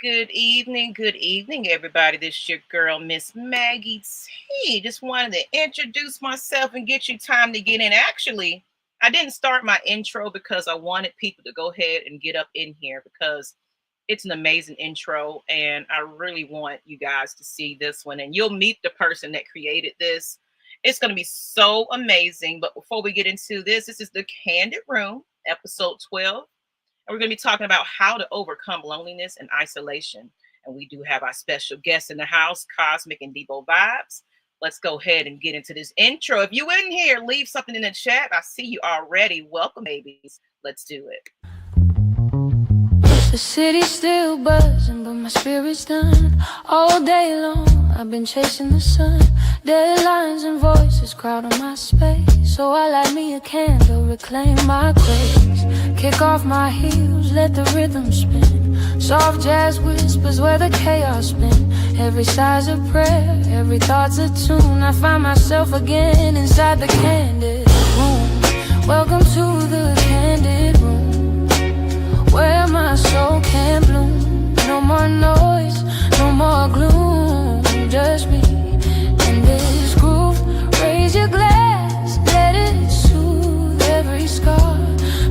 Good evening, everybody. This is your girl, Miss Maggie T. Just wanted to introduce myself and get you time to get in. Actually, I didn't start my intro because I wanted people to go ahead and get up in here because it's an amazing intro, and I really want you guys to see this one. And you'll meet the person that created this. It's going to be so amazing. But before we get into this is the Candid Room, episode 12. And we're going to be talking about how to overcome loneliness and isolation. And we do have our special guest in the house, Cosmic and Debo Vibes. Let's go ahead and get into this intro. If you in here, leave something in the chat. I see you already. Welcome, babies. Let's do it. The city's still buzzing, but my spirit's done. All day long, I've been chasing the sun. Deadlines and voices crowding my space. So I light me a candle, reclaim my grace. Kick off my heels, let the rhythm spin. Soft jazz whispers where the chaos spin. Every sigh's a prayer, every thought's a tune. I find myself again inside the candid room. Welcome to the candid room, where my soul can bloom. No more noise, no more gloom. Just me and this groove. Raise your glass, let it soothe. Every scar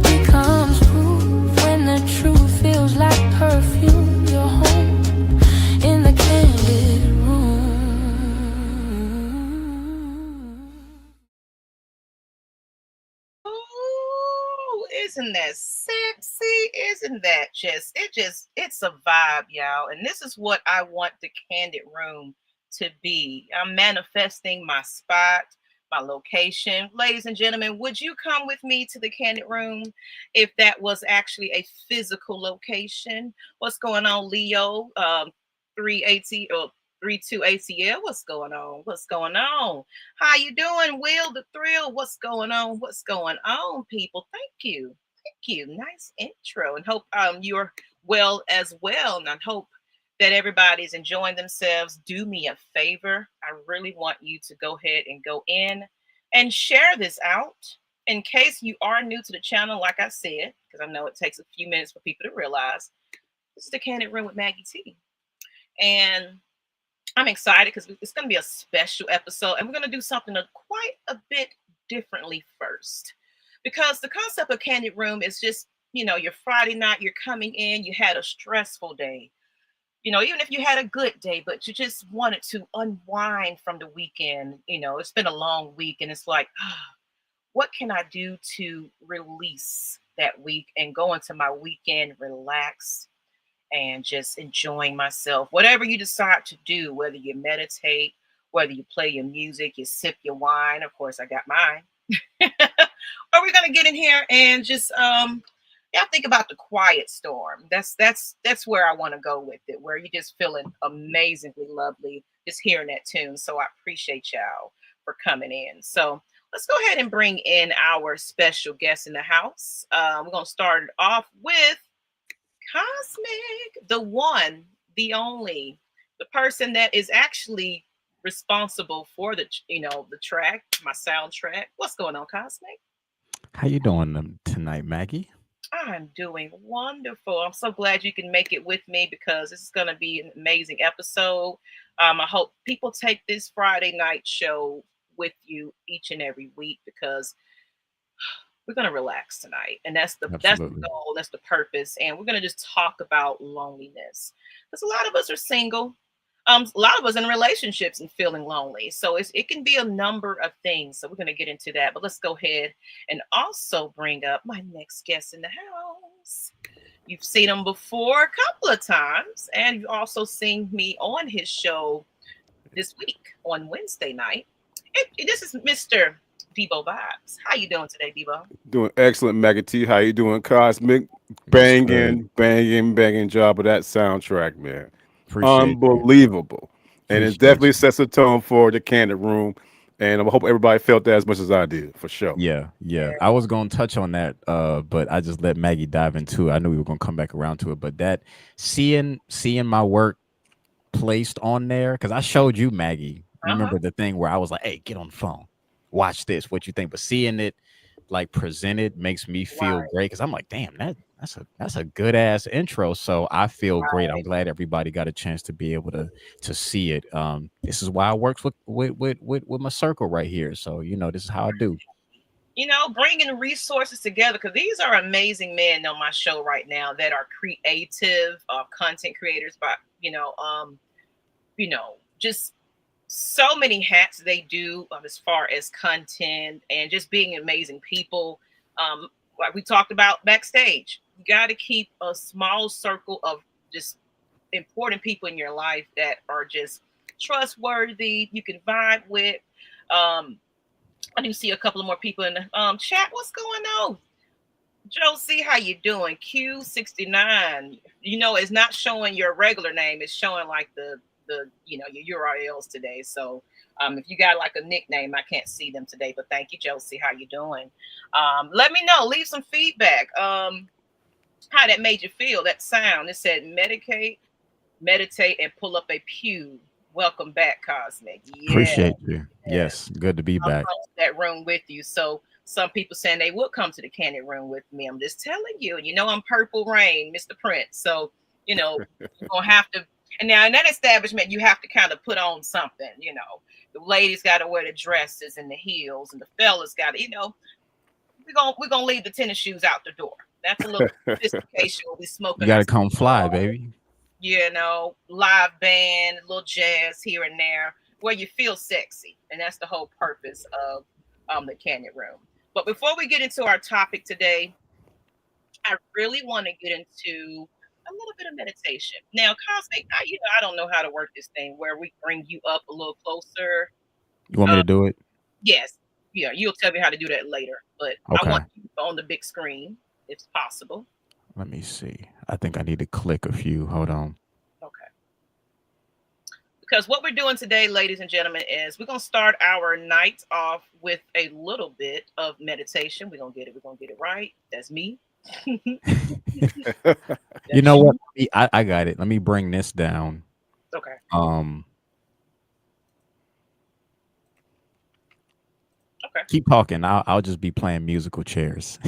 becomes proof. When the truth feels like perfume, you're home in the candid room. Oh, isn't that sexy? Isn't that it's a vibe, y'all. And this is what I want the Candid Room to be. I'm manifesting my spot, my location. Ladies and gentlemen, would you come with me to the Candid Room if that was actually a physical location? What's going on, Leo? 380 or 32 ACL. What's going on? What's going on? How you doing, Will the Thrill? What's going on? What's going on, people? Thank you. Thank you. Nice intro. And hope you're well as well. And I hope that everybody's enjoying themselves. Do me a favor. I really want you to go ahead and go in and share this out. In case you are new to the channel, like I said, because I know it takes a few minutes for people to realize, this is the Candid Room with Maggie T. And I'm excited because it's going to be a special episode, and we're going to do something quite a bit differently first. Because the concept of Candid Room is just, your Friday night, you're coming in, you had a stressful day. Even if you had a good day, but you just wanted to unwind from the weekend, it's been a long week, and it's like, what can I do to release that week and go into my weekend relaxed and just enjoying myself? Whatever you decide to do, whether you meditate, whether you play your music, you sip your wine. Of course, I got mine. Or we're gonna get in here and just think about the quiet storm. That's where I want to go with it, where you're just feeling amazingly lovely just hearing that tune. So I appreciate y'all for coming in. So let's go ahead and bring in our special guest in the house. We're gonna start it off with Cosmic, the one, the only, the person that is actually responsible for the track, my soundtrack. What's going on, Cosmic? How you doing tonight, Maggie? I'm doing wonderful. I'm so glad you can make it with me because this is going to be an amazing episode. I hope people take this Friday night show with you each and every week because we're going to relax tonight, and that's the Absolutely. goal, that's the purpose, and we're going to just talk about loneliness because a lot of us are single. A lot of us in relationships and feeling lonely, so it can be a number of things. So we're going to get into that, but let's go ahead and also bring up my next guest in the house. You've seen him before a couple of times, and you've also seen me on his show this week on Wednesday night. This is Mr. Debo Vibes. How you doing today, Debo? Doing excellent, Maggie T. How you doing, Cosmic? It's good. Banging job of that soundtrack, man. Appreciate you. Unbelievable. And it Appreciate definitely you. sets a tone for the Candid Room. And I hope everybody felt that as much as I did, for sure. Yeah. Yeah. I was gonna touch on that, but I just let Maggie dive into it. I knew we were gonna come back around to it, but that seeing my work placed on there, because I showed you, Maggie. Uh huh. Remember the thing where I was like, "Hey, get on the phone, watch this. What you think?" But seeing it like presented makes me feel Right, great because I'm like, damn, that's a good ass intro. So I feel great. I'm right. glad everybody got a chance to be able to see it. This is why I works with my circle right here. So this is how I do. Bringing resources together, because these are amazing men on my show right now that are creative content creators, but just so many hats they do as far as content and just being amazing people. Like we talked about backstage, you got to keep a small circle of just important people in your life that are just trustworthy, you can vibe with. um I do see a couple of more people in the chat. What's going on? Josie, how you doing? Q69. It's not showing your regular name. It's showing like your URLs today. So if you got like a nickname, I can't see them today. But thank you, Josie. How you doing? Let me know. Leave some feedback. How that made you feel? That sound. It said meditate, and pull up a pew. Welcome back, Cosmic. Yeah. Appreciate you. Yes, good to be I'll come back. to that room with you. So some people saying they would come to the Kandid Room with me. I'm just telling you. I'm Purple Rain, Mr. Prince. So you're gonna have to. And now in that establishment, you have to kind of put on something. The ladies got to wear the dresses and the heels, and the fellas got to. We're gonna leave the tennis shoes out the door. That's a little sophistication. We'll be You smoking got our to come fly, baby. live band, a little jazz here and there, where you feel sexy. And that's the whole purpose of the Kandid Room. But before we get into our topic today, I really want to get into a little bit of meditation. Now, Cosmic, I don't know how to work this thing where we bring you up a little closer. You want me Um, to do it? yes, yeah, you'll tell me how to do that later. But I Okay. want you on the big screen, if possible. Let me see. I think I need to click a few. Hold on. Okay. Because what we're doing today, ladies and gentlemen, is we're going to start our night off with a little bit of meditation. We're going to get it. We're going to get it right. That's me. You know what? I got it. Let me bring this down. Okay. Okay. Keep talking. I'll just be playing musical chairs.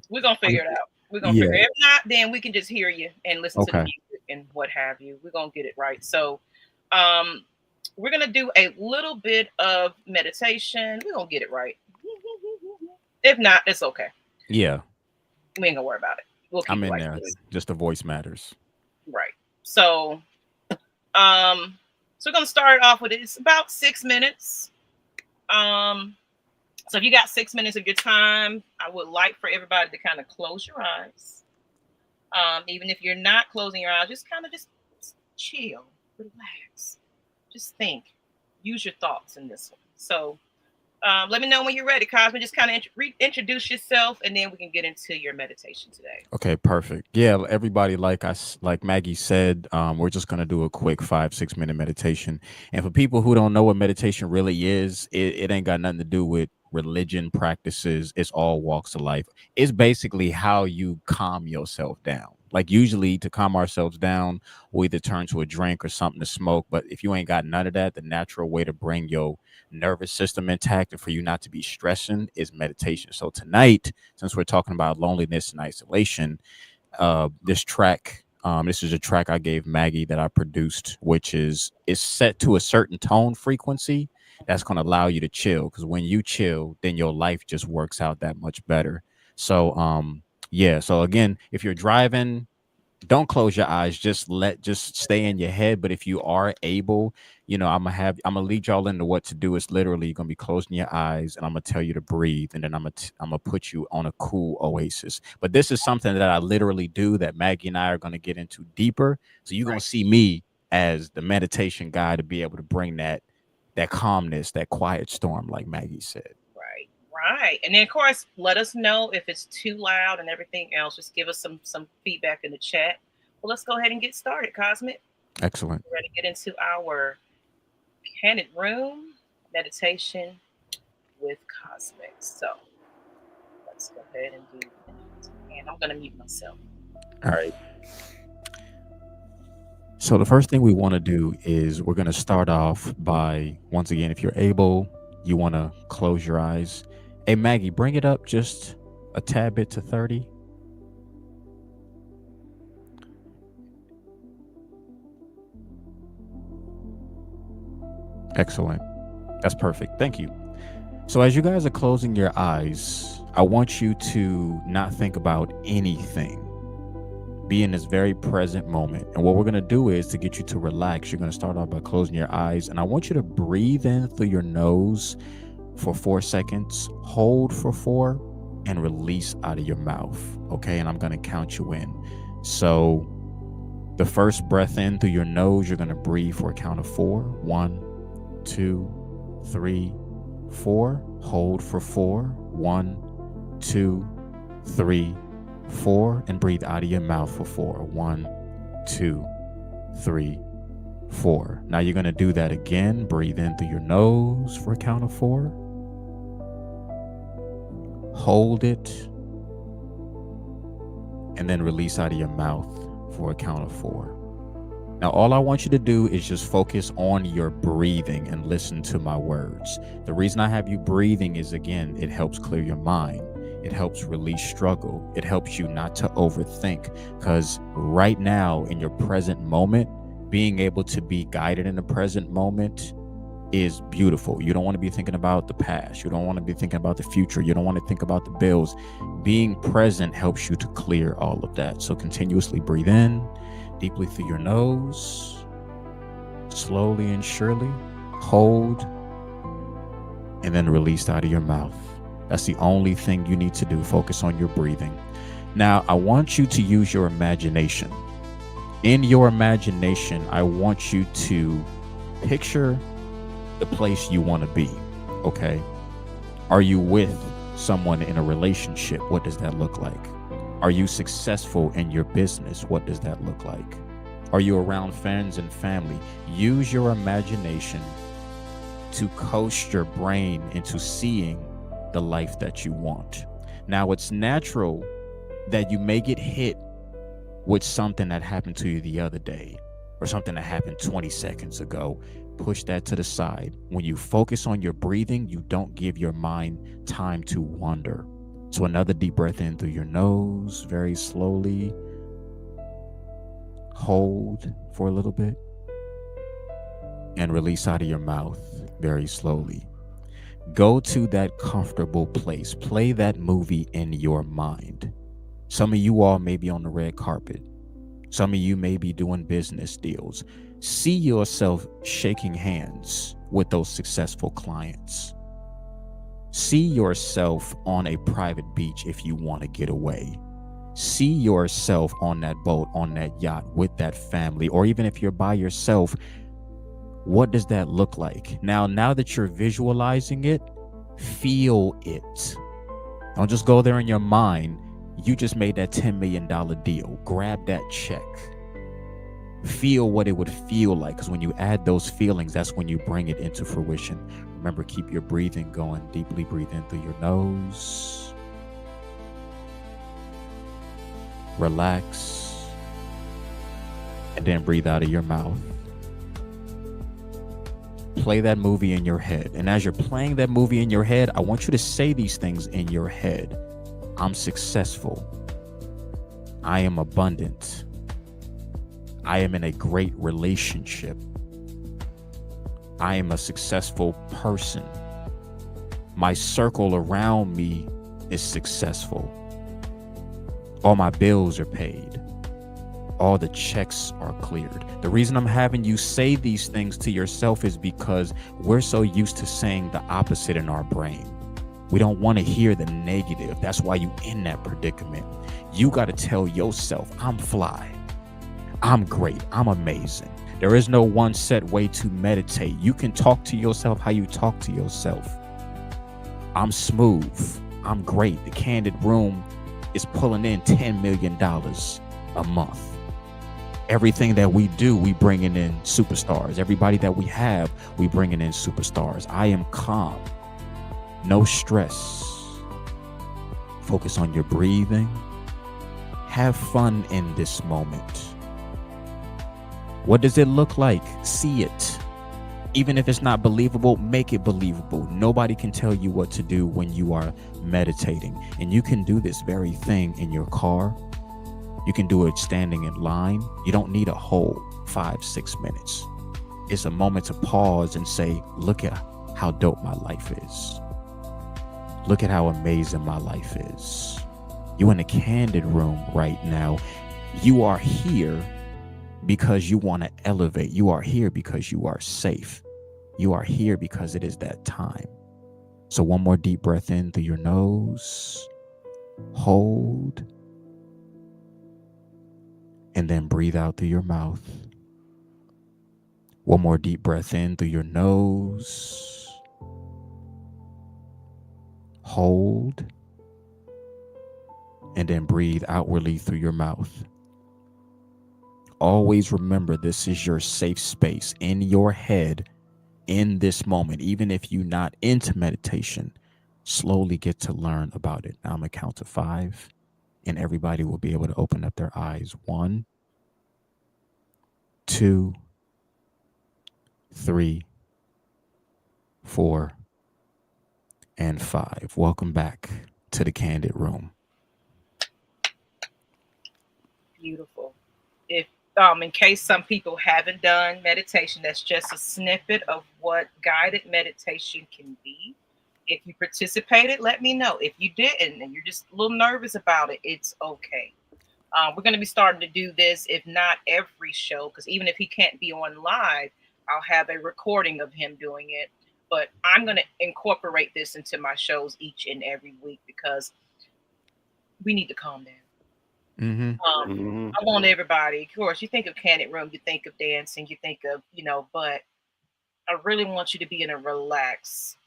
We're going to figure it out. We're going to figure it out. If not, then we can just hear you and listen to the music and what have you. We're going to get it right. So we're going to do a little bit of meditation. We're going to get it right. If not, it's okay. Yeah. We ain't going to worry about it. We'll keep I'm it in like there. this. Just the voice matters. Right. So we're going to start off with it. It's about 6 minutes. So if you got 6 minutes of your time, I would like for everybody to kind of close your eyes. Even if you're not closing your eyes, just kind of just chill, relax, just think, use your thoughts in this one. So let me know when you're ready, Cosmo. Just kind of introduce yourself, and then we can get into your meditation today. Okay, perfect. Yeah, everybody, like Maggie said, we're just gonna do a quick 5-6 minute meditation. And for people who don't know what meditation really is, it ain't got nothing to do with religion practices. It's all walks of life. It's basically how you calm yourself down. Like usually to calm ourselves down, we either turn to a drink or something to smoke. But if you ain't got none of that, the natural way to bring your nervous system intact and for you not to be stressing is meditation. So tonight, since we're talking about loneliness and isolation, this is a track I gave Maggie that I produced, which is set to a certain tone frequency that's going to allow you to chill, because when you chill, then your life just works out that much better. So yeah, so again, if you're driving, don't close your eyes, just stay in your head. But if you are able, I'm gonna lead y'all into what to do. It's literally you're gonna be closing your eyes and I'm gonna tell you to breathe, and then I'm gonna put you on a cool oasis. But this is something that I literally do that Maggie and I are gonna get into deeper, so you're gonna see me as the meditation guy to be able to bring that calmness, that quiet storm, like Maggie said. Right. And then of course, let us know if it's too loud and everything else. Just give us some feedback in the chat. Well, let's go ahead and get started, Cosmic. Excellent. We're ready to get into our Kandid Room meditation with Cosmic. So let's go ahead and do that. And I'm gonna mute myself. All right. So the first thing we want to do is we're going to start off by, once again, if you're able, you want to close your eyes Hey, Maggie, bring it up just a tad bit to 30. Excellent. That's perfect. Thank you. So as you guys are closing your eyes, I want you to not think about anything. Be in this very present moment. And what we're going to do is to get you to relax. You're going to start off by closing your eyes. And I want you to breathe in through your nose for 4 seconds, hold for 4, and release out of your mouth. Okay. And I'm going to count you in. So the first breath in through your nose, you're going to breathe for a count of 4. 1, 2, 3, 4. Hold for 4. 1, 2, 3, 4. And breathe out of your mouth for 4. 1, 2, 3, 4. Now you're going to do that again. Breathe in through your nose for a count of 4. Hold it. And then release out of your mouth for a count of 4. Now, all I want you to do is just focus on your breathing and listen to my words. The reason I have you breathing is, again, it helps clear your mind. It helps release struggle. It helps you not to overthink, because right now in your present moment, being able to be guided in the present moment is beautiful. You don't want to be thinking about the past. You don't want to be thinking about the future. You don't want to think about the bills. Being present helps you to clear all of that. So continuously breathe in deeply through your nose, slowly and surely, hold, and then release out of your mouth. That's the only thing you need to do. Focus on your breathing. Now, I want you to use your imagination. In your imagination, I want you to picture the place you want to be, okay? Are you with someone in a relationship? What does that look like? Are you successful in your business? What does that look like? Are you around friends and family? Use your imagination to coast your brain into seeing the life that you want. Now, it's natural that you may get hit with something that happened to you the other day or something that happened 20 seconds ago. Push that to the side. When you focus on your breathing, you don't give your mind time to wander. So another deep breath in through your nose, very slowly. Hold for a little bit. And release out of your mouth very slowly. Go to that comfortable place. Play that movie in your mind. Some of you all may be on the red carpet. Some of you may be doing business deals. See yourself shaking hands with those successful clients. See yourself on a private beach if you want to get away. See yourself on that boat, on that yacht with that family, or even if you're by yourself, what does that look like? Now that you're visualizing it, feel it. Don't just go there in your mind. You just made that $10 million deal. Grab that check. Feel what it would feel like, because when you add those feelings, that's when you bring it into fruition. Remember, keep your breathing going. Deeply breathe in through your nose. Relax. And then breathe out of your mouth. Play that movie in your head. And as you're playing that movie in your head, I want you to say these things in your head. I'm successful. I am abundant. I am in a great relationship. I am a successful person. My circle around me is successful. All my bills are paid. All the checks are cleared. The reason I'm having you say these things to yourself is because we're so used to saying the opposite in our brain. We don't want to hear the negative. That's why you in that predicament. You got to tell yourself, I'm fly. I'm great. I'm amazing. There is no one set way to meditate. You can talk to yourself how you talk to yourself. I'm smooth. I'm great. The Kandid Room is pulling in $10 million a month. Everything that we do, we bringing in superstars. Everybody that we have, we bringing in superstars. I am calm. No stress. Focus on your breathing. Have fun in this moment. What does it look like? See it. Even if it's not believable, make it believable. Nobody can tell you what to do when you are meditating. And you can do this very thing in your car. You can do it standing in line. You don't need a whole 5-6 minutes. It's a moment to pause and say, look at how dope my life is. Look at how amazing my life is. You in a Kandid room right now. You are here because you want to elevate. You are here because you are safe. You are here because it is that time. So one more deep breath in through your nose. Hold. And then breathe out through your mouth. One more deep breath in through your nose. Hold. And then breathe outwardly through your mouth. Always remember, this is your safe space in your head in this moment. Even if you're not into meditation, slowly get to learn about it. Now I'm going to count to 5, and everybody will be able to open up their eyes. 1, 2, 3, 4, and 5. Welcome back to the Kandid Room. Beautiful. If in case some people haven't done meditation, that's just a snippet of what guided meditation can be. If you participated, let me know. If you didn't and you're just a little nervous about it, it's okay. We're going to be starting to do this, if not every show, because even if he can't be on live, I'll have a recording of him doing it. But I'm going to incorporate this into my shows each and every week because we need to calm down. I want everybody, of course, you think of Kandid Room, you think of dancing, you think of, but I really want you to be in a relaxed,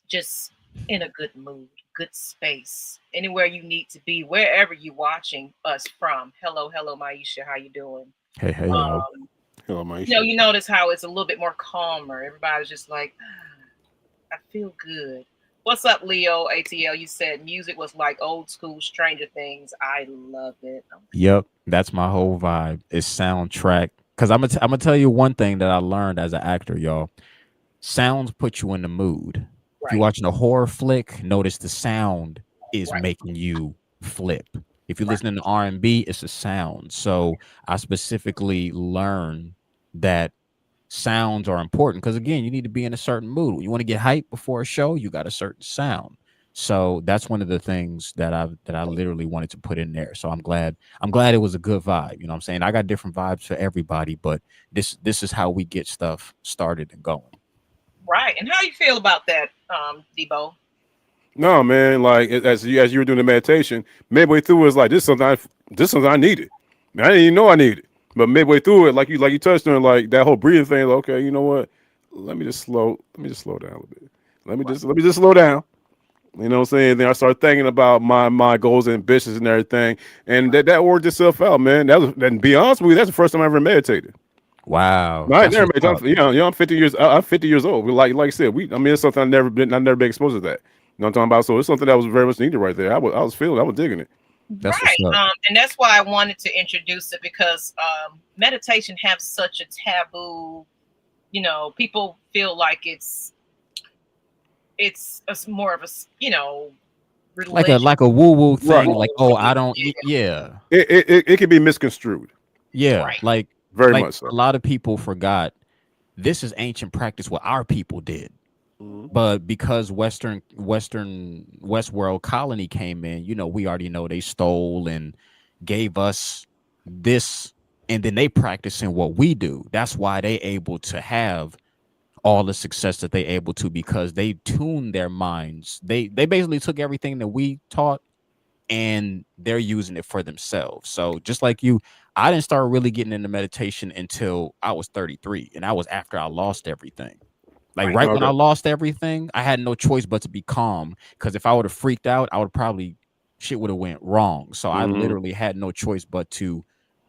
just in a good mood, good space, anywhere you need to be, wherever you're watching us from. Hello, Maisha, how you doing? Hey, hello, Maisha. You notice how it's a little bit more calmer. Everybody's just like, I feel good. What's up, Leo ATL? You said music was like old school Stranger Things. I love it. Yep, that's my whole vibe. It's soundtrack. Because I'm gonna tell you one thing that I learned as an actor, y'all. Sounds put you in the mood. Right. If you're watching a horror flick, notice the sound is making you flip. If you're listening to R&B, it's a sound. So I specifically learned that sounds are important because, again, you need to be in a certain mood. You want to get hyped before a show, you got a certain sound. So that's one of the things that I literally wanted to put in there. So I'm glad it was a good vibe. You know what I'm saying? I got different vibes for everybody, but this is how we get stuff started and going. Right. And how you feel about that, Debo? No, man. Like as you were doing the meditation, midway through it was like this is something I needed. Man, I didn't even know I needed it. But midway through it, like you touched on, like that whole breathing thing. Like, okay, you know what? Let me just slow down a little bit. Let me just slow down. You know what I'm saying? Then I started thinking about my goals and ambitions and everything, and that worked itself out, man. And to be honest with you, that's the first time I ever meditated. Wow. I never meditated. I'm 50 years. I'm 50 years old. Like I said, it's something I've never been exposed to that. You know what I'm talking about? So it's something that was very much needed right there. I was digging it. That's right. And that's why I wanted to introduce it because meditation has such a taboo. People feel like it's more of a religion. like a woo woo thing. Right. Like, oh, I don't. Yeah. It can be misconstrued. Yeah. Right. Like very much so. A lot of people forgot this is ancient practice what our people did. But because Westworld colony came in, we already know they stole and gave us this, and then they practicing what we do. That's why they able to have all the success that they able to, because they tuned their minds. They basically took everything that we taught and they're using it for themselves. So just like you, I didn't start really getting into meditation until I was 33, and that was after I lost everything. Like when I lost everything, I had no choice but to be calm, because if I would have freaked out, I would probably shit would have went wrong. So I literally had no choice but to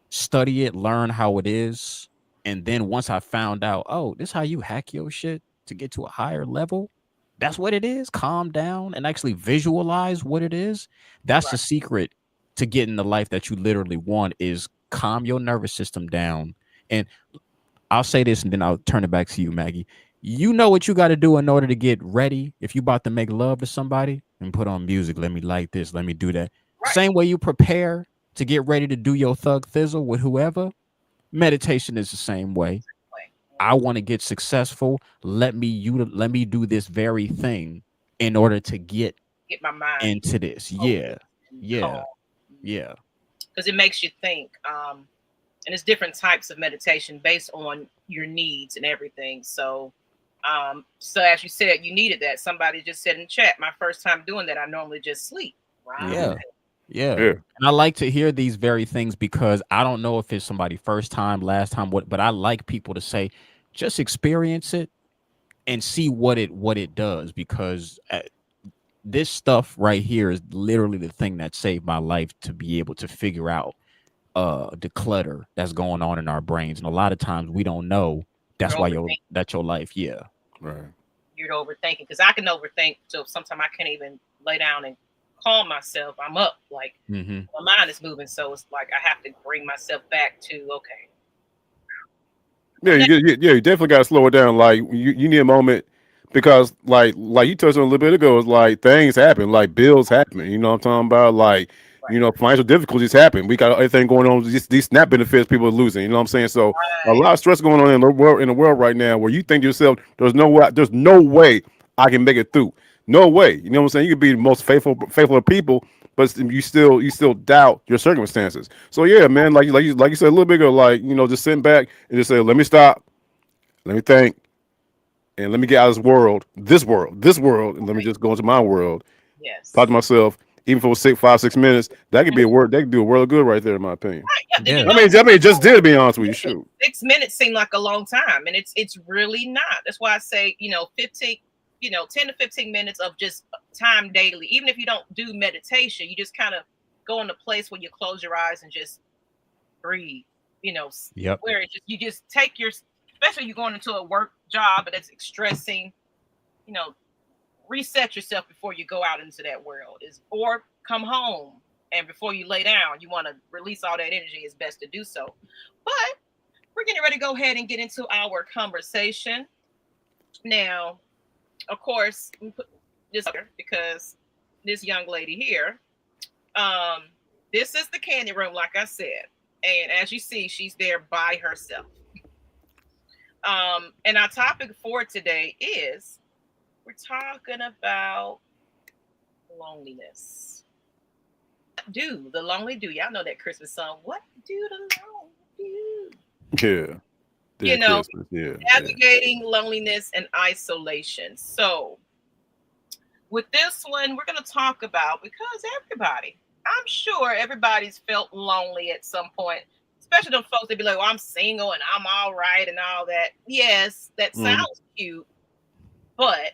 study it, learn how it is. And then once I found out, oh, this is how you hack your shit to get to a higher level. That's what it is. Calm down and actually visualize what it is. That's the secret to getting the life that you literally want, is calm your nervous system down. And I'll say this and then I'll turn it back to you, Maggie. You know what you got to do in order to get ready. If you about to make love to somebody, and put on music. Let me like this. Let me do that. Right. Same way you prepare to get ready to do your thug thizzle with whoever. Meditation is the same way. Way. I want to get successful. Let me do this very thing in order to get Get my mind into this. focused Yeah. and calm. Yeah. Yeah. Because it makes you think. And it's different types of meditation based on your needs and everything. So as you said, you needed that. Somebody just said in chat, my first time doing that, I normally just sleep. Right. Yeah. Yeah. Yeah. And I like to hear these very things because I don't know if it's somebody first time, last time, what, but I like people to say, just experience it and see what it does because this stuff right here is literally the thing that saved my life to be able to figure out the clutter that's going on in our brains. And a lot of times we don't know You're that's why overthinking. that's your life. Yeah. Right. You're overthinking because I can overthink till sometimes I can't even lay down and calm myself. I'm up like Mm-hmm. my mind is moving, so it's like I have to bring myself back to okay. Yeah, you definitely got to slow it down. Like you need a moment because like you touched on a little bit ago, it's like things happen, like bills happen. You know what I'm talking about? Like Right. financial difficulties happen. We got everything going on. These SNAP benefits people are losing. You know what I'm saying? So a Right. lot of stress going on in the world right now, where you think to yourself, there's no way I can make it through. No way. You know what I'm saying? You could be the most faithful of people, but you still doubt your circumstances. So yeah, man, like you said a little bit ago, like just sitting back and just say, let me stop, let me think, and let me get out of this world, and let me Right. just go into my world. Talk to Yes. myself, even for 6, 5, 6 minutes. That could be a Mhm. word. That could do a world of good right there, in my opinion. Right. Yeah. Then you Yeah. know I mean, it just did. To be honest with you, shoot. 6 minutes seem like a long time, and it's really not. That's why I say 15, 10 to 15 minutes of just time daily. Even if you don't do meditation, you just kind of go in a place where you close your eyes and just breathe. Yep. Where it's just you just take your, especially you going into a work job and it's stressing. You know, reset yourself before you go out into that world. Is or come home and before you lay down, you want to release all that energy. It's best to do so. But we're getting ready to go ahead and get into our conversation now. Of course, we put this here because this young lady here, um, this is the Kandid Room, like I said, and as you see, she's there by herself. And our topic for today is we're talking about loneliness. Do the lonely do? Y'all know that Christmas song. What do the lonely do? Yeah. You Dead know, Christmas. Yeah. Yeah. navigating loneliness and isolation. So, with this one, we're going to talk about because everybody, I'm sure everybody's felt lonely at some point, especially them folks that be like, well, I'm single and I'm all right and all that. Yes, that Mm. sounds cute, but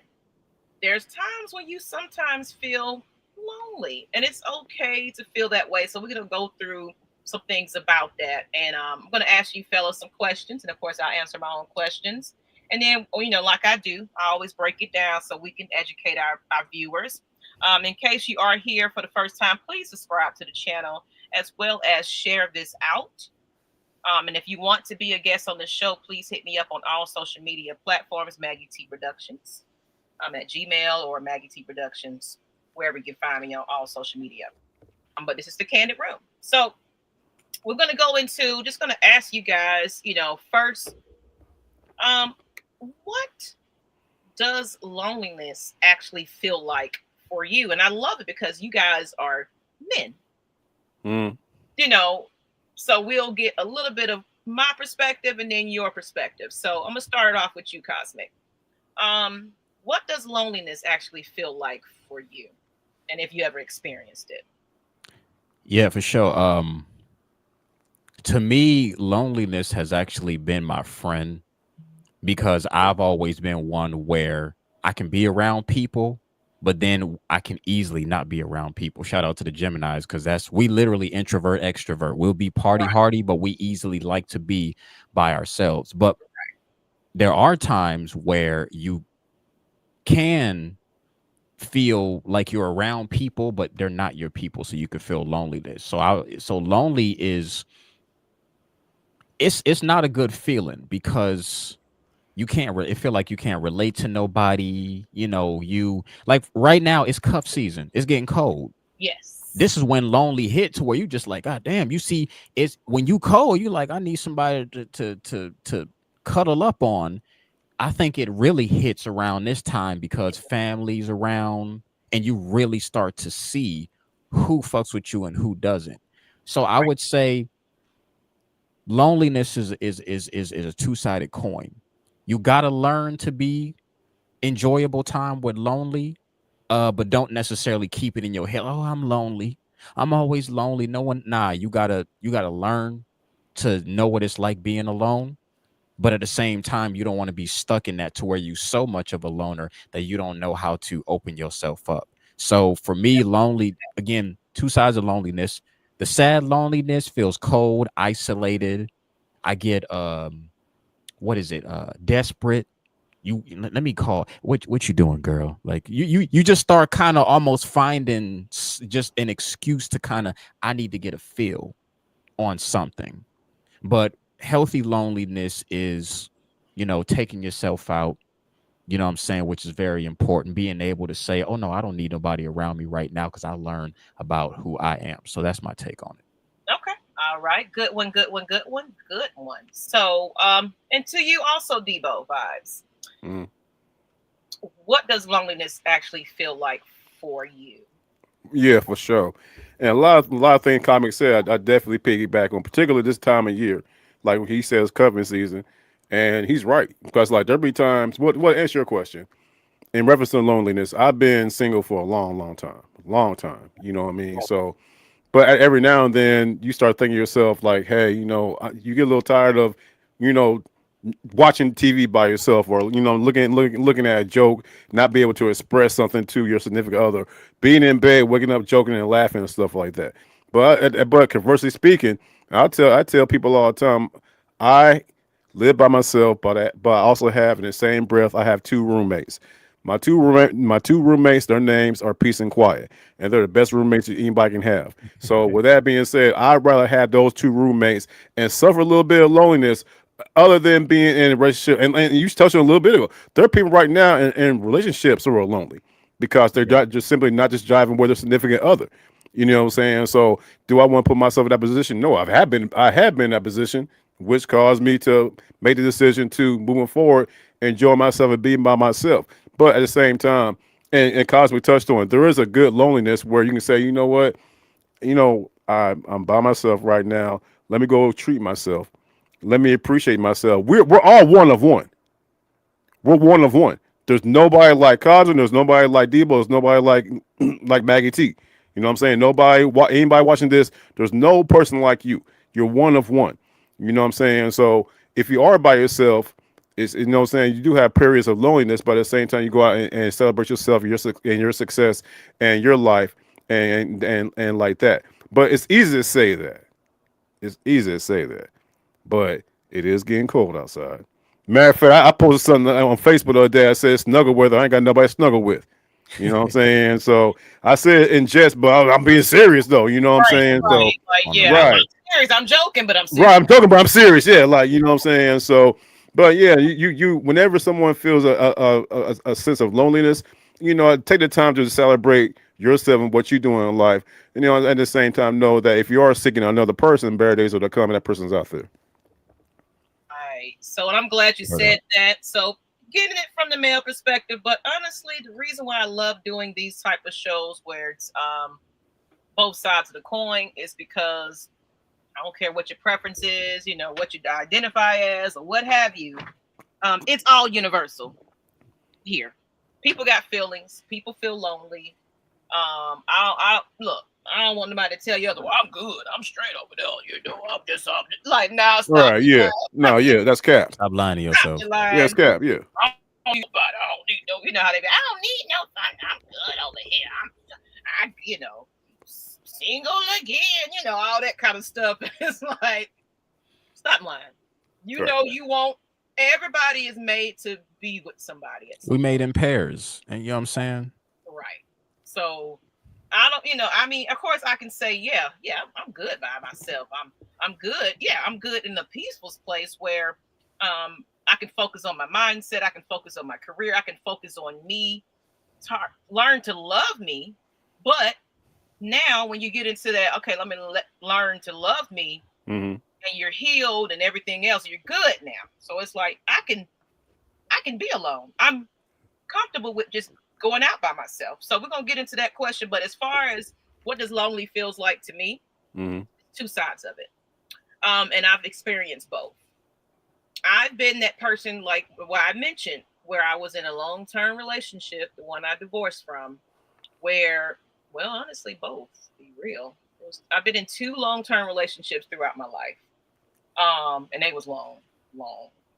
there's times when you sometimes feel lonely and it's okay to feel that way. So, we're going to go through some things about that. And I'm going to ask you fellas some questions. And of course, I'll answer my own questions. And then, like I do, I always break it down so we can educate our viewers. In case you are here for the first time, please subscribe to the channel as well as share this out. And if you want to be a guest on the show, please hit me up on all social media platforms, Maggie T Productions. I'm at Gmail or Maggie T Productions, wherever you can find me on all social media. But this is the Kandid Room. So we're going to go into, just going to ask you guys, first, um, what does loneliness actually feel like for you? And I love it because you guys are men, Mm. you know, so we'll get a little bit of my perspective and then your perspective. So I'm going to start off with you, Cosmic. What does loneliness actually feel like for you? And if you ever experienced it? Yeah, for sure. To me, loneliness has actually been my friend because I've always been one where I can be around people, but then I can easily not be around people. Shout out to the Geminis because we literally introvert, extrovert. We'll be party Right. hardy, but we easily like to be by ourselves. But there are times where you can feel like you're around people, but they're not your people. So you could feel loneliness. So lonely it's not a good feeling because you can't it feel like you can't relate to nobody. You know, you like right now it's cuff season. It's getting cold. Yes. This is when lonely hit to where you just like, God damn, you see, it's when you cold, you like, I need somebody to cuddle up on. I think it really hits around this time because families around and you really start to see who fucks with you and who doesn't. So I Right. would say loneliness is a two-sided coin. You gotta learn to be enjoyable time with lonely, but don't necessarily keep it in your head. Oh, I'm lonely. I'm always lonely. No one, nah, you gotta learn to know what it's like being alone. But at the same time, you don't want to be stuck in that to where you so much of a loner that you don't know how to open yourself up. So for me, lonely, again, two sides of loneliness. The sad loneliness feels cold, isolated. I get what is it? Desperate. You let me call. What you doing, girl? Like you just start kind of almost finding just an excuse to kind of I need to get a feel on something. But healthy loneliness is, you know, taking yourself out, you know what I'm saying, which is very important. Being able to say, oh no, I don't need nobody around me right now because I learned about who I am. So that's my take on it. Okay. All right. Good one. Good one. Good one. Good one. So, and to you also, Debo vibes. Mm. What does loneliness actually feel like for you? Yeah, for sure. And a lot of things comics said, I definitely piggyback on, particularly this time of year. Like when he says cuffing season, and he's right because like there be times. What answer your question in reference to loneliness? I've been single for a long time. You know what I mean? So, but every now and then you start thinking to yourself like, hey, you know, you get a little tired of, you know, watching TV by yourself, or you know, looking at a joke, not be able to express something to your significant other, being in bed, waking up, joking and laughing and stuff like that. But conversely speaking, I tell people all the time, I live by myself, but I also have in the same breath I have two roommates. My two roommates, their names are Peace and Quiet, and they're the best roommates that anybody can have. So with that being said, I'd rather have those two roommates and suffer a little bit of loneliness other than being in a relationship. And you touched on a little bit ago. There are people right now in relationships who are lonely because they're Yeah. not just simply not just driving with their significant other. You know what I'm saying? So do I want to put myself in that position? No, I have been in that position, which caused me to make the decision to moving forward, enjoy myself and being by myself. But at the same time, and Cosme touched on it, there is a good loneliness where you can say, you know what, you know, I'm by myself right now. Let me go treat myself. Let me appreciate myself. We're all one of one. We're one of one. There's nobody like Cosmo. There's nobody like Debo. There's nobody like like Maggie T. You know what I'm saying? Anybody watching this, there's no person like you. You're one of one. You know what I'm saying? So if you are by yourself, it's, you know what I'm saying, you do have periods of loneliness, but at the same time you go out and celebrate yourself and your success and your life and like that. But it's easy to say that. It's easy to say that. But it is getting cold outside. Matter of fact, I posted something on Facebook the other day. I said snuggle weather. I ain't got nobody to snuggle with. You know what I'm saying? So I said in jest, but I'm being serious though. You know what I'm Right. saying? So Right. Like, On the yeah, I'm real. right, serious. I'm joking, but I'm right. serious. I'm talking about I'm serious. Yeah, like you know what I'm saying. So, but yeah, you whenever someone feels a sense of loneliness, you know, take the time to celebrate yourself and what you're doing in life. You know, at the same time, know that if you are seeking another person, better days will come, and that person's out there. Right. So, and I'm glad you Word up. said that. So, getting it from the male perspective, but honestly, the reason why I love doing these type of shows where it's both sides of the coin is because I don't care what your preference is, you know, what you identify as or what have you. It's all universal here. People got feelings. People feel lonely. I look. I don't want nobody to tell you, well, I'm good. I'm straight over there. You know, I'm just like, now stop Right? it. Yeah. No. Yeah. That's cap. Stop lying to Stop yourself. the Yeah. line. It's cap. Yeah. I don't need nobody. I don't need no. You know how they be. I don't need no fun. I'm good over here. You know, single again. You know, all that kind of stuff. It's like, stop lying. You Right. know, you won't. Everybody is made to be with somebody at We some made point. in pairs. And you know what I'm saying? Right. So I don't, you know, I mean, of course I can say, yeah, I'm good by myself. I'm good. Yeah, I'm good in a peaceful place where I can focus on my mindset. I can focus on my career. I can focus on me. Learn to love me. But now, when you get into that, okay, let me learn to love me, Mm-hmm. and you're healed and everything else, you're good now. So it's like I can be alone. I'm comfortable with just going out by myself. So we're gonna get into that question. But as far as what does lonely feels like to me, Mm-hmm. two sides of it. And I've experienced both. I've been that person, like what I mentioned, where I was in a long-term relationship, the one I divorced from, where, well, honestly, both, be real. I've been in two long-term relationships throughout my life. And they was long,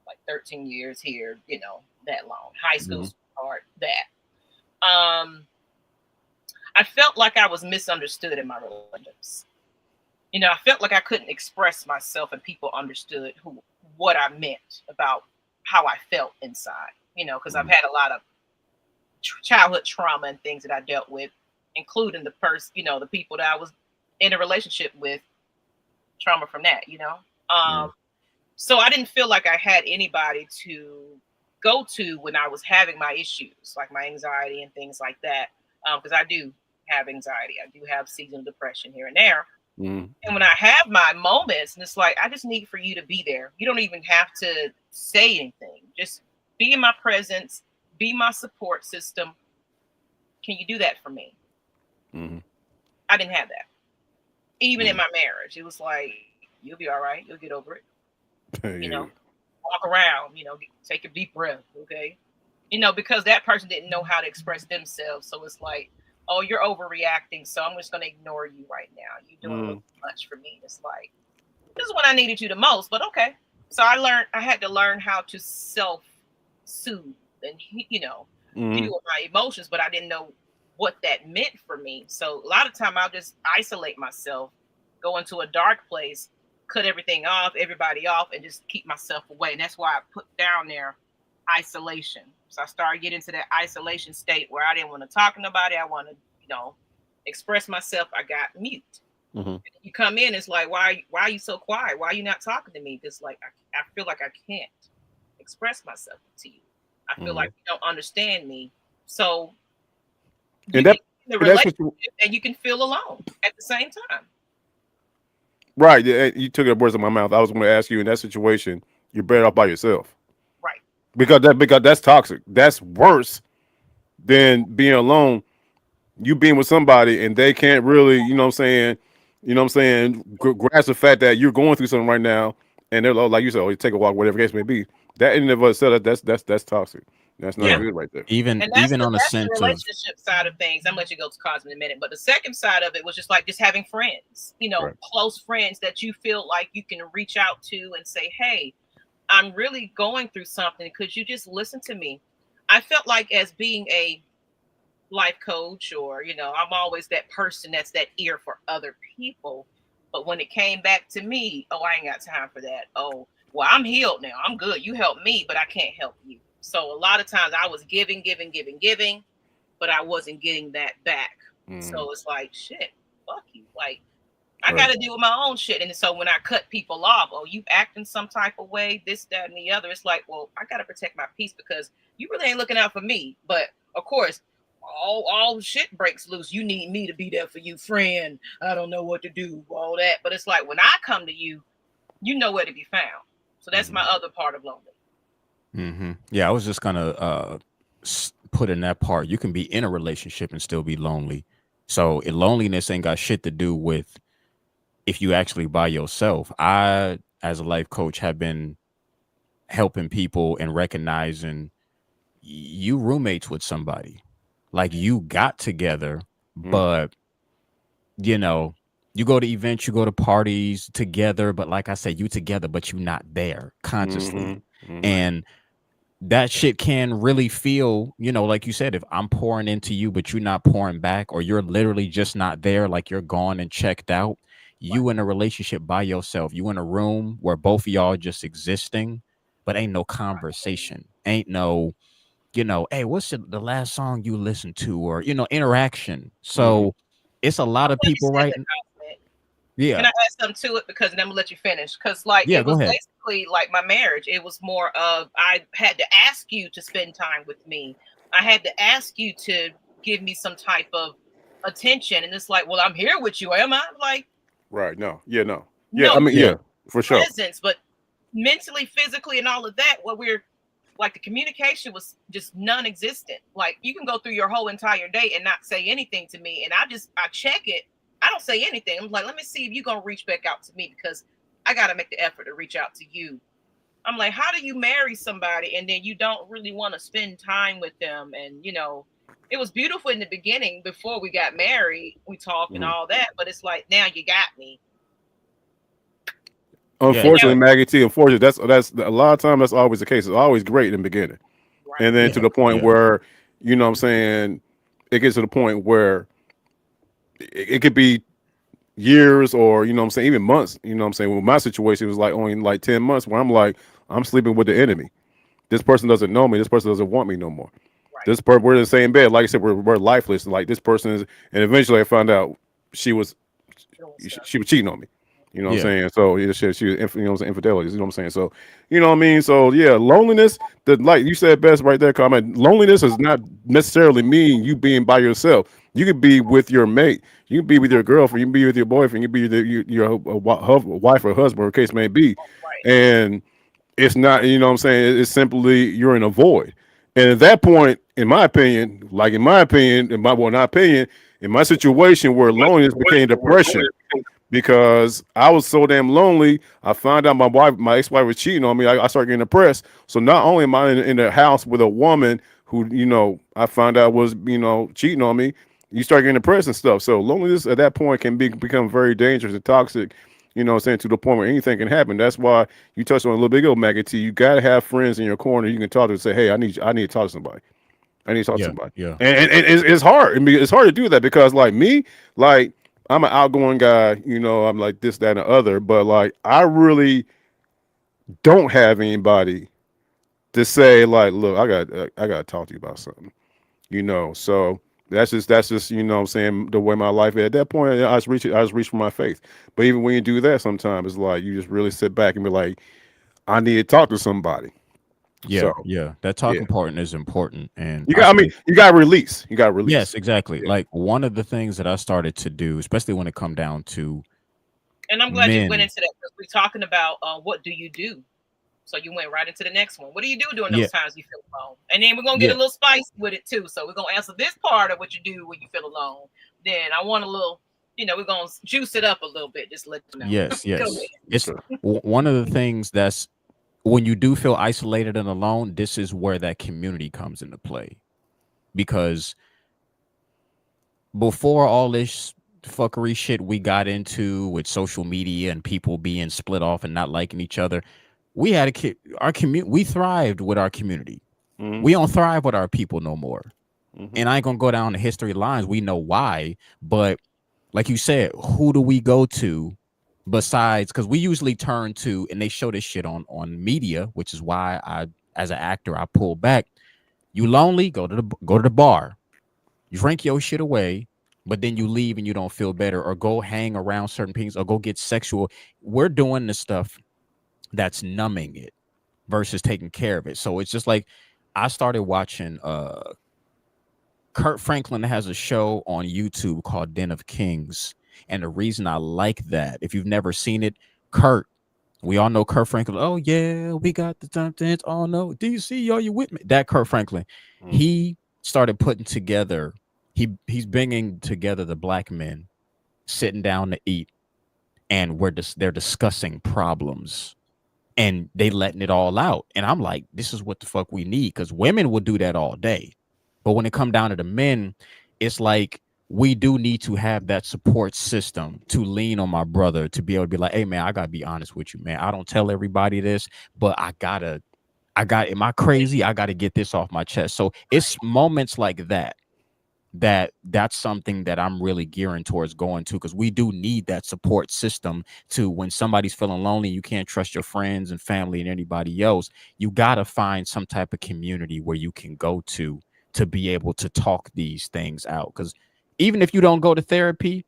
like 13 years here, that long. High school Mm-hmm. sweetheart, that. I felt like I was misunderstood in my relationships. I felt like I couldn't express myself and people understood what I meant about how I felt inside, because I've had a lot of childhood trauma and things that I dealt with, including the people that I was in a relationship with, trauma from that. Mm-hmm. So I didn't feel like I had anybody to go to when I was having my issues, like my anxiety and things like that. Because I do have anxiety. I do have seasonal depression here and there. Mm-hmm. And when I have my moments, and it's like, I just need for you to be there. You don't even have to say anything. Just be in my presence, be my support system. Can you do that for me? Mm-hmm. I didn't have that. Even in Mm-hmm. my marriage, it was like, you'll be all right. You'll get over it. You know, Yeah. walk around, take a deep breath. Okay. Because that person didn't know how to express themselves. So it's like, oh, you're overreacting. So I'm just going to ignore you right now. You're doing a little Mm-hmm. too much for me. It's like, this is when I needed you the most, but okay. So I had to learn how to self soothe and, Mm-hmm. deal with my emotions, but I didn't know what that meant for me. So a lot of time I'll just isolate myself, go into a dark place, cut everything off, everybody off, and just keep myself away. And that's why I put down there isolation. So I started getting to that isolation state where I didn't want to talk to nobody. I want to, express myself. I got mute. Mm-hmm. You come in, it's like, why are you so quiet? Why are you not talking to me? Just like I feel like I can't express myself to you. I feel Mm-hmm. like you don't understand me. So you And can that be in the and that's what relationship and you can feel alone at the same time. right. Yeah, you took the words in my mouth. I was going to ask you in that situation, you're better off by yourself Right. because that's toxic. That's worse than being alone. You being with somebody and they can't really, grasp the fact that you're going through something right now, and they're like you said, oh, take a walk, whatever the case may be. That in and of itself, that's toxic. That's not Yeah. Yeah. good right there. Even And that's even the on a that's the sense of relationship side of things. I'm gonna let you go to Cosmo in a minute. But the second side of it was just like just having friends, Right. close friends that you feel like you can reach out to and say, hey, I'm really going through something. Could you just listen to me? I felt like as being a life coach or, I'm always that person that's that ear for other people. But when it came back to me, oh, I ain't got time for that. Oh, well, I'm healed now. I'm good. You help me, but I can't help you. So a lot of times I was giving, but I wasn't getting that back. Mm, So it's like, shit, fuck you. Like, I got right. to deal with my own shit. And so when I cut people off, oh, you acting some type of way, this, that, and the other, it's like, well, I got to protect my peace because you really ain't looking out for me. But of course, all shit breaks loose. You need me to be there for you, friend. I don't know what to do, all that. But it's like when I come to you, you know where to be found. So that's my Mhm. other part of lonely. yeah, I was just gonna put in that part. You can be in a relationship and still be lonely. So loneliness ain't got shit to do with if you actually by yourself. I, as a life coach, have been helping people and recognizing you roommates with somebody. Like you got together, Mm, but you know, you go to events, you go to parties together, but like I said, you together, but you not there consciously. mhm, mhm, And that shit can really feel, like you said, if I'm pouring into you, but you're not pouring back, or you're literally just not there, like you're gone and checked out, Right. you in a relationship by yourself, you in a room where both of y'all just existing, but ain't no conversation, ain't no, hey, what's the last song you listened to, or, interaction. mhm. So it's a lot I'm of glad you people said right. that compliment. Can Yeah. I add something to it? Because then I'm gonna let you finish. Because like Yeah, it go was ahead. basically like my marriage. It was more of I had to ask you to spend time with me. I had to ask you to give me some type of attention. And it's like, well, I'm here with you. Am I? Like, Right. No. Yeah. No. Yeah. I no, mean, you Yeah. yeah, for sure. presence, but mentally, physically, and all of that, what we're like the communication was just non-existent. Like you can go through your whole entire day and not say anything to me, and I check it. I don't say anything. I'm like, let me see if you're gonna reach back out to me because I gotta make the effort to reach out to you. I'm like, how do you marry somebody and then you don't really want to spend time with them? And it was beautiful in the beginning before we got married. We talk and Mhm. all that, but it's like now you got me. Yeah. And now, Unfortunately, Maggie T. Unfortunately, that's a lot of time. That's always the case. It's always great in the beginning, right, and then to Yeah. the point Yeah. where what I'm saying, it gets to the point where it could be years or what I'm saying, even months. What I'm saying. With my situation, it was like only like 10 months where I'm like I'm sleeping with the enemy. This person doesn't know me. This person doesn't want me no more. right. This person, we're in the same bed. Like I said, we're lifeless. Like this person is, and eventually I found out she was Doing she, stuff. she was cheating on me. You know what I'm Yeah. saying? So yeah, she was, what I'm saying, infidelity. You know what I'm saying? So you know what I mean? So yeah, loneliness. The like you said best right there, comment. Loneliness does not necessarily mean you being by yourself. You could be with your mate. You can be with your girlfriend. You can be with your boyfriend. You can be with your wife or husband, or case may be, Right. and it's not. You know what I'm saying? It's simply you're in a void. And at that point, in my opinion, not opinion, in my situation where loneliness became depression because I was so damn lonely. I found out my ex-wife was cheating on me. I started getting depressed. So not only am I in the house with a woman who, I found out was, cheating on me, you start getting depressed and stuff. So loneliness at that point can become very dangerous and toxic. What I'm saying, to the point where anything can happen. That's why you touched on a little bit ago, Maggie T. You gotta have friends in your corner you can talk to and say, hey, I need to talk to somebody. I need to talk to Yeah. somebody. Yeah. And it's hard. I mean, it's hard to do that because like me, like I'm an outgoing guy, I'm like this, that, and the other, but like I really don't have anybody to say like, look, I got to talk to you about something, So that's just what I'm saying, the way my life is. At that point, I just reach for my faith. But even when you do that, sometimes it's like you just really sit back and be like, I need to talk to somebody. So Yeah. Yeah. That yeah, talking part is important. And you I got. I mean, say, you got to release. You got to release. yes, exactly. Yeah. Like one of the things that I started to do, especially when it come down to And I'm glad you went men. into that because we're talking about what do you do. So you went right into the next one. What do you do during Yeah. those times you feel alone? And then we're gonna get a Yeah. little spicy with it too. So we're gonna answer this part of what you do when you feel alone. Then I want a little, we're gonna juice it up a little bit. Just let you know. Yes. Go Yes. ahead. It's Okay. one of the things that's when you do feel isolated and alone, this is where that community comes into play. Because before all this fuckery shit we got into with social media and people being split off and not liking each other, we had our community. We thrived with our community. Mm-hmm. We don't thrive with our people no more. Mm-hmm. And I ain't gonna go down the history lines. We know why, but like you said, who do we go to besides? Because we usually turn to, and they show this shit on media, which is why as an actor, I pull back. You lonely? Go to the bar. You drink your shit away, but then you leave and you don't feel better, or go hang around certain people, or go get sexual. We're doing the stuff that's numbing it versus taking care of it. So it's just like I started watching Kurt Franklin has a show on YouTube called Den of Kings. And the reason I like that, if you've never seen it, Kurt, we all know Kurt Franklin. Oh, yeah, we got the something. Oh, no. DC, are you with me? That Kurt Franklin, Mm-hmm. he started putting together, he's bringing together the black men sitting down to eat, and they're discussing problems and they letting it all out. And I'm like, this is what the fuck we need, because women will do that all day. But when it come down to the men, it's like we do need to have that support system to lean on my brother to be able to be like, hey man, I gotta be honest with you, man. I don't tell everybody this, but am I crazy? I gotta get this off my chest. So it's moments like that's something that I'm really gearing towards going to, because we do need that support system to when somebody's feeling lonely, you can't trust your friends and family and anybody else. You got to find some type of community where you can go to be able to talk these things out. Because even if you don't go to therapy,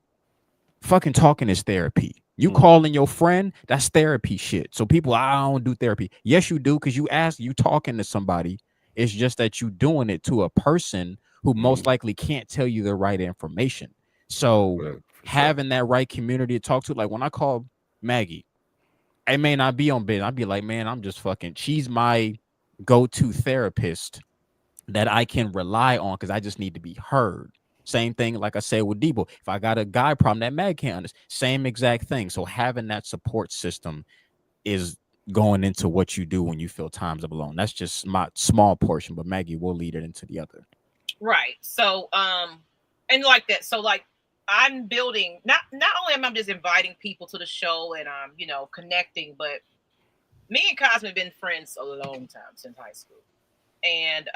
fucking talking is therapy. You calling your friend, that's therapy shit. So people, I don't do therapy. Yes, you do, because you talking to somebody. It's just that you doing it to a person who most likely can't tell you the right information. So For sure. having that right community to talk to, like when I call Maggie, I may not be on bed. I'd be like, man, I'm just fucking. She's my go-to therapist that I can rely on because I just need to be heard. Same thing, like I said with Debo. If I got a guy problem that Mag can't understand, same exact thing. So having that support system is going into what you do when you feel times up alone. That's just my small portion, but Maggie will lead it into the other. Right. So and like that. So like I'm building, not only am I just inviting people to the show and connecting, but me and Cosme have been friends a long time since high school. And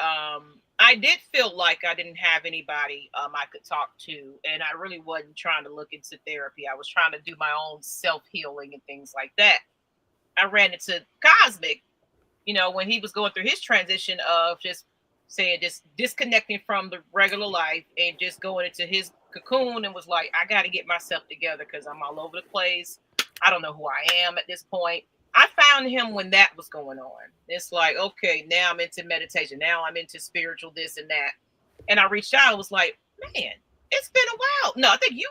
I did feel like I didn't have anybody I could talk to, and I really wasn't trying to look into therapy. I was trying to do my own self healing and things like that. I ran into Cosmic, when he was going through his transition of just saying just disconnecting from the regular life and just going into his cocoon, and was like, I got to get myself together because I'm all over the place. I don't know who I am at this point. I found him when that was going on. It's like, okay, now I'm into meditation. Now I'm into spiritual this and that. And I reached out. I was like, man, it's been a while. No, I think you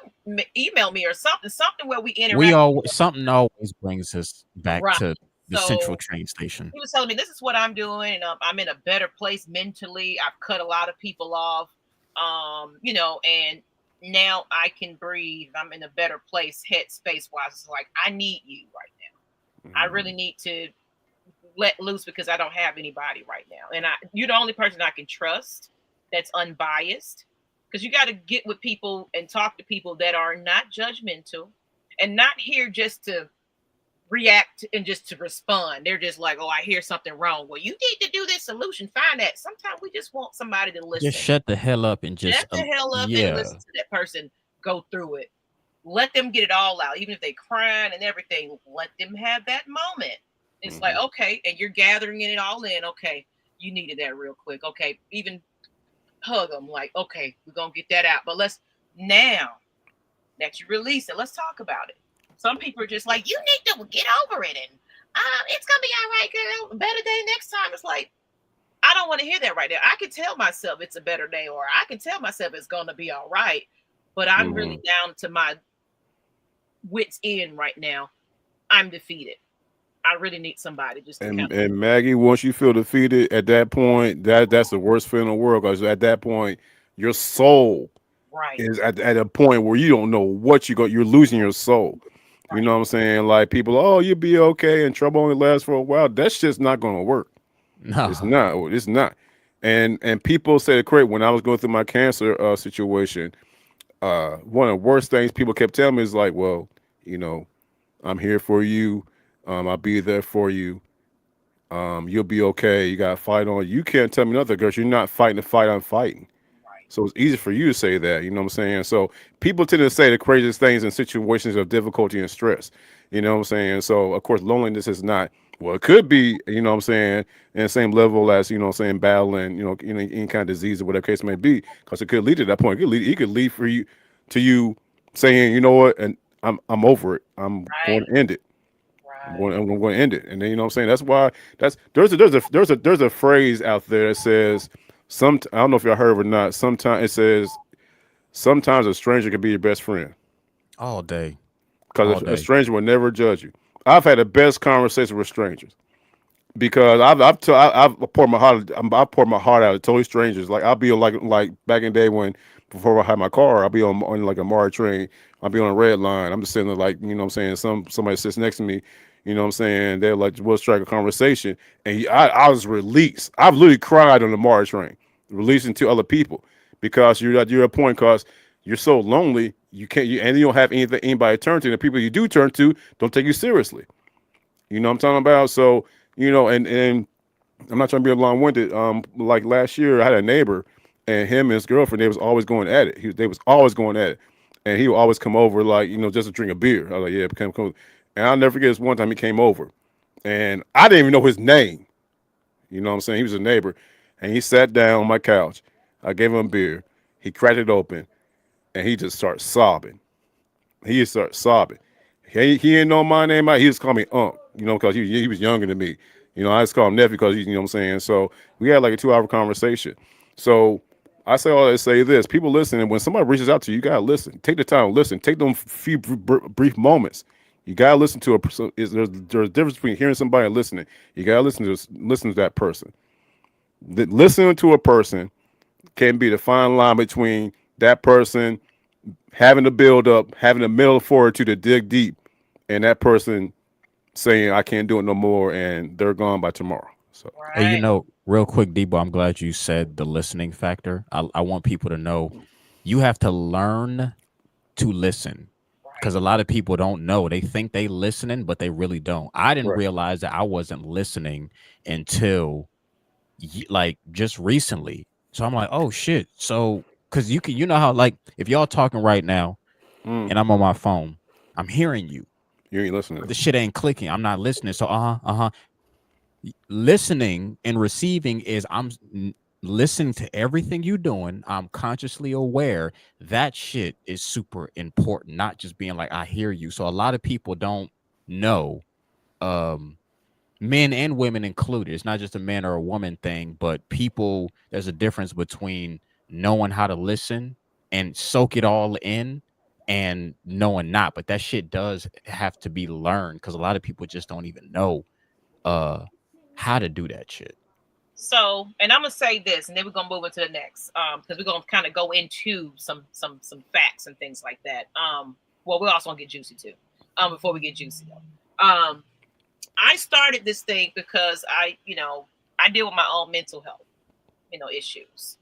emailed me or something where we We interact. all something always brings us back Right. to the central So train station. he was telling me this is what I'm doing, and I'm in a better place mentally. I've cut a lot of people off, and now I can breathe. I'm in a better place, headspace wise. It's like I need you right now. I really need to let loose because I don't have anybody right now, and you're the only person I can trust that's unbiased. Because you got to get with people and talk to people that are not judgmental and not here just to react and just to respond. They're just like, oh, I hear something wrong. Well, you need to do this solution. Find that. Sometimes we just want somebody to Just listen. shut the hell up and just Shut the hell up and yeah. listen to that person go through it. Let them get it all out, even if they crying and everything. Let them have that moment. It's like, okay, and you're gathering it all in. Okay, you needed that real quick. Okay, even hug them. Like, okay, we're gonna get that out. But let's now that you release it, let's talk about it. Some people are just like, you need to get over it, and it's gonna be all right, girl. Better day next time. It's like, I don't want to hear that right now. I can tell myself it's a better day, or I can tell myself it's gonna be all right. But I'm really down to my wits end right now. I'm defeated. I really need somebody just to And count. and Maggie, once you feel defeated, at that point, that's the worst feeling in the world because at that point, your soul Right, is at a point where you don't know what you're losing your soul. You right, know what I'm saying? Like people, oh, you'll be okay, and trouble only lasts for a while. That's just not going to work. It's No. not. It's not. And people say it correct. When I was going through my cancer situation, one of the worst things people kept telling me is like, well, you know, I'm here for you. I'll be there for you. You'll be okay. You got to fight on. You can't tell me nothing because you're not fighting the fight I'm fighting. right. So it's easy for you to say that, you know what I'm saying? So people tend to say the craziest things in situations of difficulty and stress, you know what I'm saying? So of course loneliness is not, well, it could be, you know what I'm saying, in the same level as, you know what I'm saying, battling, any kind of disease or whatever case may be, because it could lead to that point. It could lead for you to you saying, you know what, and I'm over it. I'm going Right, to end it. right. I'm going to end it. And then you know what I'm saying? That's why there's a phrase out there that says I don't know if y'all heard it or not. Sometimes it says sometimes a stranger can be your best friend All day. All because a day. stranger will never judge you. I've had the best conversation with strangers because I've poured my heart out to totally strangers. Like I'll be on like back in the day when before I had my car, I'll be on like a MARA train. I'll be on a red line. I'm just sitting there like you know what I'm saying. Somebody sits next to me. You know what I'm saying. They're like, we'll strike a conversation, and I was released. I've literally cried on the MARA train, releasing to other people because you're at a point because you're so lonely. You can't and you don't have anybody to turn to. The people you do turn to don't take you seriously. You know what I'm talking about? So, and I'm not trying to be long winded. Like last year, I had a neighbor, and him and his girlfriend, they was always going at it. They was always going at it, and he would always come over, like just to drink a beer. I was like, yeah, come come. And I'll never forget this one time he came over, and I didn't even know his name. You know what I'm saying? He was a neighbor, and he sat down on my couch. I gave him a beer. He cracked it open, and he just started sobbing. He just started sobbing. He didn't know my name. He just called me Unc, because he was younger than me. I just call him nephew because what I'm saying. So we had like a 2 hour conversation. So I say all that to say this: people listening. When somebody reaches out to you, you gotta listen. Take the time to listen. Take them few brief moments. You gotta listen to a person. There's a difference between hearing somebody and listening. You gotta listen to that person. Listening to a person can be the fine line between that person having to build up, having a mental fortitude to dig deep, and that person saying I can't do it no more, and they're gone by tomorrow. So Hey, Right. real quick, Debo, I'm glad you said the listening factor. I want people to know you have to learn to listen because Right. a lot of people don't know. They think they listening, but they really don't. I didn't right. realize that I wasn't listening until like just recently. So I'm like, oh shit. So because you know how like if y'all talking right now Mm, and I'm on my phone, I'm hearing you, you ain't listening. but the shit ain't clicking. I'm not listening. So listening and receiving is listening to everything you're doing. I'm consciously aware. That shit is super important, not just being like I hear you. So a lot of people don't know, um men and women included, it's not just a man or a woman thing, but people, there's a difference between knowing how to listen and soak it all in and knowing not. But that shit does have to be learned because a lot of people just don't even know uh how to do that shit. So, and I'm gonna say this, and then we're gonna move into the next, because we're gonna kind of go into some facts and things like that. Well, we're also gonna get juicy too. Before we get juicy though, I started this thing because I deal with my own mental health, issues.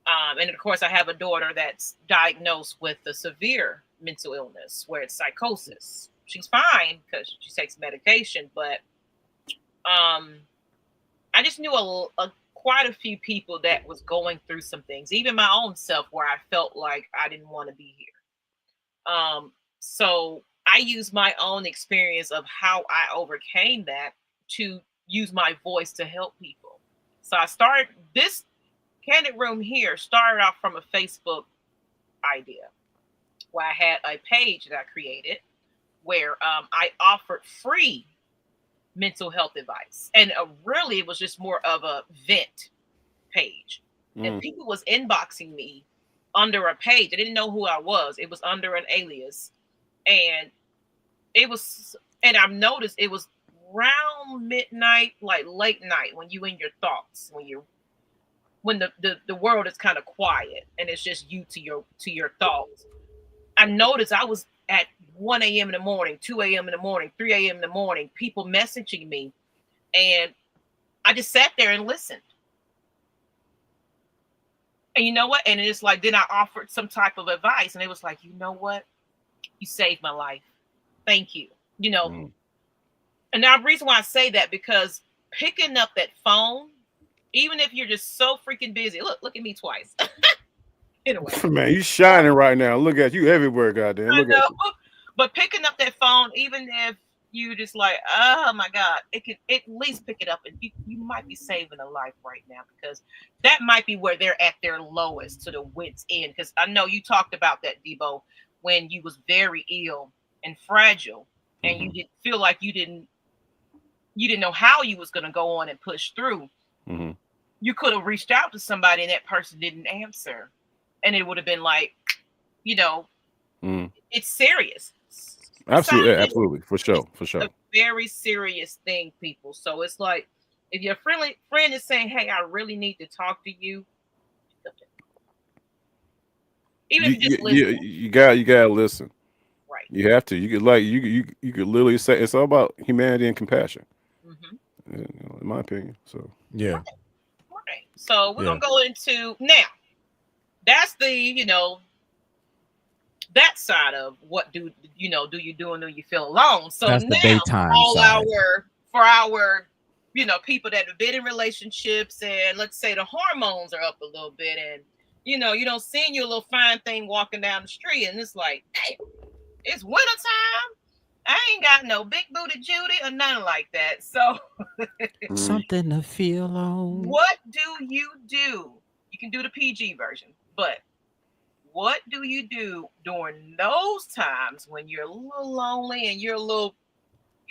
And of course, I have a daughter that's diagnosed with a severe mental illness where it's psychosis. She's fine because she takes medication, but um, I just knew quite a few people that was going through some things, even my own self, where I felt like I didn't want to be here. So I used my own experience of how I overcame that to use my voice to help people. So I started this Candid Room here started off from a Facebook idea where I had a page that I created where I offered free mental health advice, and really it was just more of a vent page, and Mm, people was inboxing me under a page. I didn't know who I was. It was under an alias, and it was, and I've noticed it was around midnight, like late night, when you in your thoughts, when the world is kind of quiet and it's just you to your thoughts. I noticed I was at 1 a.m. in the morning, 2 a.m. in the morning, 3 a.m. in the morning, people messaging me, and I just sat there and listened. And you know what? And it's like, then I offered some type of advice, and it was like, you know what? You saved my life. Thank you. You know, mm. and now the reason why I say that, because picking up that phone, even if you're just so freaking busy, look at me twice. Anyway, Man, you shining right now. Look at you everywhere, goddamn. I Look at know. you. But picking up that phone, even if you just like, oh my God, it can at least pick it up, and you might be saving a life right now, because that might be where they're at their lowest to the wits end. Because I know you talked about that, Debo, when you was very ill and fragile, and you Hmm. didn't feel like you didn't know how you was gonna go on and push through. Hmm. You could have reached out to somebody and that person didn't answer, and it would have been like, you know, Hmm. it's serious. Absolutely, Suicide yeah, is absolutely, for it's sure, for a sure. very serious thing, people. So it's like, if your friendly friend is saying, "Hey, I really need to talk to you," even if You you you just you, listen, you gotta listen. right? You have to. You could like you could literally say it's all about humanity and compassion, Mm-hmm. in my opinion. So Yeah. Right, right. So we're Yeah. gonna go into now. That's the that side of what do you do and do you feel alone. So That's the now daytime all side. our people that have been in relationships, and let's say the hormones are up a little bit, and you don't see your little fine thing walking down the street, and it's like, damn, it's wintertime. I ain't got no big booty Judy or nothing like that. So mm, Something to feel on. what do? You can do the PG version, but what do you do during those times when you're a little lonely and you're a little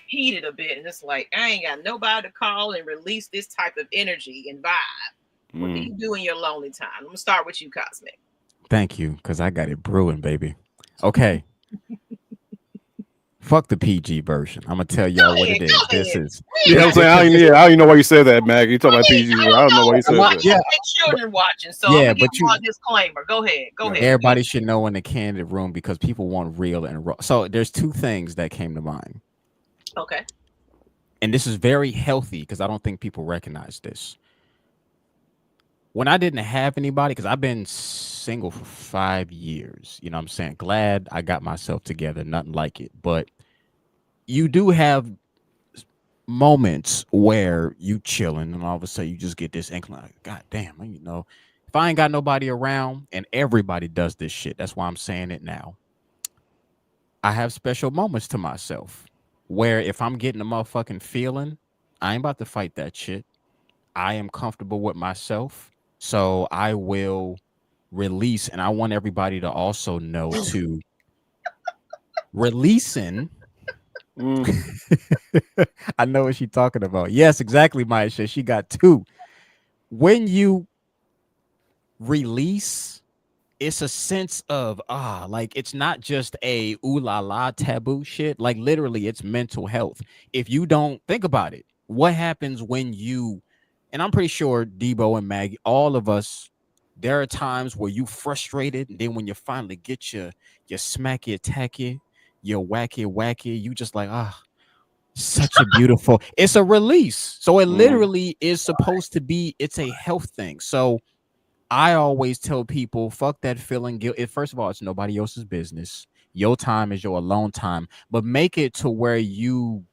heated a bit, and it's like I ain't got nobody to call and release this type of energy and vibe? What do you do in your lonely time? I'm gonna start with you, Cosmic. Thank you, because I got it brewing, baby. Okay. Fuck the PG version. I'm gonna tell Go y'all what ahead, it is. go This ahead. is We ain't Yeah, I'm got saying because it's I don't even know why you said that, Maggie. You talking about I PG? I don't know why you said don't that. know. yeah, There's children watching, so I'm yeah, gonna give but you you a disclaimer. Go ahead, go Yeah. ahead. everybody should know in the Candid Room because people want real and raw. So there's two things that came to mind, Okay. and this is very healthy because I don't think people recognize this. When I didn't have anybody, because I've been single for 5 years, you know what I'm saying? Glad I got myself together, nothing like it. But you do have moments where you chilling and all of a sudden you just get this inkling, like, God damn, if I ain't got nobody around, and everybody does this shit, that's why I'm saying it now. I have special moments to myself where if I'm getting a motherfucking feeling, I ain't about to fight that shit. I am comfortable with myself. So I will release, and I want everybody to also know to releasing. Mm. I know what she's talking about. Yes, exactly, Maisha. She got two. When you release, it's a sense of like it's not just a ooh la la taboo shit. Like literally, it's mental health. If you don't think about it, what happens when you, and I'm pretty sure Debo and Maggie, all of us, there are times where you frustrated, and then when you finally get your smacky attacky, your wacky, you just like such a beautiful. It's a release. So it Mm. literally is supposed to be. It's a health thing. So I always tell people, fuck that feeling guilt. First of all, it's nobody else's business. Your time is your alone time, but make it to where you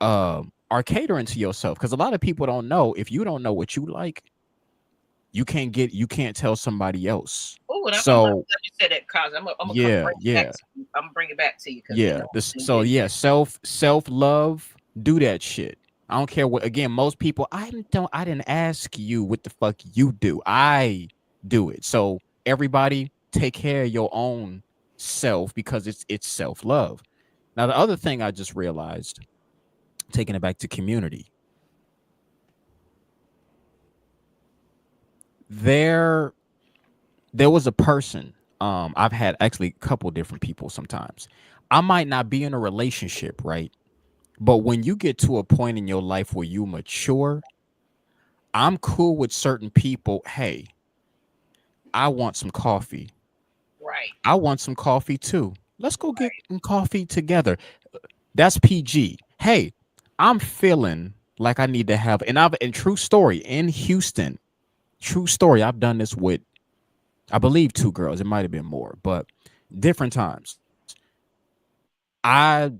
are catering to yourself. Because a lot of people don't know. If you don't know what you like, you can't tell somebody else. Oh, and I'm glad So you said that, cause I'm gonna come yeah, bring it back yeah, to you. I'm gonna bring it back to you because yeah. So yeah, self love. Do that shit. I don't care what. Again, most people. I didn't ask you what the fuck you do. I do it. So everybody, take care of your own self because it's self love. Now the other thing I just realized, taking it back to community, there there was a person. I've had actually a couple different people. Sometimes I might not be in a relationship, right? But when you get to a point in your life where you mature, I'm cool with certain people. Hey, I want some coffee. right, I want some coffee too. Let's go get right, some coffee together. That's PG. Hey, I'm feeling like I need to have, and true story in Houston, true story. I've done this with, I believe, two girls. It might have been more, but different times. I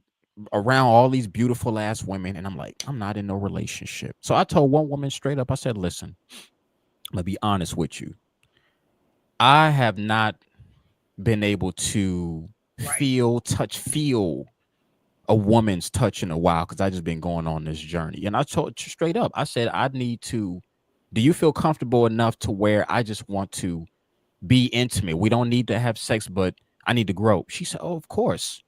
around all these beautiful ass women, and I'm like, I'm not in no relationship. So I told one woman straight up, I said, listen, I'm gonna be honest with you. I have not been able to right. feel a woman's touch in a while because I just been going on this journey. And I told straight up, I said, I need to. Do you feel comfortable enough to where I just want to be intimate? We don't need to have sex, but I need to grow. She said, oh, of course.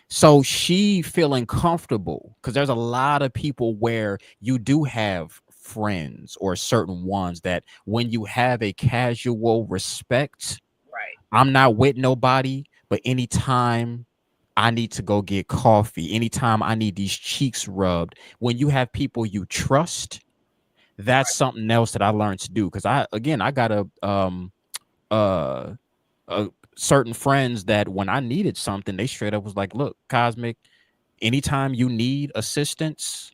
So she feeling comfortable because there's a lot of people where you do have friends or certain ones that when you have a casual respect, Right. I'm not with nobody, but anytime I need to go get coffee, anytime I need these cheeks rubbed, when you have people you trust, that's Right. something else that I learned to do. Cause I got uh certain friends that when I needed something, they straight up was like, look, Cosmic, anytime you need assistance,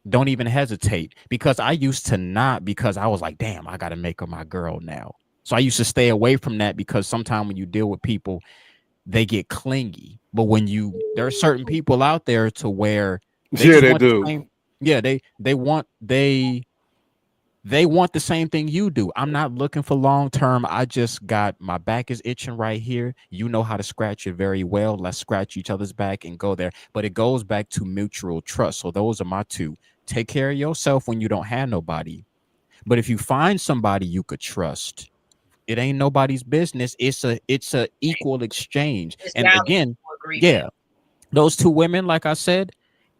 don't even hesitate. Because I used to not, because I was like, damn, I gotta make her my girl now. So I used to stay away from that because sometimes when you deal with people, they get clingy. But when there are certain people out there to where they Yeah, just they want the do. same, yeah, they want the same thing you do. I'm not looking for long term. I just got my back is itching right here. You know how to scratch it very well. Let's scratch each other's back and go there. But it goes back to mutual trust. So those are my two. Take care of yourself when you don't have nobody. But if you find somebody you could trust, It ain't nobody's business. It's a equal exchange. It's And now again, agreement. yeah, those two women, like I said,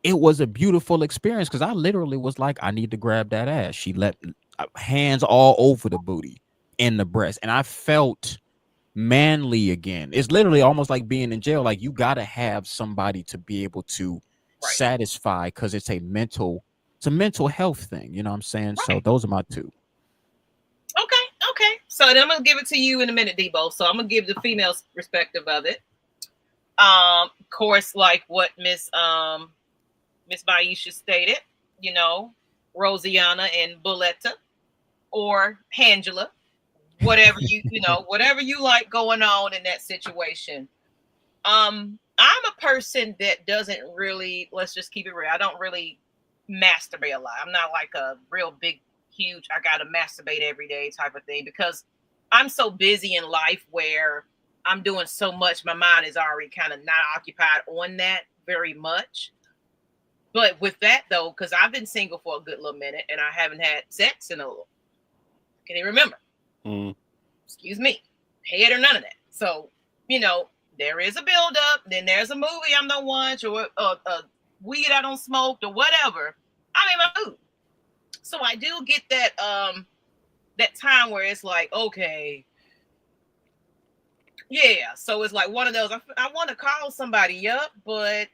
it was a beautiful experience because I literally was like, I need to grab that ass. She let hands all over the booty and the breast, and I felt manly again. It's literally almost like being in jail. Like you gotta have somebody to be able to Right. satisfy because it's a mental health thing. You know what I'm saying? So Right. those are my two. Okay. Okay. So then I'm gonna give it to you in a minute, Debo. So I'm gonna give the female's perspective of it. Of course, like what Miss Maisha stated, you know, Rosiana and Bulletta or Angela, whatever whatever you like going on in that situation. I'm a person that doesn't really, let's just keep it real. I don't really masturbate a lot. I'm not like a real big, huge, I gotta masturbate every day type of thing because I'm so busy in life where I'm doing so much, my mind is already kind of not occupied on that very much. But with that though, because I've been single for a good little minute and I haven't had sex in a little, can you remember? Mm. Excuse me, head or none of that. So, you know, there is a build up, then there's a movie I'm gonna watch or a weed I don't smoke or whatever. I'm in my mood. So I do get that time where it's like, okay, yeah. So it's like one of those, I want to call somebody up, but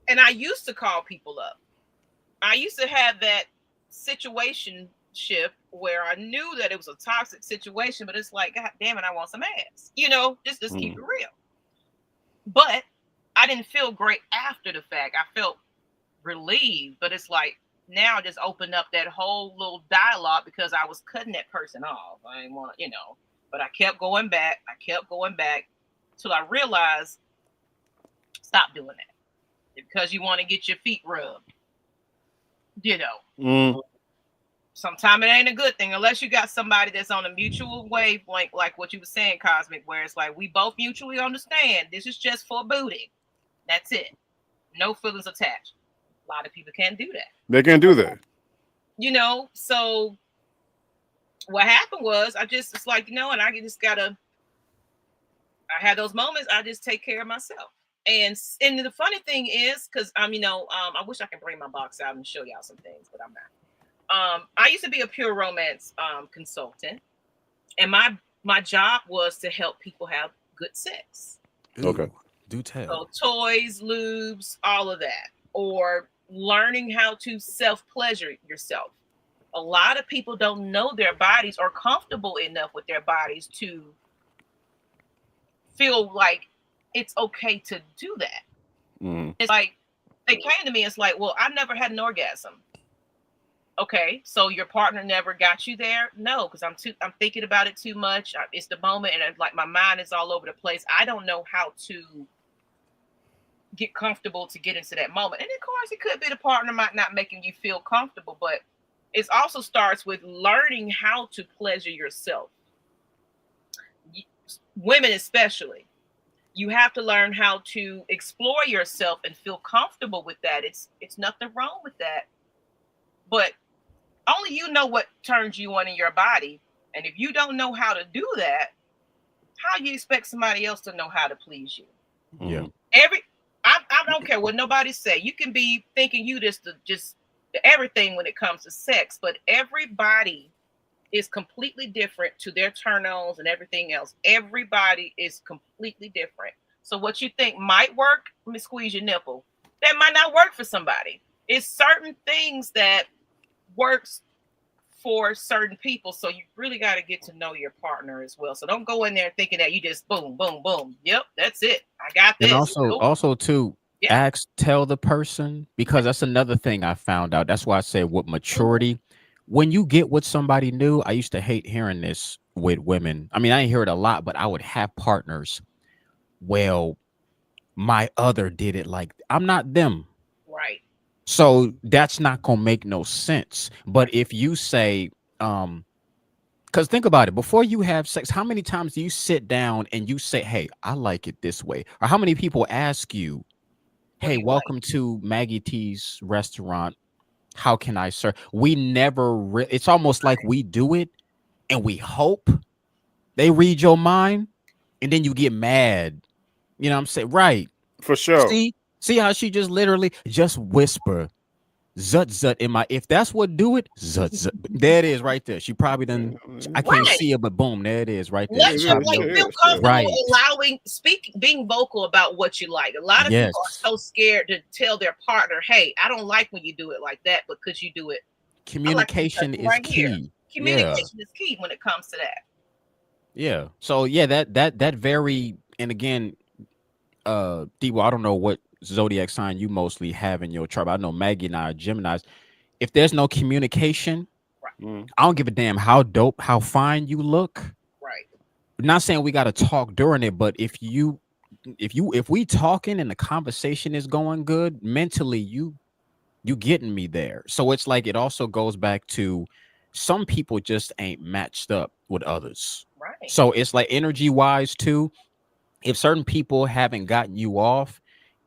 and I used to call people up. I used to have that situation shift where I knew that it was a toxic situation, but it's like, God damn it, I want some ass. You know, just keep it real. But I didn't feel great after the fact. I felt relieved, but it's like now I just opened up that whole little dialogue because I was cutting that person off. I didn't want, but I kept going back. I kept going back till I realized, stop doing that because you want to get your feet rubbed. Sometimes it ain't a good thing unless you got somebody that's on a mutual wavelength, like what you were saying, Cosmic, where it's like we both mutually understand this is just for booty. That's it. No feelings attached. A lot of people can't do that. They can't do that. So what happened was it's like, and I had those moments, I just take care of myself. And the funny thing is, because I wish I could bring my box out and show y'all some things, but I'm not. I used to be a pure romance consultant, and my job was to help people have good sex. Okay. Do tell. So toys, lubes, all of that, or learning how to self-pleasure yourself. A lot of people don't know their bodies or comfortable enough with their bodies to feel like it's okay to do that. Mm-hmm. It's like they came to me, it's like, well, I've never had an orgasm. Okay, so your partner never got you there? No, because I'm thinking about it too much. It's the moment, and it's like my mind is all over the place. I don't know how to get comfortable to get into that moment. And of course, it could be the partner might not making you feel comfortable, but it also starts with learning how to pleasure yourself. Women especially, you have to learn how to explore yourself and feel comfortable with that. It's nothing wrong with that, but only you know what turns you on in your body. And if you don't know how to do that, how you expect somebody else to know how to please you? Yeah. I don't care what nobody say. You can be thinking you just everything when it comes to sex, but everybody is completely different to their turn-ons and everything else. Everybody is completely different. So what you think might work, let me squeeze your nipple. That might not work for somebody. It's certain things that works for certain people. So you really got to get to know your partner as well. So don't go in there thinking that you just boom, boom, boom. Yep, that's it. I got this. And also too, tell the person, because that's another thing I found out. That's why I say with maturity, when you get with somebody new, I used to hate hearing this with women. I mean, I didn't hear it a lot, but I would have partners. Well, my other did it like I'm not them. Right. So that's not gonna make no sense. But if you say, because think about it, before you have sex, how many times do you sit down and you say, hey, I like it this way? Or how many people ask you, hey, welcome to Maggie T's restaurant. How can I serve? We never, it's almost like we do it and we hope They read your mind, and then you get mad. You know what I'm saying? Right. For sure. See how she just literally just whisper zut zut in my, if that's what do it, zut zut. There it is right there. She probably done, I can't Right. see it, but boom, there it is right there. Let She your, probably like, know. It feel is. Yeah. comfortable Right. allowing being vocal about what you like. A lot of people are Yes. so scared to tell their partner, "Hey, I don't like when you do it like that, but because you do it, I like when you touch Communication me is right here." key. Yeah. Communication is key when it comes to that. Yeah. So yeah, that very, and again, Debo, I don't know what zodiac sign you mostly have in your chart. I know Maggie and I are Geminis. If there's no communication, Right, Mm. I don't give a damn how dope, how fine you look. right, I'm not saying we got to talk during it, but if we talking and the conversation is going good, mentally you getting me there. So it's like it also goes back to some people just ain't matched up with others. right. So it's like energy wise too. If certain people haven't gotten you off,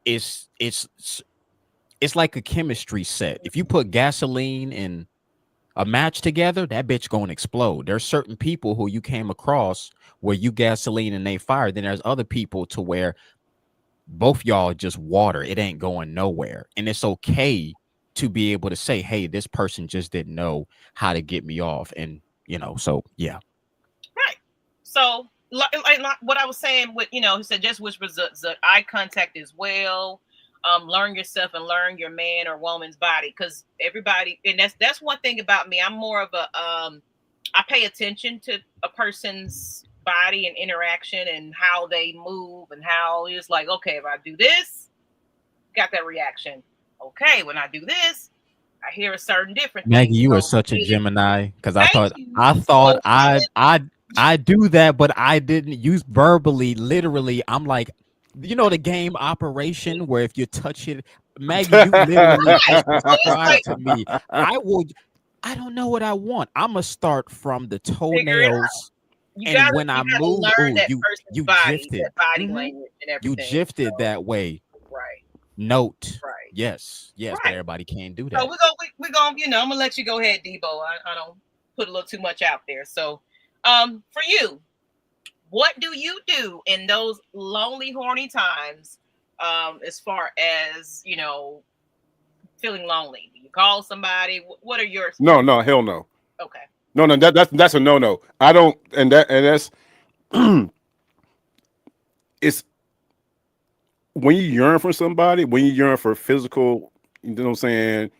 it's it's it's like a chemistry set. If you put gasoline and a match together, that bitch gonna explode. There's certain people who you came across where you gasoline and they fire. Then there's other people to where both y'all just water. It ain't going nowhere. And it's okay to be able to say, hey, this person just didn't know how to get me off. And so yeah. Right. So, like what I was saying, with he said just whisper the eye contact as well. Learn yourself and learn your man or woman's body, because everybody, and that's one thing about me. I'm more of a I pay attention to a person's body and interaction and how they move and how it's like, okay, if I do this, got that reaction. Okay, when I do this, I hear a certain different thing. Maggie, you are So such a Gemini because I thank thought you. I thought So I do that, but I didn't use verbally, literally. I'm like, the game Operation where if you touch it, Maggie, you literally right. just So it's like described to me. I don't know what I want. I'm gonna start from the figure it out. toenails, You and gotta when I you gotta move, learn oh, that you person's you body, gifted. that body Hmm. language and You everything. gifted So, that way. right, Note. right, Yes, yes, but right. everybody can't do So that. we're gonna I'm gonna let you go ahead, Debo. I don't put a little too much out there. So, for you, what do you do in those lonely, horny times? As far as feeling lonely, do you call somebody? What are your No, no, hell no. okay? No, no, that's a no no. I don't, and that's it's when you yearn for somebody, when you yearn for physical, you know what I'm saying?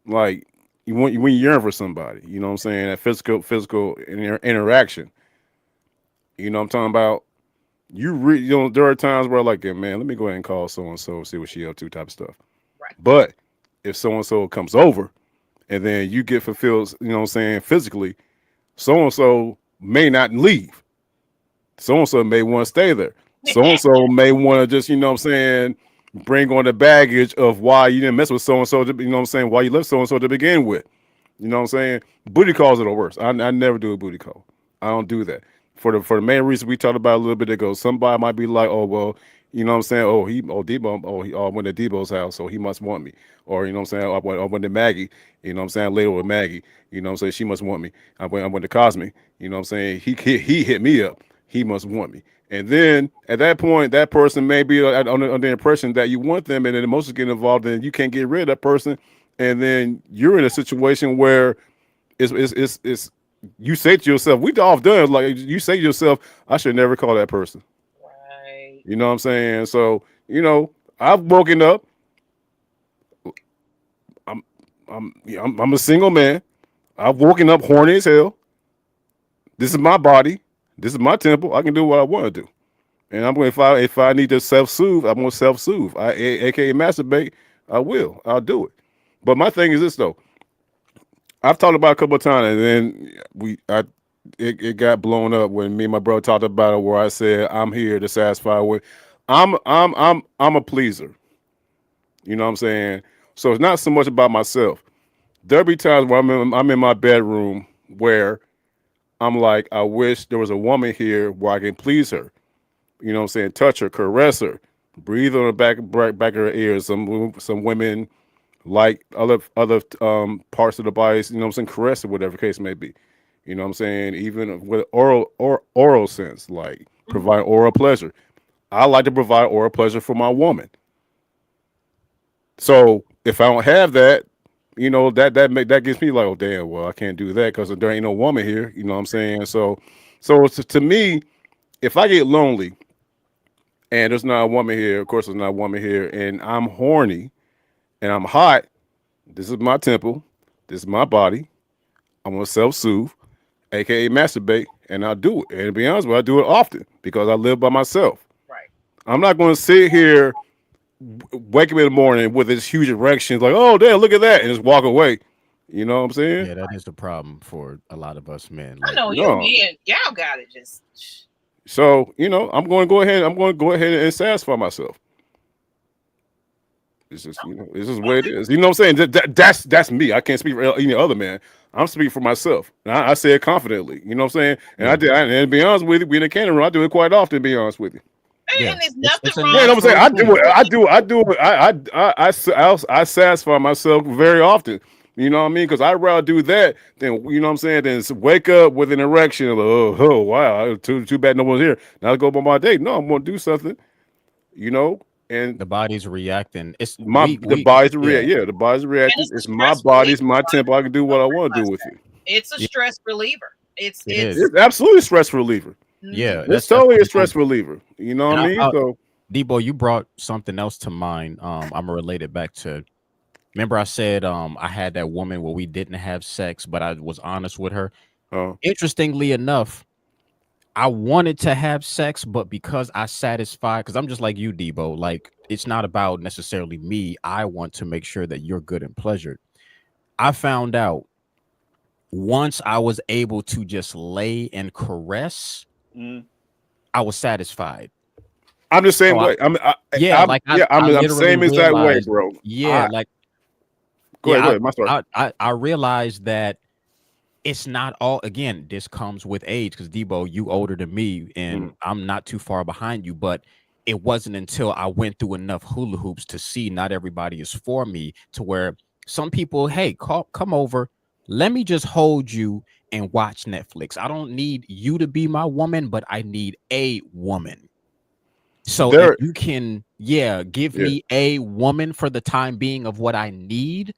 Like when you yearn for somebody, you know what I'm saying? That physical interaction. You know what I'm talking about? There are times where like, yeah, man, let me go ahead and call so and so, see what she up to, type of stuff. Right. But if so and so comes over and then you get fulfilled, you know what I'm saying, physically, so and so may not leave. So and so may want to stay there. So and so may want to just, you know what I'm saying, bring on the baggage of why you didn't mess with so and so, you know what I'm saying, why you left so and so to begin with. You know what I'm saying? Booty calls are the worst. I never do a booty call. I don't do that. For the main reason we talked about a little bit ago, somebody might be like, oh well, you know what I'm saying? Debo, I went to Debo's house, so he must want me. Or you know what I'm saying? I went to Maggie, you know what I'm saying? Later with Maggie, you know what I'm saying? She must want me. I went to Cosmic, you know what I'm saying? He hit me up. He must want me. And then at that point, that person may be under the impression that you want them, and then emotions get involved, and you can't get rid of that person. And then you're in a situation where it's you say to yourself, we all done. Like you say to yourself, I should never call that person. Right. You know what I'm saying? So I've woken up. I'm I'm a single man. I've woken up horny as hell. This is my body. This is my temple. I can do what I want to do. And I'm going, if I need to self soothe, I'm gonna self soothe. AKA masturbate. I will. I'll do it. But my thing is this though. I've talked about it a couple of times, and then it got blown up when me and my brother talked about it. Where I said I'm here to satisfy with. I'm a pleaser. You know what I'm saying? So it's not so much about myself. There'll be times where I'm in my bedroom where I'm like, I wish there was a woman here where I can please her. You know what I'm saying? Touch her, caress her, breathe on the back of her ears. Some women like other parts of the body, you know what I'm saying, caress or whatever the case may be. You know what I'm saying? Even with oral sense, like Mhm. provide oral pleasure. I like to provide oral pleasure for my woman. So if I don't have that, that gets me like, oh damn, well I can't do that because there ain't no woman here. You know what I'm saying? So to me, if I get lonely and there's not a woman here, of course there's not a woman here, and I'm horny and I'm hot, this is my temple, this is my body. I'm gonna self-soothe, aka masturbate, and I'll do it. And to be honest with you, I do it often because I live by myself. Right. I'm not gonna sit here, wake up in the morning with this huge erection, like, oh damn, look at that, and just walk away. You know what I'm saying? Yeah, that is the problem for a lot of us men. I Like, know you No. men, y'all got it just. So, I'm going to go ahead. I'm going to go ahead and satisfy myself. It's just, it's just what it is. You know what I'm saying? That's me. I can't speak for any other man. I'm speaking for myself. And I say it confidently. You know what I'm saying? And yeah, and to be honest with you, being a Cannon room, I do it quite often. To be honest with you. yeah, And there's it's nothing a Yeah, you know wrong what I'm with saying? natural I do thing. it. I do it. I satisfy myself very often. You know what I mean? Because I'd rather do that than, you know what I'm saying, than wake up with an erection. Like, oh, wow. Too bad no one's here. Now I go about my day. No, I'm going to do something, you know? And The body's reacting. It's the we body's yeah, react. Yeah, the body's and reacting. it's a It's my stress body. reliever. It's my A lot of temple. I can do people what don't I want to do realize with that. it. It's a yeah, stress reliever. it is. It's absolutely a stress reliever. Mhm. Yeah, It's that's totally what a it is. stress reliever. You know what And I mean? So, Debo, you brought something else to mind. I'm gonna relate it back to. Remember, I said I had that woman where we didn't have sex, but I was honest with her. uh, Interestingly enough, I wanted to have sex, but because I satisfied, because I'm just like you, Debo. Like it's not about necessarily me. I want to make sure that you're good and pleasured. I found out once I was able to just lay and caress, Mhm. I was satisfied. I'm the So same way. yeah, like I I'm literally same exact way, realized, bro. yeah, like Go ahead, yeah, go ahead. My story. I realized that it's not all again, this comes with age because Debo, you older than me Mm-hmm. and I'm not too far behind you, but it wasn't until I went through enough hula hoops to see not everybody is for me to where some people, hey, come over, let me just hold you and watch Netflix. I don't need you to be my woman, but I need a woman. So if There, you can, yeah, give yeah. me a woman for the time being of what I need,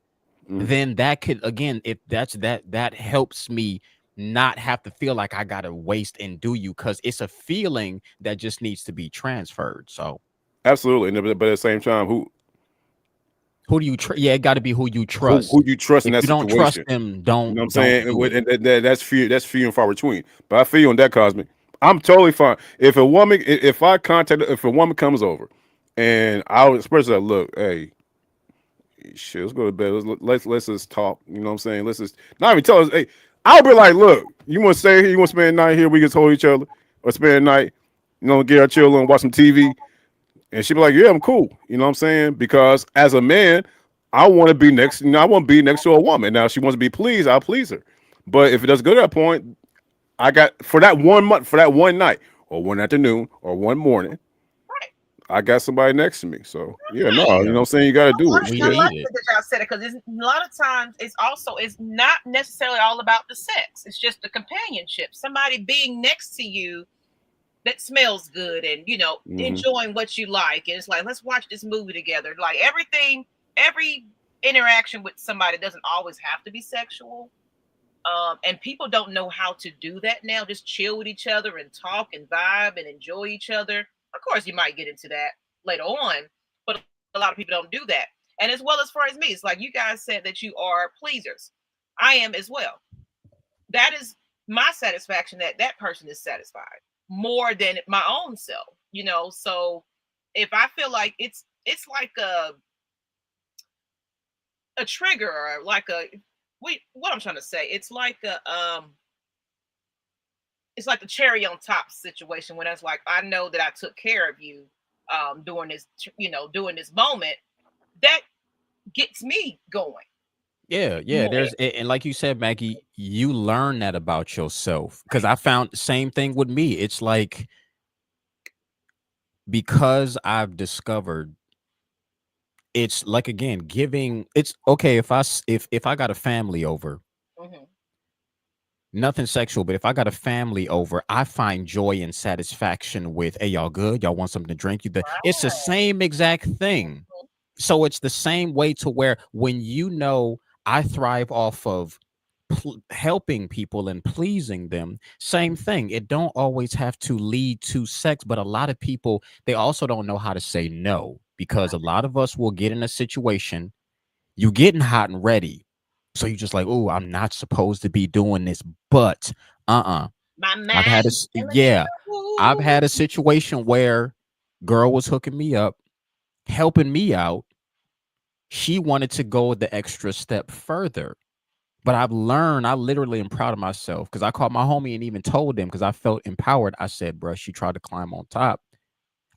Mm-hmm. then that could again, if that helps me not have to feel like I gotta waste and do you because it's a feeling that just needs to be transferred. So Absolutely. But at the same time, who do you yeah, it gotta be who you who trust. you trust in If that you don't trust situation? them, You know what I'm don't saying? do it. That's few. That's few and far between. But I feel you on that, Cosmic. I'm totally fine. If a woman, if I contact, if a woman comes over, and I would express that, look, hey, shit, let's go to bed. Let's just talk. You know what I'm saying? Let's just not even tell us. Hey, I'll be like, look, you want to stay here? You want to spend the night here? We can hold each other, or spend the night. Get our children, watch some TV, and she'd be like, yeah, I'm cool. You know what I'm saying? Because as a man, I want to be next. I want to be next to a woman. Now, if she wants to be pleased, I'll please her. But if it doesn't go to that point, I got for that 1 month, for that one night, or one afternoon, or one morning, Right. I got somebody next to me. So yeah, no, you Yeah, know what I'm saying? You got to I do it. like, we I Shit. need like it. that y'all said it because a lot of times it's not necessarily all about the sex. It's just the companionship. Somebody being next to you that smells good and Hmm. enjoying what you like. And it's like, let's watch this movie together. Like every interaction with somebody doesn't always have to be sexual. And people don't know how to do that now. Just chill with each other and talk and vibe and enjoy each other. Of course, you might get into that later on, but a lot of people don't do that. And as well as far as me, it's like you guys said that you are pleasers. I am as well. That is my satisfaction that that person is satisfied more than my own self. So if I feel like it's like a trigger or like a wait, what I'm trying to say, it's like the cherry on top situation when it's like I know that I took care of you during during this moment that gets me going Yeah, yeah. more. And like you said, Maggie, you learn that about yourself. Because I found the same thing with me. It's like because I've discovered it's like again giving it's okay if I got a family over Mhm. nothing sexual, but if I got a family over, I find joy and satisfaction with, hey, y'all good? Y'all want something to drink? It's the Right. same exact thing. So it's the same way to where when I thrive off of helping people and pleasing them, same thing. It don't always have to lead to sex, but a lot of people, they also don't know how to say no, because a lot of us will get in a situation, you getting hot and ready. So you just like, oh, I'm not supposed to be doing this, but My I've had mind telling me yeah, I've no. had a situation where girl was hooking me up, helping me out. She wanted to go the extra step further. But I've learned, I literally am proud of myself because I called my homie and even told him because I felt empowered. I said, bro, she tried to climb on top.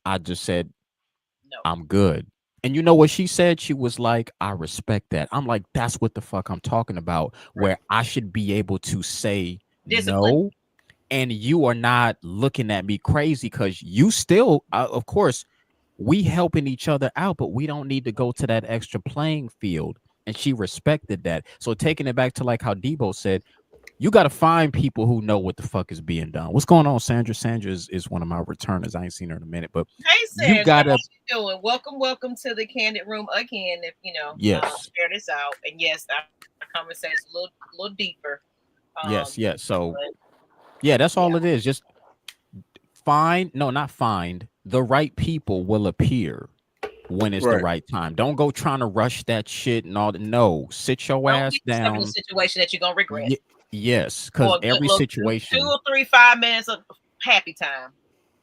I just said, No. I'm good. And you know what she said? She was like, I respect that. I'm like, that's what the fuck I'm talking about, Right. where I should be able to say Discipline. no. And you are not looking at me crazy because you still, of course, we helping each other out, but we don't need to go to that extra playing field. And she respected that. So taking it back to like how Debo said, you got to find people who know what the fuck is being done. What's going on, Sandra? Sandra is one of my returners. I ain't seen her in a minute, but Hey you Sandra, how gotta, you doing? Welcome to the Candid Room again. If yes, share this out, and yes, our conversation a little deeper. yes, yes. So But yeah, that's yeah, all it is. Just not find, the right people will appear when it's the Right. right time. Don't go trying to rush that shit and all that. No, sit your don't ass get yourself in a down. situation that you're gonna regret Yes, for because a good every little two situation, or three 5 minutes of happy time.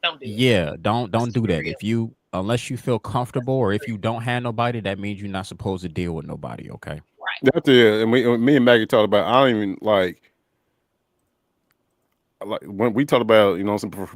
Don't do it. yeah, Let's don't keep do it that. real. If you unless you feel Let's comfortable keep or it if real. you don't have nobody, that means you're not supposed to deal with nobody. Okay. Right. That's it. And me and Maggie talked about. I don't even like when we talked about,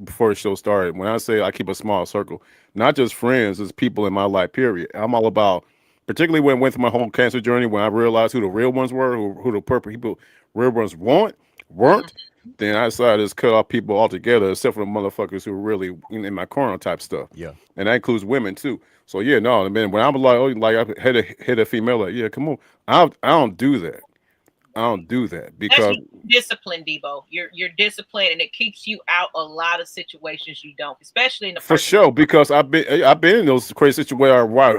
before the show started, when I say I keep a small circle, not just friends, it's people in my life, period. I'm all about, particularly when I went through my whole cancer journey, when I realized who the real ones were, who the purple people, real ones weren't, Mhm. then I decided to just cut off people altogether, except for the motherfuckers who are really in my corner type stuff. Yeah. And that includes women too. So yeah, no, man, when I'm like, oh, like I hit a female, like, yeah, come on. I don't do that. I don't do that That's because you discipline, Debo. You're disciplined, and it keeps you out a lot of situations you don't, especially in the for personal. sure, because I've been in those crazy situations where I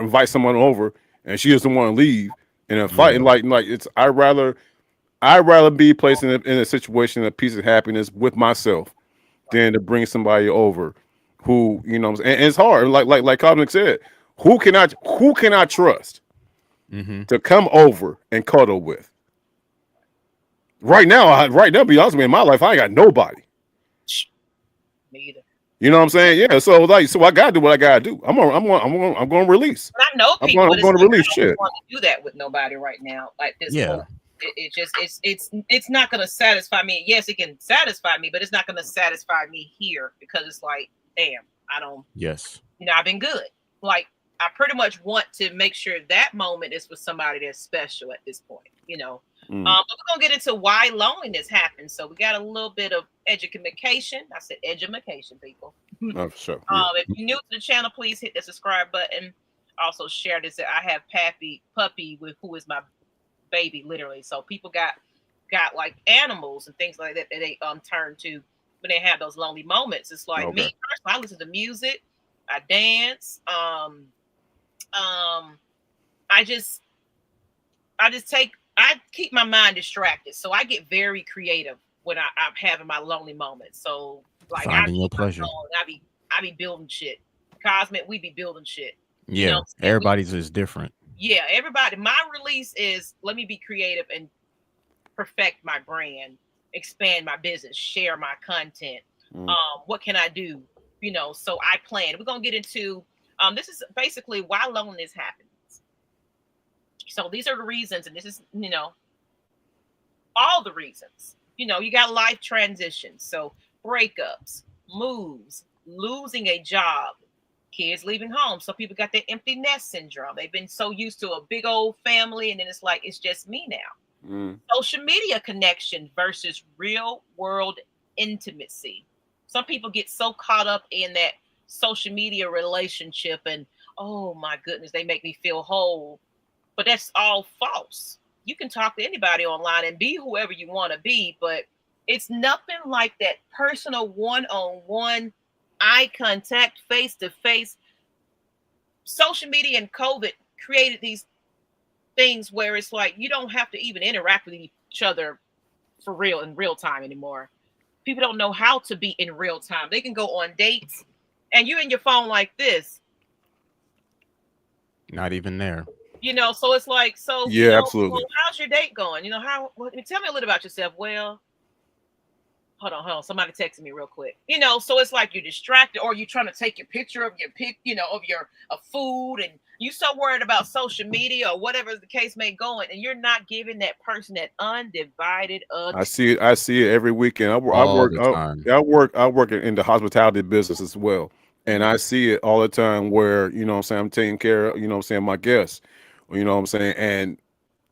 invite someone over and she doesn't want to leave and then fighting Yeah. like it's I rather be placed in a situation of peace and happiness with myself Right. than to bring somebody over who and it's hard like Dominic said, who can I trust Mm-hmm. to come over and cuddle with right now, be honest with me, in my life I ain't got nobody. Me either. You know what I'm saying? Yeah. So I gotta do what I gotta do. I'm going to release. But I know I'm people, going. but I'm it's going to like I release don't shit. want to do that with nobody right now at this Yeah. point. It just it's not going to satisfy me. Yes, it can satisfy me, but it's not going to satisfy me here because it's like, damn, I don't. Yes. I've been good. Like I pretty much want to make sure that moment is for somebody that's special at this point. Mm. But we're gonna get into why loneliness happens. So we got a little bit of education. I said education, people. Oh, for sure. Yeah. If you're new to the channel, please hit the subscribe button. Also share this. I have puppy with who is my baby, literally. So people got like animals and things like that they turn to when they have those lonely moments. It's like Okay. me personally, I listen to music, I dance, I just I keep my mind distracted. So I get very creative when I'm having my lonely moments. So like I Finding be your in my pleasure. zone, I be building shit. Cosmic, we be building shit. You know Yeah. what I'm saying? Everybody's is different. Yeah, everybody. My release is let me be creative and perfect my brand, expand my business, share my content. Mm. What can I do? So I plan. We're gonna get into this is basically why loneliness happens. So these are the reasons, and this is all the reasons. You got life transitions, so breakups, moves, losing a job, kids leaving home. So people got that empty nest syndrome. They've been so used to a big old family, and then it's like it's just me now. Mm. Social media connection versus real world intimacy. Some people get so caught up in that social media relationship, and oh my goodness, they make me feel whole, but that's all false. you can talk to anybody online and be whoever you want to be, but it's nothing like that personal one-on-one eye contact, face-to-face. Social media and COVID created these things where it's like you don't have to even interact with each other for real in real time anymore. People don't know how to be in real time. They can go on dates and you're in your phone like this. Not even there. So it's like, Yeah, absolutely. well, how's your date going? Tell me a little about yourself. Well, hold on. Somebody texted me real quick. So it's like you're distracted, or you're trying to take your picture of of food, and you so worried about social media or whatever the case may go, and you're not giving that person that undivided attention. I see it every weekend. All the time. I work in the hospitality business as well. And I see it all the time where, I'm taking care of, my guests, and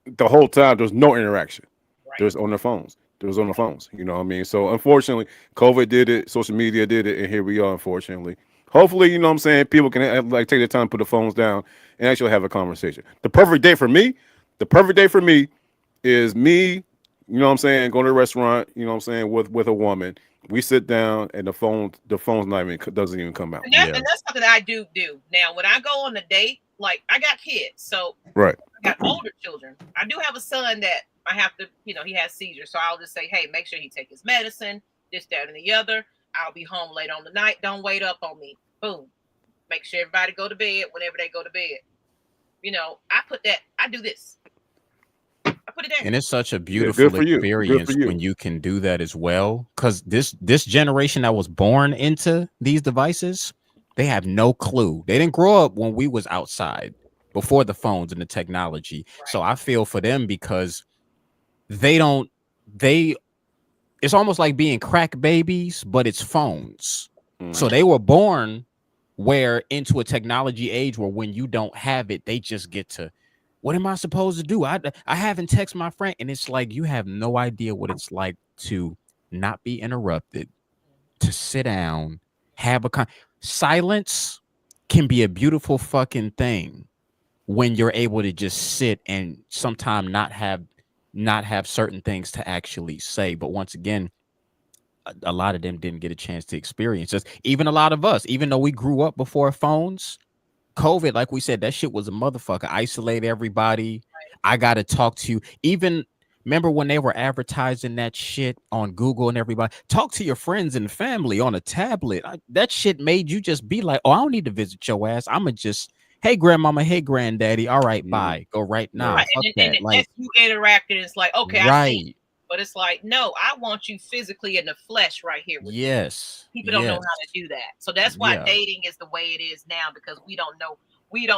the whole time there's no interaction. Right. There's on their phones. You know what I mean? So unfortunately, COVID did it, social media did it, and here we are, unfortunately. Hopefully, people can take the time to put the phones down and actually have a conversation. The perfect day for me is me, going to a restaurant, with a woman. We sit down and the phone's doesn't even come out. And that's something I do. Now, when I go on a date, like I got kids, so right. I got older children. I do have a son that I have to, he has seizures. So I'll just say, hey, make sure he take his medicine, this, that, and the other. I'll be home late on the night. Don't wait up on me. Boom. Make sure everybody go to bed whenever they go to bed. I do this. I put it down. And it's such a beautiful experience when you can do that as well. Because this generation that was born into these devices, they have no clue. They didn't grow up when we was outside before the phones and the technology. Right. So I feel for them because it's almost like being crack babies, but it's phones. So they were born into a technology age where when you don't have it, they just get to, what am I supposed to do? I haven't texted my friend. And it's like, you have no idea what it's like to not be interrupted, to sit down, have silence can be a beautiful fucking thing when you're able to just sit and sometimes not have certain things to actually say. But once again, a lot of them didn't get a chance to experience this. Even a lot of us, even though we grew up before phones, COVID, like we said, that shit was a motherfucker. Isolate everybody. I got to talk to you. Even remember when they were advertising that shit on Google and everybody, talk to your friends and family on a tablet. That shit made you just be like, oh, I don't need to visit your ass. I'm going to just, hey, grandmama, hey, granddaddy. All right, bye. Go right now. Right. And like, you interacted, it's like, okay, right. I see. But it's like, no, I want you physically in the flesh right here with me. People don't know how to do that. So that's why dating is the way it is now, because we don't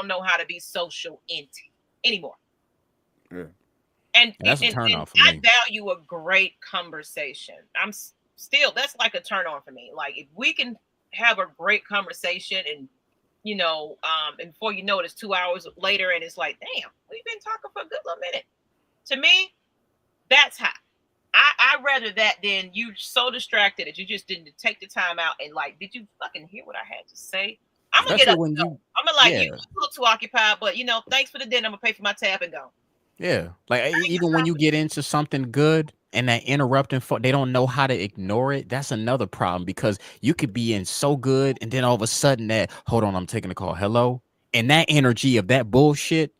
know how to be social anymore. Yeah. And that's a turn off for I me. value a great conversation. That's like a turn on for me. Like if we can have a great conversation and and before you know it, it's 2 hours later and it's like, damn, we've been talking for a good little minute. To me, that's how. I rather that than you so distracted that you just didn't take the time out and like, did you fucking hear what I had to say? I'm gonna get up. I'm gonna like, you a little too occupied, but thanks for the dinner. I'm gonna pay for my tab and go. Yeah, like even when you get into something good and that interrupting, they don't know how to ignore it. That's another problem because you could be in so good and then all of a sudden hold on, I'm taking a call. Hello, and that energy of that bullshit,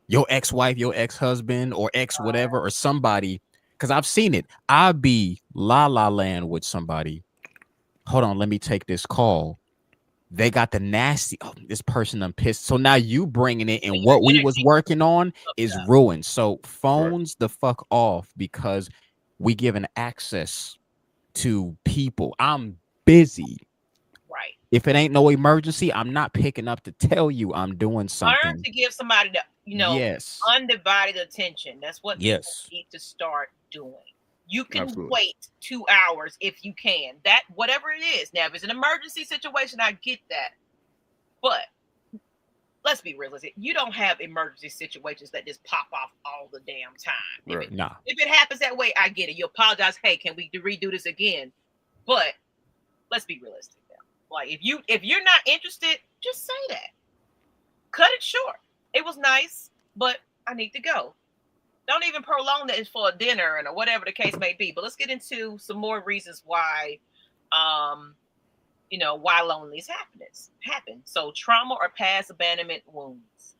your ex-wife, your ex-husband, or ex whatever, or somebody. Because I've seen it. I'll be la land with somebody. Hold on, let me take this call. They got the nasty. Oh, this person I'm pissed. So now you bringing it, and what we was working on is ruined. So phones the fuck off because we given access to people. I'm busy. Right. If it ain't no emergency, I'm not picking up to tell you I'm doing something. Learn to give somebody undivided attention. That's what you need to start doing. You can wait 2 hours if you can. That whatever it is. Now, if it's an emergency situation, I get that. But let's be realistic. You don't have emergency situations that just pop off all the damn time. Right. If it happens that way, I get it. You apologize. Hey, can we redo this again? But let's be realistic now. Like if you're not interested, just say that. Cut it short. It was nice, but I need to go. Don't even prolong that for a dinner and or whatever the case may be. But let's get into some more reasons why, um, why loneliness happen. So trauma or past abandonment wounds.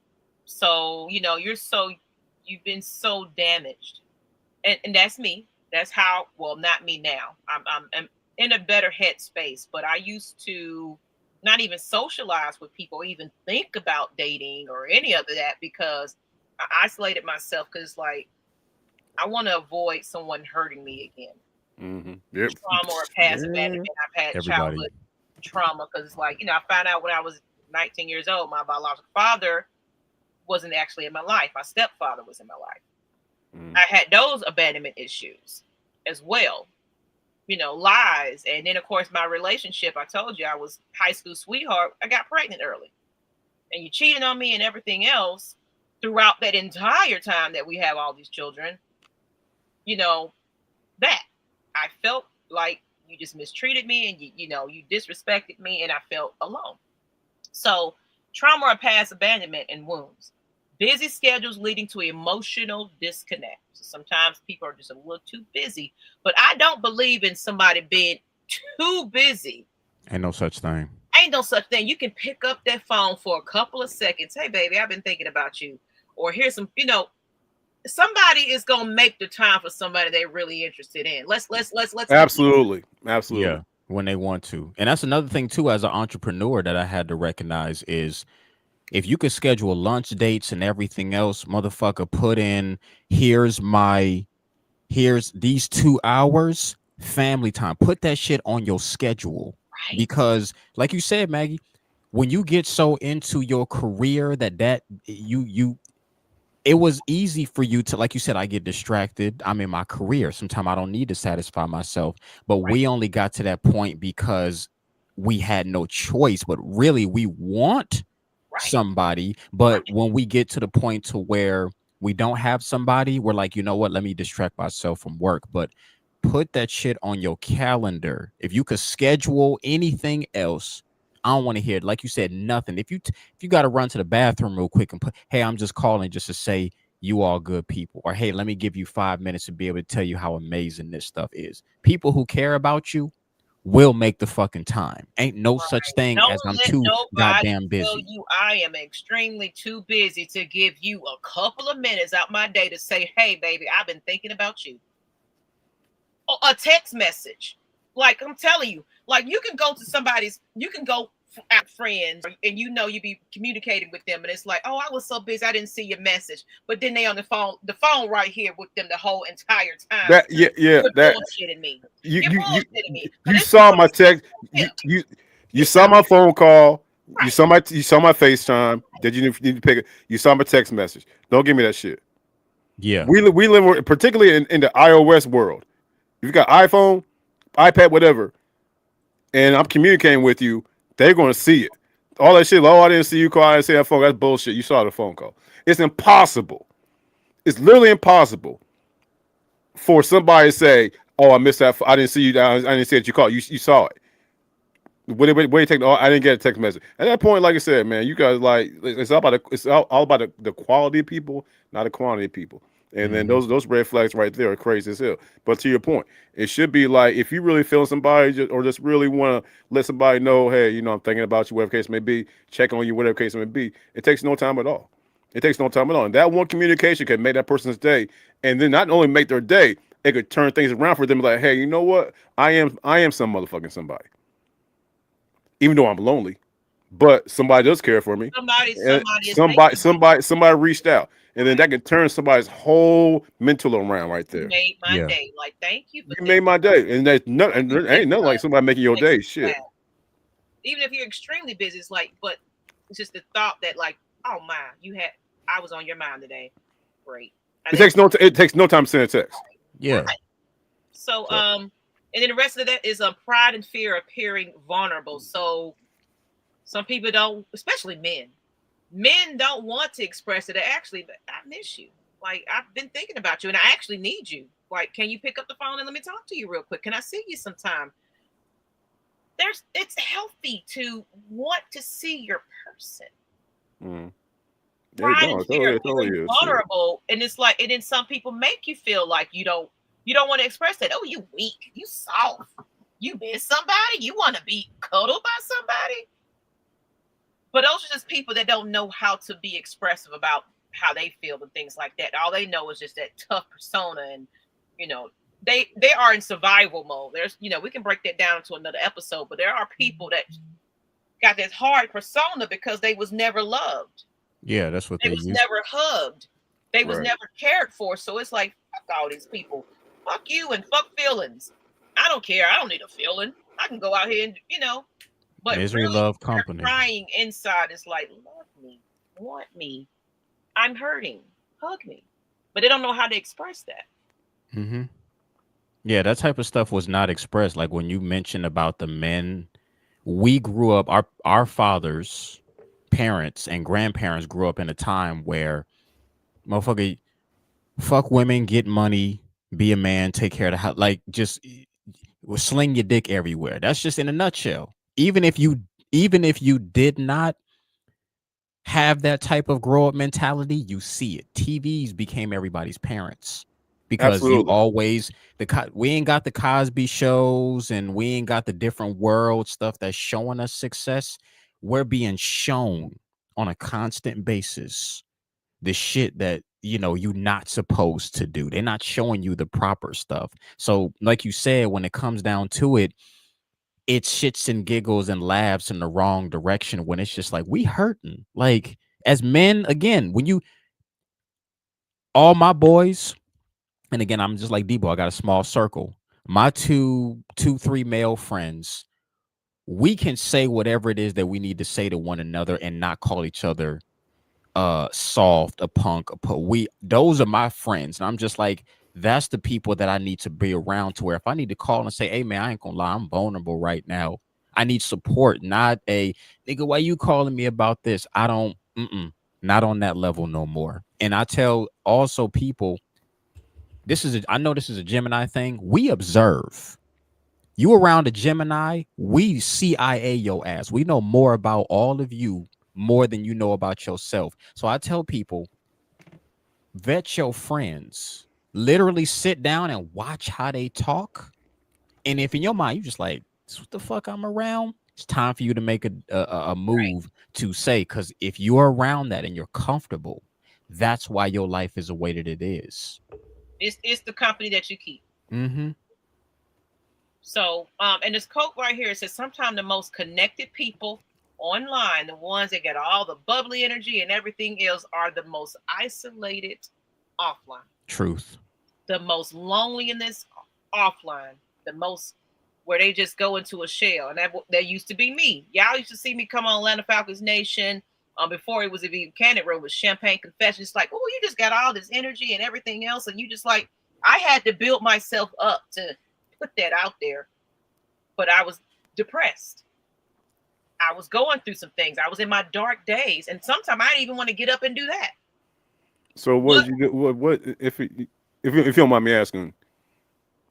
So you've been so damaged, and that's me. That's how. Well, not me now. I'm in a better headspace, but I used to not even socialize with people, even think about dating or any of that because I isolated myself because like I want to avoid someone hurting me again. Yep. Trauma or past Yeah. abandonment. I've had Everybody. childhood trauma because it's like, I found out when I was 19 years old, my biological father wasn't actually in my life. My stepfather was in my life. I had those abandonment issues as well, lies. And then, of course, my relationship, I told you I was high school sweetheart. I got pregnant early. And you cheated on me and everything else throughout that entire time that we have all these children, that I felt like you just mistreated me and you disrespected me and I felt alone. So trauma or past abandonment and wounds. Busy schedules leading to emotional disconnect. So sometimes people are just a little too busy, but I don't believe in somebody being too busy. Ain't no such thing. Ain't no such thing. You can pick up that phone for a couple of seconds. Hey, baby, I've been thinking about you. Or here's some, somebody is gonna make the time for somebody they're really interested in. Let's Absolutely. Yeah, when they want to. And that's another thing too, as an entrepreneur, that I had to recognize is if you could schedule lunch dates and everything else, motherfucker, put in here's these 2 hours family time. Put that shit on your schedule. right, Because like you said, Maggie, when you get so into your career that you it was easy for you to, like you said, I get distracted. I'm in my career. Sometimes I don't need to satisfy myself. But right, we only got to that point because we had no choice. But really, we want right, somebody. But right, when we get to the point to where we don't have somebody, we're like, you know what? Let me distract myself from work. But put that shit on your calendar. If you could schedule anything else, I don't want to hear it. Like you said, nothing. If you got to run to the bathroom real quick and put, hey, I'm just calling just to say you all good people, or hey, let me give you 5 minutes to be able to tell you how amazing this stuff is. People who care about you will make the fucking time. Ain't no such right. thing as Don't I'm let too nobody goddamn tell busy. you I am extremely too busy to give you a couple of minutes out my day to say, hey, baby, I've been thinking about you. Or a text message. Like I'm telling you, like you can go at friends and you be communicating with them and it's like, oh, I was so busy, I didn't see your message. But then they on the phone right here with them the whole entire time. That yeah You're that bullshitting me. you You're you you bullshitting me. you Because this saw my text. is You you you you saw saw my phone call. right, You saw my FaceTime. Did you need to pick it? You saw my text message. Don't give me that shit. Yeah. We live particularly in the iOS world. If you got iPhone, iPad, whatever, and I'm communicating with you, they're going to see it. All that shit. Oh, I didn't see you call. I didn't see that phone. That's bullshit. You saw the phone call. It's impossible. It's literally impossible for somebody to say, "Oh, I missed that. I didn't see you. I didn't see that you called. You saw it." What do you take? Oh, I didn't get a text message. At that point, like I said, man, you guys like it's all about the quality of people, not the quantity of people. And then Hmm. those red flags right there are crazy as hell. But to your point, it should be like if you really feel somebody or just really want to let somebody know, hey, I'm thinking about you, whatever case may be, check on you, whatever case may be. It takes no time at all. It takes no time at all. And that one communication can make that person's day, and then not only make their day, it could turn things around for them. Like, hey, you know what? I am some motherfucking somebody, even though I'm lonely, but somebody does care for me. And somebody is thinking about somebody reached out, and then right. that can turn somebody's whole mental around right You there. made my Yeah. day. Like, thank you for You made thinking my about day, and you there make ain't nothing like somebody making your makes day. me Shit. sad. Even if you're extremely busy, it's like, but it's just the thought that like, oh my, I was on your mind today. Great. I didn't It takes no time to send a text. Yeah. right. So So and then the rest of that is pride and fear of appearing vulnerable. So some people don't, especially men. Men don't want to express it. Actually, I miss you. Like I've been thinking about you, and I actually need you. Like, can you pick up the phone and let me talk to you real quick? Can I see you sometime? It's healthy to want to see your person. mm, It right, and don't. It totally feeling is. Shit. vulnerable, and it's like, and then some people make you feel like you don't want to express that. Oh, you weak, you soft, you miss somebody, you want to be cuddled by somebody. But those are just people that don't know how to be expressive about how they feel and things like that. All they know is just that tough persona, and you know, they are in survival mode. There's, we can break that down into another episode, but there are people that got this hard persona because they was never loved. Yeah, that's what They they was use. never hugged. They was Right. never cared for. So it's like, fuck all these people. Fuck you and fuck feelings. I don't care. I don't need a feeling. I can go out here and, but Misery really love they're company. crying inside. It's like, love me, want me. I'm hurting. Hug me. But they don't know how to express that. Mm-hmm. Yeah, that type of stuff was not expressed. Like when you mentioned about the men, we grew up, our fathers, parents, and grandparents grew up in a time where motherfucker, fuck women, get money, be a man, take care of the house, like just sling your dick everywhere. That's just in a nutshell. Even if you did not have that type of grow up mentality, you see it. TVs became everybody's parents because you Absolutely. always we ain't got the Cosby shows and we ain't got the different world stuff that's showing us success. We're being shown on a constant basis the shit that you're not supposed to do. They're not showing you the proper stuff. So, like you said, when it comes down to it, it shits and giggles and laughs in the wrong direction when it's just like we hurting. Like as men, again, when you all my boys, and again, I'm just like Debo, I got a small circle. My three male friends, we can say whatever it is that we need to say to one another and not call each other soft, a punk, we those are my friends. And I'm just like, that's the people that I need to be around, to where if I need to call and say, hey man, I ain't gonna lie, I'm vulnerable right now, I need support, not a nigga, why you calling me about this? I don't not on that level no more. And I tell also people, I know this is a Gemini thing. We observe. You around a Gemini, we CIA your ass. We know more about all of you more than you know about yourself. So I tell people, vet your friends. Literally sit down and watch how they talk. And if in your mind you just like, what the fuck I'm around, it's time for you to make a Right. move to say, because if you're around that and you're comfortable, that's why your life is the way that it is. It's the company that you keep. Mm-hmm. So, and this quote right here, it says, sometimes the most connected people online, the ones that get all the bubbly energy and everything else, are the most isolated offline. Truth. The most loneliness offline. The most where they just go into a shell. And that used to be me. Y'all used to see me come on Atlanta Falcons Nation before it was even Kandid Room with Champagne Confessions. Like, oh, you just got all this energy and everything else. And you just like, I had to build myself up to put that out there. But I was depressed. I was going through some things. I was in my dark days. And sometimes I didn't even want to get up and do that. So what But did you do? What if you don't mind me asking?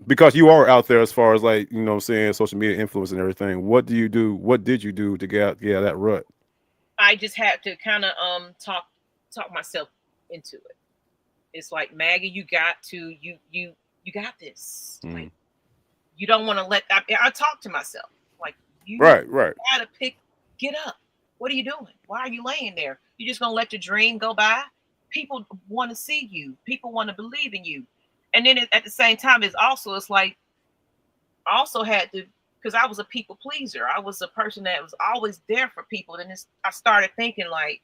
Because you are out there as far as like, what I'm saying, social media influence and everything. What do you do? What did you do to get out of that rut? I just had to kind of talk myself into it. It's like, Maggie, you got to you got this. Like, you don't want to let that. I talk to myself like, you Right. gotta get up. What are you doing? Why are you laying there? You just gonna let your dream go by? People want to see you. People want to believe in you. And then at the same time, it's like, I also had to, because I was a people pleaser. I was a person that was always there for people. And I started thinking like,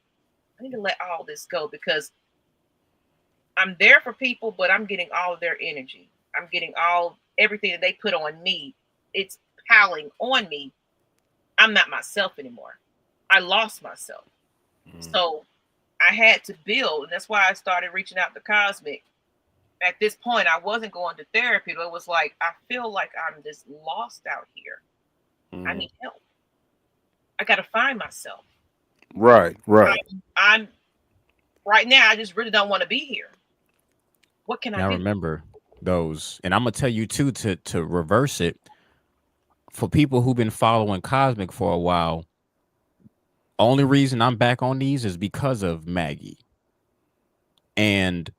I need to let all this go, because I'm there for people, but I'm getting all of their energy. I'm getting everything that they put on me. It's piling on me. I'm not myself anymore. I lost myself. So I had to build. And that's why I started reaching out to Cosmic. At this point, I wasn't going to therapy, but it was like, I feel like I'm just lost out here. I need help. I got to find myself. Right. I'm right now, I just really don't want to be here. What can And I I do? remember those. And I'm gonna tell you too, to reverse it, for people who've been following Cosmic for a while, only reason I'm back on these is because of Maggie. And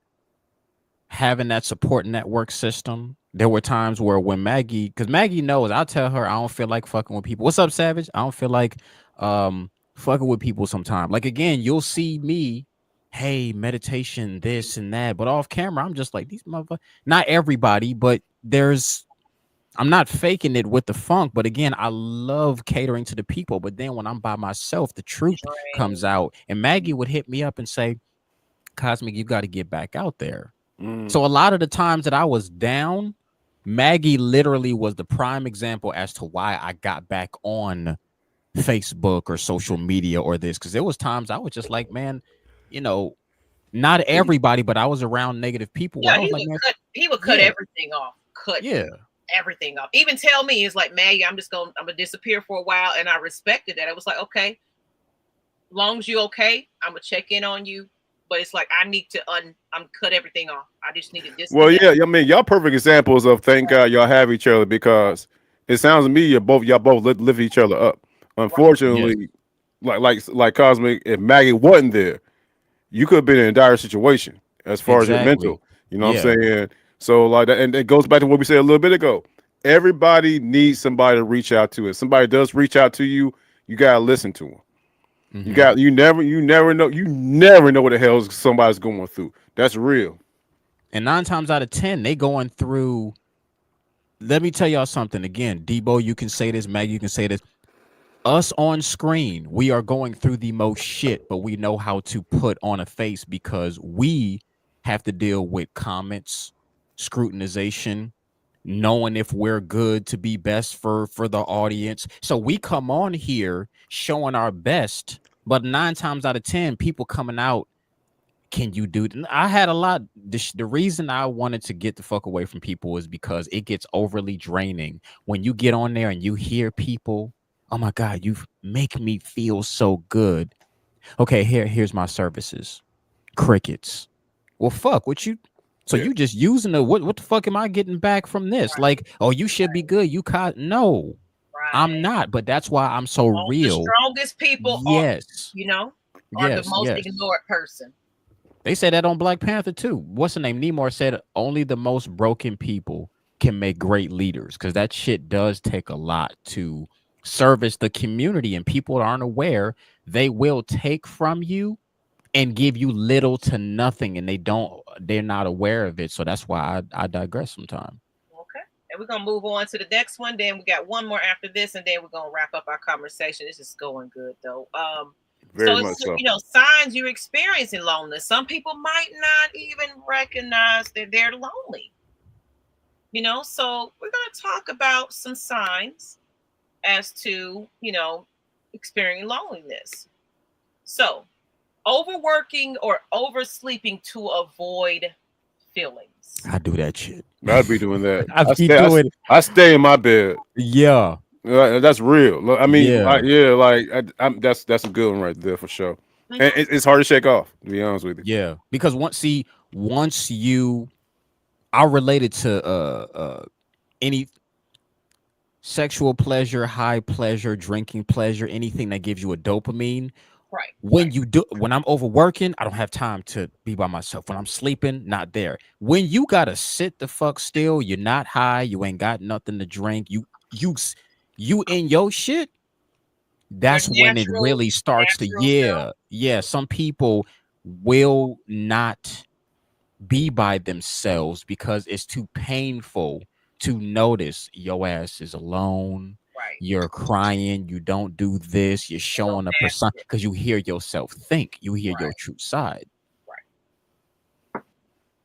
having that support network system, there were times where when Maggie, because Maggie knows, I'll tell her I don't feel like fucking with people. What's up, Savage? I don't feel like fucking with people sometime. Like again, you'll see me, hey, meditation, this and that, but off camera, I'm just like these motherfuckers. Not everybody, but I'm not faking it with the funk, but again, I love catering to the people. But then when I'm by myself, the truth comes Drain. out. And Maggie would hit me up and say, Cosmic, you got to get back out there. Mm. So a lot of the times that I was down, Maggie literally was the prime example as to why I got back on Facebook or social media or this. Because there was times I was just like, man, you know, not everybody, but I was around negative people where Yeah, I was like, man, he would cut yeah, everything off. Cut yeah. everything off. Even tell me, it's like, Maggie, I'm gonna disappear for a while. And I respected that. It was like, okay, long as you okay, I'm gonna check in on you. But it's like I need to I'm cut everything off. I just need to Well, disconnect. yeah, I mean, y'all perfect examples of thank God y'all have each other because it sounds to me y'all both lift each other up. Right. Yes, Unfortunately, like Cosmic, if Maggie wasn't there, you could have been in a dire situation as far as your exactly. mental. You know what Yeah. I'm saying? So like that, and it goes back to what we said a little bit ago. Everybody needs somebody to reach out to. If somebody does reach out to you, you gotta listen to them. Hmm. You never know what the hell somebody's going through. That's real. And 9 times out of 10, they going through. Let me tell y'all something again. Debo, you can say this. Maggie, you can say this. Us on screen, we are going through the most shit, but we know how to put on a face because we have to deal with comments, scrutinization, knowing if we're good to be best for the audience. So we come on here showing our best, but 9 times out of 10, people coming out, can you do it? I had a lot. The reason I wanted to get the fuck away from people is because it gets overly draining when you get on there and you hear people. Oh my God, you make me feel so good. Okay, here's my services. Crickets. Well, fuck, what you. So Yeah. you just using the what the fuck am I getting back from this? Right. Like, oh, you should be good. No, I'm Right. not, but that's why I'm so The real. strongest people are, Yes. you know, are the Yes, most yes. ignored person. They say that on Black Panther too. What's the name? Nemor said only the most broken people can make great leaders because that shit does take a lot to service the community, and people aren't aware. They will take from you and give you little to nothing, and they're not aware of it. So that's why I digress sometimes. Okay. And we're gonna move on to the next one. Then we got one more after this, and then we're gonna wrap up our conversation. This is going good though. Very So much it's, so. signs you're experiencing loneliness. Some people might not even recognize that they're lonely. So we're gonna talk about some signs as to experiencing loneliness. So overworking or oversleeping to avoid feelings. I do that shit. I'd be doing that. I be doing. I stay in my bed. Yeah, That's real. Look, I mean, yeah, yeah, like that's a good one right there for sure. And Mhm. it's hard to shake off. To be honest with you. yeah. Because once you, I related to any sexual pleasure, high pleasure, drinking pleasure, anything that gives you a dopamine. Right, When I'm overworking, I don't have time to be by myself. When I'm sleeping, not there. When you gotta sit the fuck still, you're not high, you ain't got nothing to drink, you in your shit, your that's when it really starts to, natural self. yeah. Some people will not be by themselves because it's too painful to notice your ass is alone. Right. You're crying. You don't do this. You're They go showing a persona nasty. because you hear yourself think. You hear your Right, true side. right.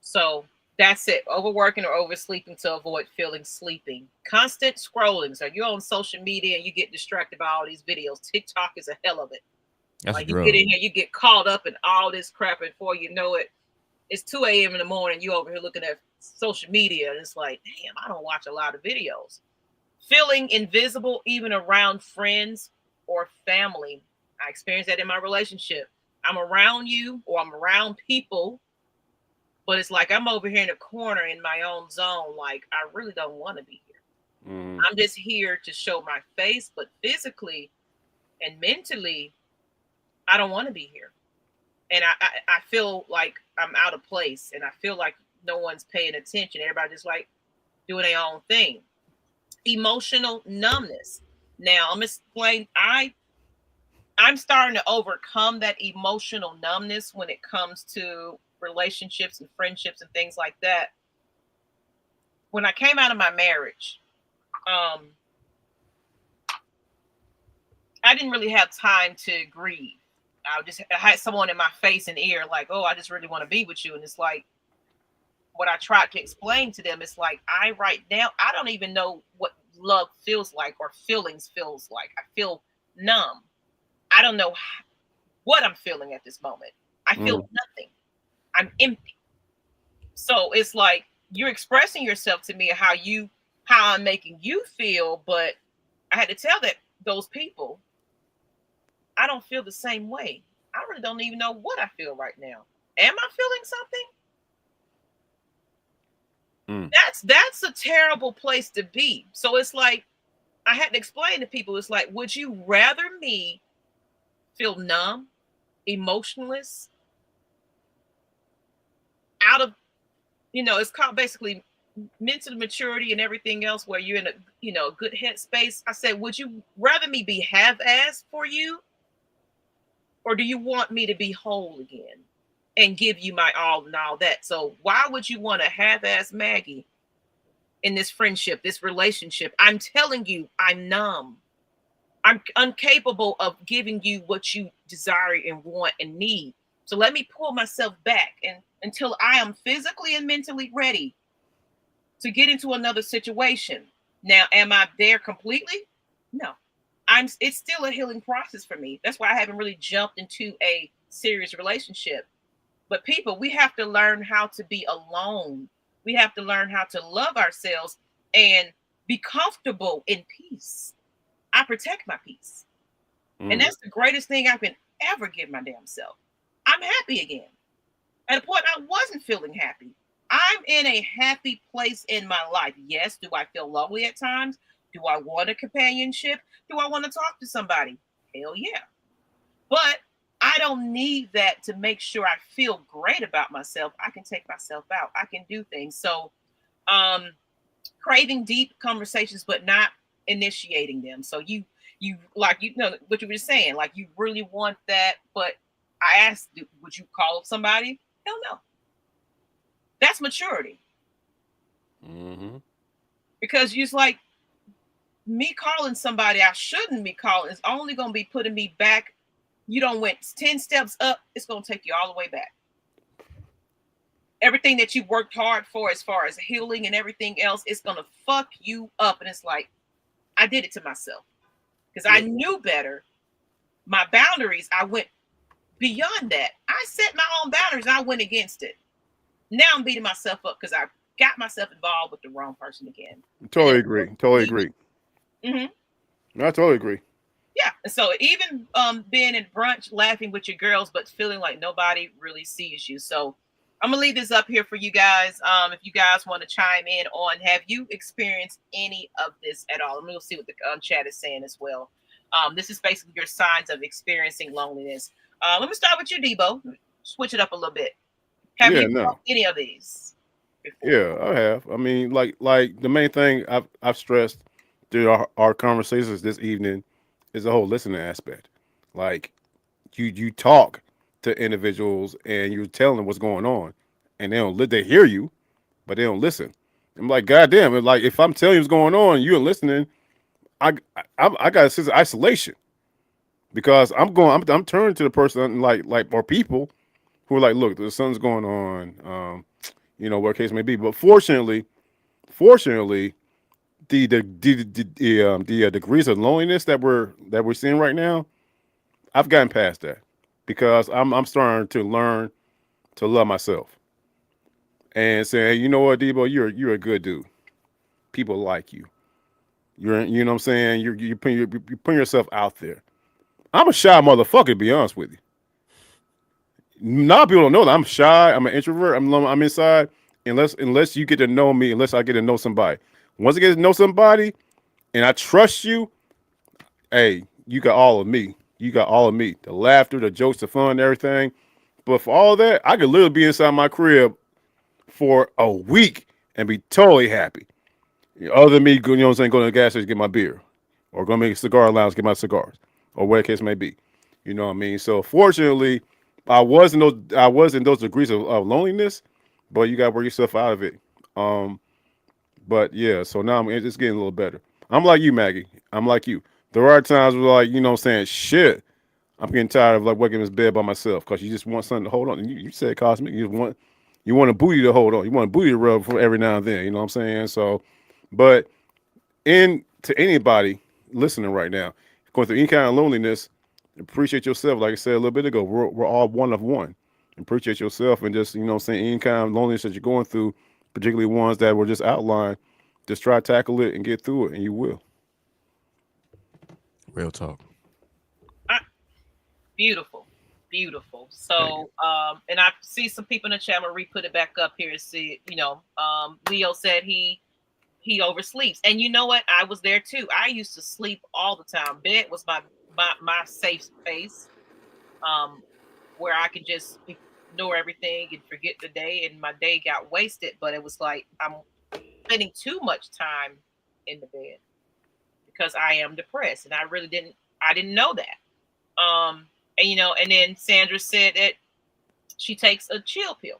So that's it. Overworking or oversleeping to avoid feeling sleeping. Constant scrolling. So you're on social media and you get distracted by all these videos. TikTok is a hell of it. That's a Like you get drug. in here, you get caught up in all this crap, and before you know it, it's 2 a.m. in the morning. You over here looking at social media, and it's like, damn, I don't watch a lot of videos. Feeling invisible even around friends or family. I experienced that in my relationship. I'm around you or I'm around people, but it's like I'm over here in a corner in my own zone. Like I really don't want to be here. Mm-hmm. I'm just here to show my face, but physically and mentally, I don't want to be here. and I feel like I'm out of place, and I feel like no one's paying attention. Everybody just like doing their own thing. Emotional numbness. Now I'm explain. I'm starting to overcome that emotional numbness when it comes to relationships and friendships and things like that. When I came out of my marriage, um, I didn't really have time to grieve. I had someone in my face and ear like, "Oh, I just really want to be with you," and it's like what I tried to explain to them. It's like I right now I don't even know what love feels like or feelings feels like. I feel numb. I don't know what I'm feeling at this moment. I feel nothing. I'm empty. So it's like you're expressing yourself to me how I'm making you feel, but I had to tell that those people I don't feel the same way. I really don't even know what I feel right now. Am I feeling something? That's a terrible place to be. So it's like I had to explain to people, it's like, would you rather me feel numb, emotionless, out of it's called basically mental maturity and everything else where you're in a good headspace. I said, would you rather me be half-assed for you, or do you want me to be whole again and give you my all and all that? So why would you want to half-ass Maggie in this friendship, this relationship? I'm telling you, I'm numb. I'm incapable of giving you what you desire and want and need. So let me pull myself back and until I am physically and mentally ready to get into another situation. Now, am I there completely? No. It's still a healing process for me. That's why I haven't really jumped into a serious relationship. But people, we have to learn how to be alone. We have to learn how to love ourselves and be comfortable in peace. I protect my peace. And that's the greatest thing I can ever give my damn self. I'm happy again. At a point I wasn't feeling happy. I'm in a happy place in my life. Yes, do I feel lonely at times? Do I want a companionship? Do I want to talk to somebody? Hell yeah. But I don't need that to make sure I feel great about myself. I can take myself out. I can do things. So craving deep conversations, but not initiating them. So you like what you were saying, like you really want that, but I asked, would you call somebody? Hell no. That's maturity. Because it's like me calling somebody I shouldn't be calling is only going to be putting me back. You don't went 10 steps up, it's going to take you all the way back. Everything that you worked hard for as far as healing and everything else, it's going to fuck you up. And it's like, I did it to myself because I knew better. My boundaries, I went beyond that. I set my own boundaries. I went against it. Now I'm beating myself up because I got myself involved with the wrong person again. Totally agree. Totally agree. I totally agree. Yeah. And so even being in brunch, laughing with your girls, but feeling like nobody really sees you. So I'm gonna leave this up here for you guys. If you guys want to chime in on, have you experienced any of this at all? And we'll see what the chat is saying as well. This is basically your signs of experiencing loneliness. Let me start with you, Debo. Switch it up a little bit. Have you done any of these before? Yeah, I have. I mean, like the main thing I've stressed through our conversations this evening is the whole listening aspect. Like you talk to individuals and you're telling them what's going on, and they hear you, but they don't listen. I'm like, goddamn! Like if I'm telling you what's going on, and you're listening, I got a sense of isolation because I'm turning to the person like or people who are like, look, there's something's going on, what case may be. But fortunately, the degrees of loneliness that we're seeing right now, I've gotten past that because I'm starting to learn to love myself and say, hey, you know what, Debo, you're a good dude. People like you. You know what I'm saying? You're putting yourself out there. I'm a shy motherfucker, to be honest with you. A lot of people don't know that I'm shy. I'm an introvert. I'm inside. Unless you get to know me, unless I get to know somebody. Once I get to know somebody and I trust you, hey, you got all of me. You got all of me. The laughter, the jokes, the fun, everything. But for all that, I could literally be inside my crib for a week and be totally happy. Other than me, you know what I'm saying, going to the gas station to get my beer, or going to make a cigar lounge get my cigars, or whatever the case may be. You know what I mean? So fortunately, I was in those degrees of loneliness, but you got to work yourself out of it. Um, but yeah, so now it's getting a little better. I'm like you, Maggie. I'm like you. There are times where, like, you know what I'm saying, shit, I'm getting tired of like waking in this bed by myself because you just want something to hold on. And you said cosmic, you want a booty to hold on. You want a booty to rub for every now and then. You know what I'm saying? So, but in to anybody listening right now, going through any kind of loneliness, appreciate yourself. Like I said a little bit ago, we're all one of one. Appreciate yourself and just, you know what I'm saying, any kind of loneliness that you're going through, particularly ones that were just outlined, just try to tackle it and get through it, and you will. Real talk. I, beautiful, beautiful. Thank you. So, and I see some people in the chat. I'm gonna re-put it back up here and see. Leo said he oversleeps, and you know what? I was there too. I used to sleep all the time. Bed was my safe space, where I could just ignore everything and forget the day, and my day got wasted. But it was like I'm spending too much time in the bed because I am depressed, and I didn't know that. And then Sandra said that she takes a chill pill.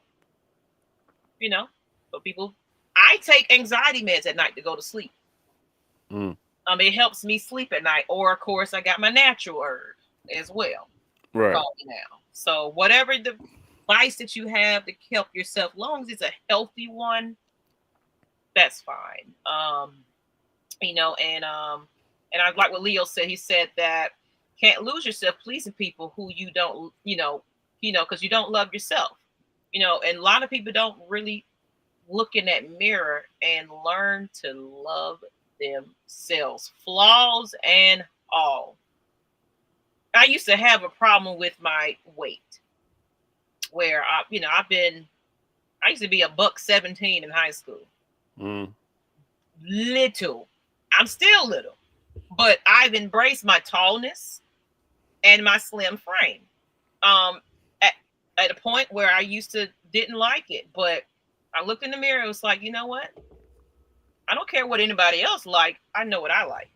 You know, but people, I take anxiety meds at night to go to sleep. Mm. It helps me sleep at night, or of course, I got my natural herb as well. Right. Now, so whatever device that you have to help yourself, long as it's a healthy one, that's fine. And I like what Leo said. He said that can't lose yourself pleasing people who you don't, because you don't love yourself. And a lot of people don't really look in that mirror and learn to love themselves, flaws and all. I used to have a problem with my weight, where I used to be a $117 in high school. Mm. Little. I'm still little, but I've embraced my tallness and my slim frame. At a point where I used to didn't like it, but I looked in the mirror. It was like, you know what? I don't care what anybody else like. I know what I like.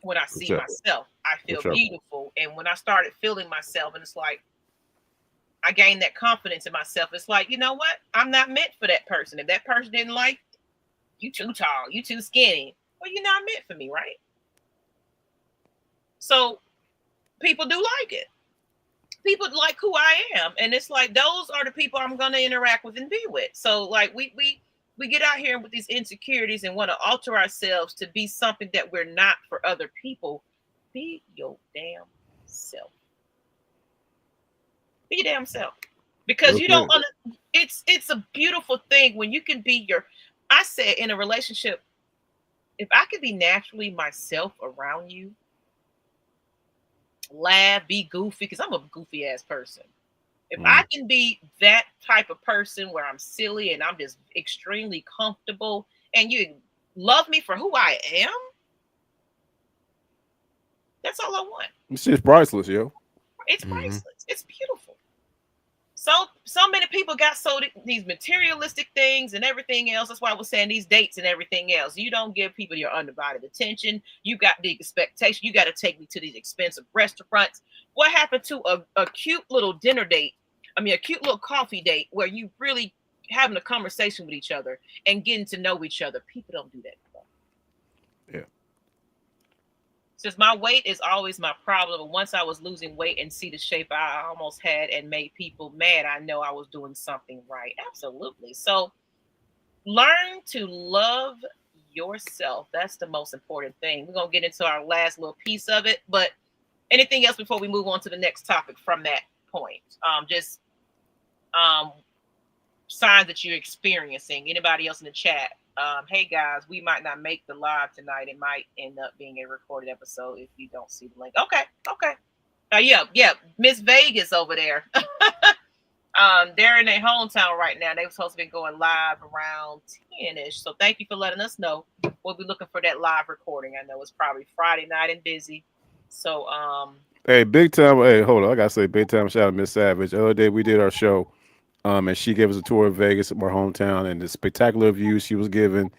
When I see myself, I feel beautiful. And when I started feeling myself, and it's like I gained that confidence in myself. It's like, you know what? I'm not meant for that person. If that person didn't like you, too tall, you too skinny, well, you're not meant for me, right? So people do like it. People like who I am, and it's like those are the people I'm gonna interact with and be with. So like we get out here with these insecurities and want to alter ourselves to be something that we're not for other people. Be your damn self. Be your damn self, because you don't. It's a beautiful thing when you can be your. I said in a relationship, if I could be naturally myself around you, laugh, be goofy, because I'm a goofy ass person. If I can be that type of person where I'm silly and I'm just extremely comfortable, and you love me for who I am, that's all I want. It's just priceless, yo. It's priceless. It's beautiful. So many people got sold these materialistic things and everything else. That's why I was saying these dates and everything else. You don't give people your undivided attention. You got the expectation. You got to take me to these expensive restaurants. What happened to a cute little dinner date? I mean, a cute little coffee date where you really having a conversation with each other and getting to know each other. People don't do that. Yeah. Since my weight is always my problem, and once I was losing weight and see the shape I almost had and made people mad, I know I was doing something right. Absolutely. So learn to love yourself. That's the most important thing. We're going to get into our last little piece of it, but anything else before we move on to the next topic from that point? Just signs that you're experiencing. Anybody else in the chat? Hey guys, we might not make the live tonight. It might end up being a recorded episode if you don't see the link. Okay. Yeah. Miss Vegas over there. They're in their hometown right now. They were supposed to be going live around 10-ish. So thank you for letting us know. We'll be looking for that live recording. I know it's probably Friday night and busy. So Hey, big time. Hey, hold on. I gotta say, big time shout out to Miss Savage. The other day we did our show, and she gave us a tour of Vegas, my hometown, and the spectacular views she was giving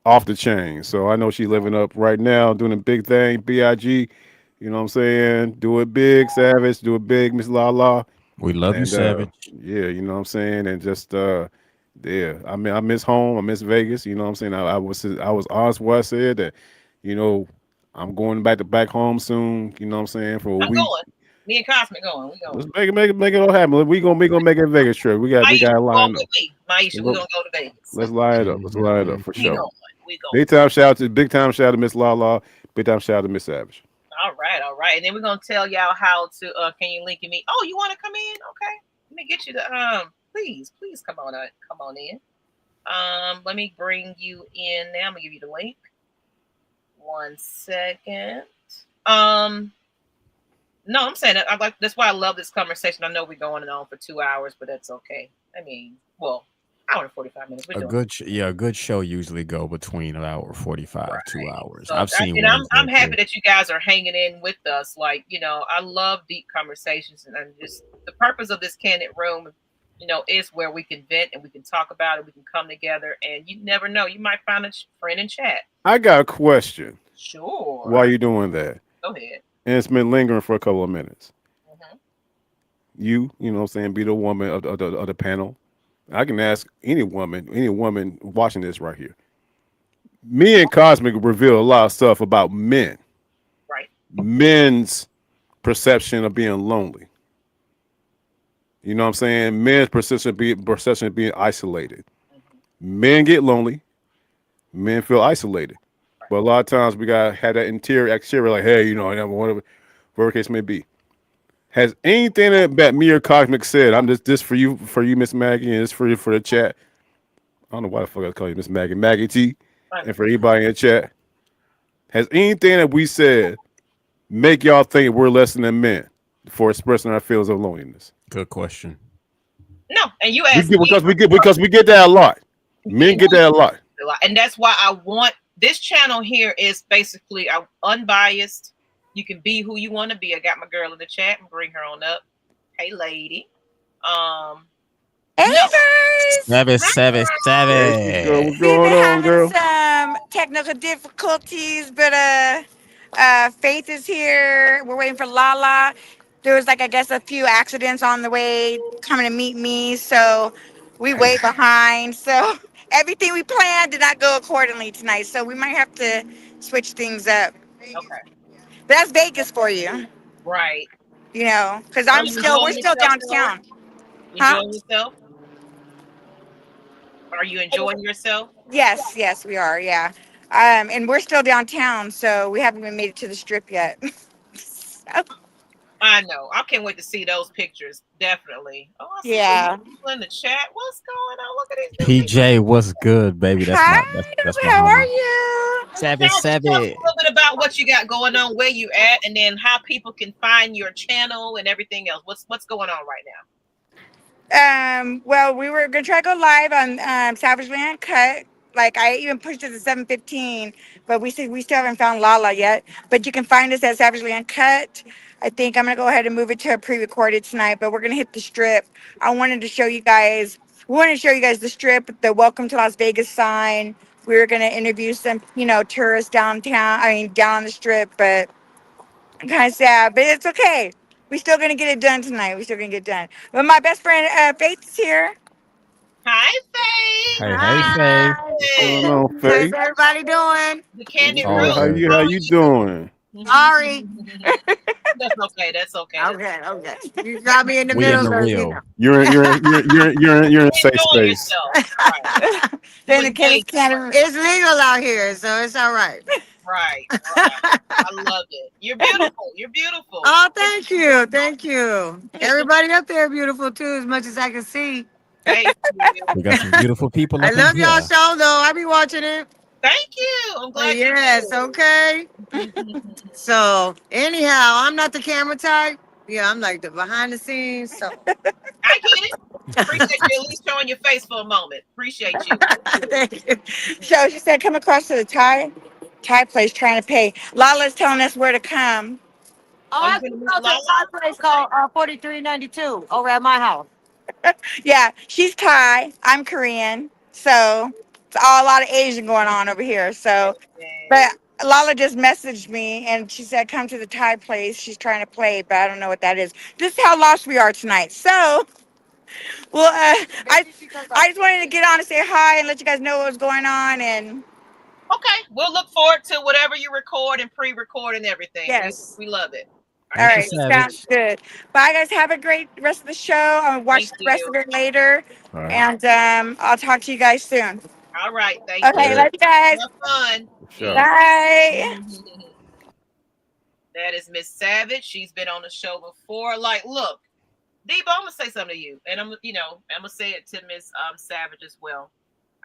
off the chain. So I know she's living up right now, doing a big thing. Big, you know what I'm saying? Do it big, Savage. Do it big, Miss Lala. We love you, And Savage. yeah, you know what I'm saying, and just yeah, I mean, I miss home, I miss Vegas. You know what I'm saying. I was honest what I said that, you know, I'm going back home soon. You know what I'm saying, for a I'm week. going. Me and Cosmic going. We going. Let's make it all happen. We gonna make it a Vegas trip. We got Maisha to going line with up. me. Maisha, we Look, gonna go to Vegas. let's line it up. Let's line it up for We sure. going. We going. Big time shout out to Miss Lala. Big time shout out to Miss Savage. All right, all right. And then we're gonna tell y'all how to can you link me? Oh, you wanna come in? Okay. Let me get you the please come on come on in. Let me bring you in now. I'm gonna give you the link. 1 second. Um no, I'm saying that I like that's why I love this conversation. I know we're going on for 2 hours, but that's okay. I mean, well, hour and 45 minutes. We're doing A good show usually go between an hour 45, 2 hours. so. I've seen And ones I'm that happy go. that you guys are hanging in with us. Like I love deep conversations, and I'm just the purpose of this candid room. Is where we can vent and we can talk about it. We can come together, and you never know, you might find a friend in chat. I got a question. Why Sure, you doing that? go ahead. And it's been lingering for a couple of minutes. Hmm. You know what I'm saying, be the woman of the panel. I can ask any woman watching this right here. Me and Cosmic reveal a lot of stuff about men, Right. men's perception of being lonely. You know what I'm saying? Men's perception of being isolated. Hmm. Men get lonely. Men feel isolated. But a lot of times we gotta have that interior exterior, like, hey, whatever case may be. Has anything that me or Cosmic said? I'm just this for you, Miss Maggie, and this for you for the chat. I don't know why the fuck I call you Miss Maggie, Maggie T, Right. and for anybody in the chat. Has anything that we said make y'all think we're less than men for expressing our feelings of loneliness? Good question. No, and you We asked get me, because we get that a lot. Men and get that a lot. that's why I want this channel here is basically unbiased. You can be who you want to be. I got my girl in the chat and bring her on up. Hey, lady. Um, Hey no, guys! Savage, savage, There she go. savage. What's We've going been on, having girl? some technical difficulties, but Faith is here. We're waiting for Lala. There was like I guess a few accidents on the way coming to meet me, so we way Damn. behind. So everything we planned did not go accordingly tonight. So we might have to switch things up. okay, But that's Vegas for you, right. because Are you we're enjoying still yourself, though? downtown, You huh? enjoying yourself? Are you enjoying yourself? Yes, yes, we are. Yeah. And we're still downtown, so we haven't even made it to the strip yet. So, I know. I can't wait to see those pictures. Definitely. Oh, I see some yeah. people in the chat. What's going on? Look at these new people. PJ, what's good, baby? That's Hi, my that's my how are homie. you? Savage, Just tell us savage. a little bit about what you got going on, where you at, and then how people can find your channel and everything else. What's going on right now? Well, we were gonna try to go live on Savage Land Cut. Like I even pushed it to 7:15, but we still haven't found Lala yet. But you can find us at Savage Land Cut. I think I'm gonna go ahead and move it to a pre-recorded tonight, but we're gonna hit the strip. I wanted to show you guys. We want to show you guys the strip, the Welcome to Las Vegas sign. We were gonna interview some, tourists downtown. I mean, down on the strip, but kind of sad, but it's okay. We still gonna get it done tonight. We still gonna get it done. But my best friend Faith is here. Hi, Faye. Hey, Faith. Hi. What's going on, How's Faith? everybody doing? The We Candid All good. How Room. good. you how How you doing? Sorry. are you? That's okay. That's okay. That's Okay, okay. You got me in the We in middle the of, real. You're in safe enjoying space. yourself. Right. You Then the in case Vegas. kind of. It's legal out here, so it's all right. Right. Right. I love it. You're beautiful. You're beautiful. Oh, thank you, thank you. Everybody up there beautiful too, as much as I can see. Thank you. We got some beautiful people I up in love y'all here. show though. I be watching it. Thank you. I'm glad Yes, okay. you do. So anyhow, I'm not the camera type. Yeah, I'm like the behind the scenes. So I get it. Appreciate you at least showing your face for a moment. Appreciate you. thank you. So she said, come across to the Thai place trying to pay. Lala's telling us where to come. Oh, I you have gonna to meet go to Lala? a Thai place called 4392 over at my house. Yeah, she's Thai. I'm Korean. So it's all a lot of Asian going on over here. So, Okay. but Lala just messaged me and she said, come to the Thai place. She's trying to play, but I don't know what that is. This is how lost we are tonight. So, well, I just wanted to get on and say hi and let you guys know what was going on. And Okay, we'll look forward to whatever you record and pre-record and everything. We yes. we love it. All right, All Thank you, thank right. you. Sounds Savage. good. Bye, guys. Have a great rest of the show. I'm going to watch Thank the rest of you. it later. All right. And I'll talk to you guys soon. All right, thank Okay. Yeah, you. Love you guys. Have fun. for sure. Peace. Bye. That is Miss Savage. She's been on the show before. Like, look, Debo, I'm gonna say something to you, and I'm gonna say it to Miss Savage as well.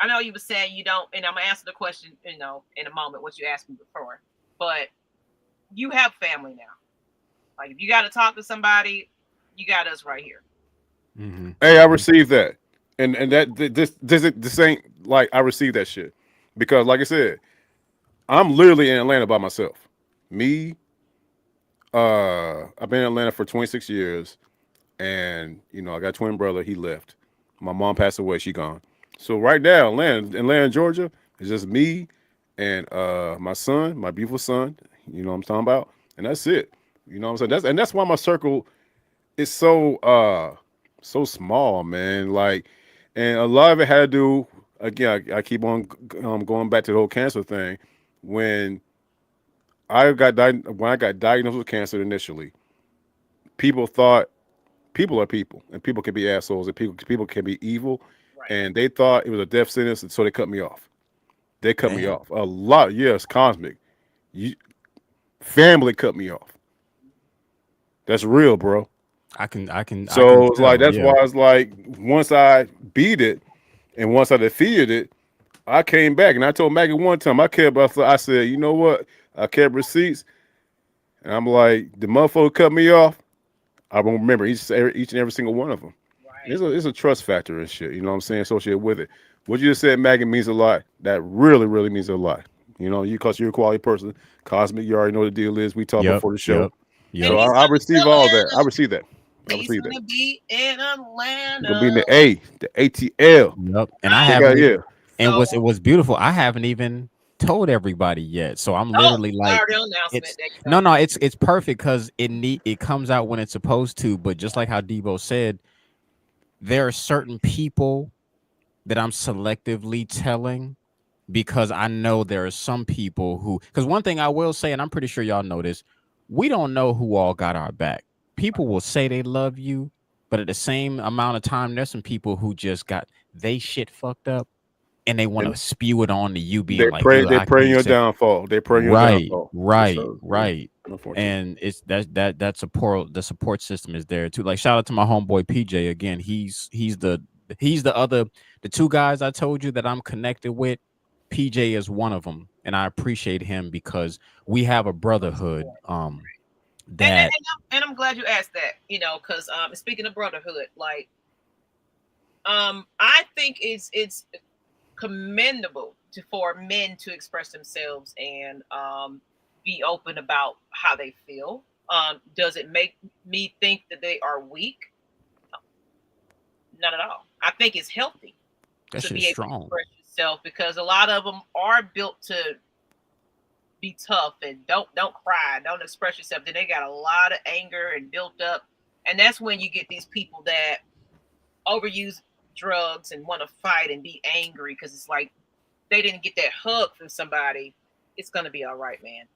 I know you were saying you don't, and I'm gonna answer the question, in a moment what you asked me before. But you have family now. Like, if you got to talk to somebody, you got us right here. Mm-hmm. Hey, I Mm-hmm. received that, and that this ain't like I received that shit because, like I said, I'm literally in Atlanta by myself. Me, I've been in Atlanta for 26 years, and I got a twin brother. He left. My mom passed away. She gone. So right now, Atlanta, Georgia, it's just me and my son, my beautiful son. You know what I'm talking about, and that's it. You know what I'm saying? That's why my circle is so small, man. Like, and a lot of it had to do. Again, I keep on going back to the whole cancer thing. When when I got diagnosed with cancer initially, people thought people are people, and people can be assholes, and people can be evil, Right. and they thought it was a death sentence, and so they cut me off. They cut me Damn. off a lot. Yes, cosmic. You, family cut me off. That's real, bro. I can So it's like tell. that's Yeah. why it's like once I beat it and once I defeated it, I came back and I told Maggie one time I said, you know what? I kept receipts, and I'm like, the motherfucker cut me off. I won't remember each and every single one of them. Right. It's a trust factor and shit. You know what I'm saying? Associated with it. What you just said, Maggie, means a lot. That really, really means a lot. Because you're a quality person. Cosmic, you already know what the deal is. We talked Yep. before the show. Yep. And Yep. So he's I coming to receive all that. I Atlanta. receive that. I He's receive that. gonna be in You're gonna be Atlanta. in the ATL. Yep. And I Right. Check out haven't yeah. even. And So, it was beautiful. I haven't even told everybody yet. So I'm oh, literally like, our announcement. it's There you no, go. no. It's perfect because it comes out when it's supposed to. But just like how Debo said, there are certain people that I'm selectively telling because I know there are some people who, because one thing I will say, and I'm pretty sure y'all know this, we don't know who all got our back. People will say they love you, but at the same amount of time, there's some people who just got they shit fucked up and they want to And spew it on to you being like, yo, they how pray can in you your say downfall. They pray in your right, downfall. For right, sure. Yeah. right. Unfortunately. And it's that support, the support system is there too. Like shout out to my homeboy PJ again. He's the other, the two guys I told you that I'm connected with. PJ is one of them, and I appreciate him because we have a brotherhood. And, and, That and I'm glad you asked that. Because speaking of brotherhood, like I think it's commendable for men to express themselves and be open about how they feel. Does it make me think that they are weak? Not at all. I think it's healthy that to shit is be able to strong. express yourself because a lot of them are built to be tough and don't cry, don't express yourself. Then they got a lot of anger and built up, and that's when you get these people that overuse drugs and want to fight and be angry because it's like they didn't get that hug from somebody. It's gonna be all right, man.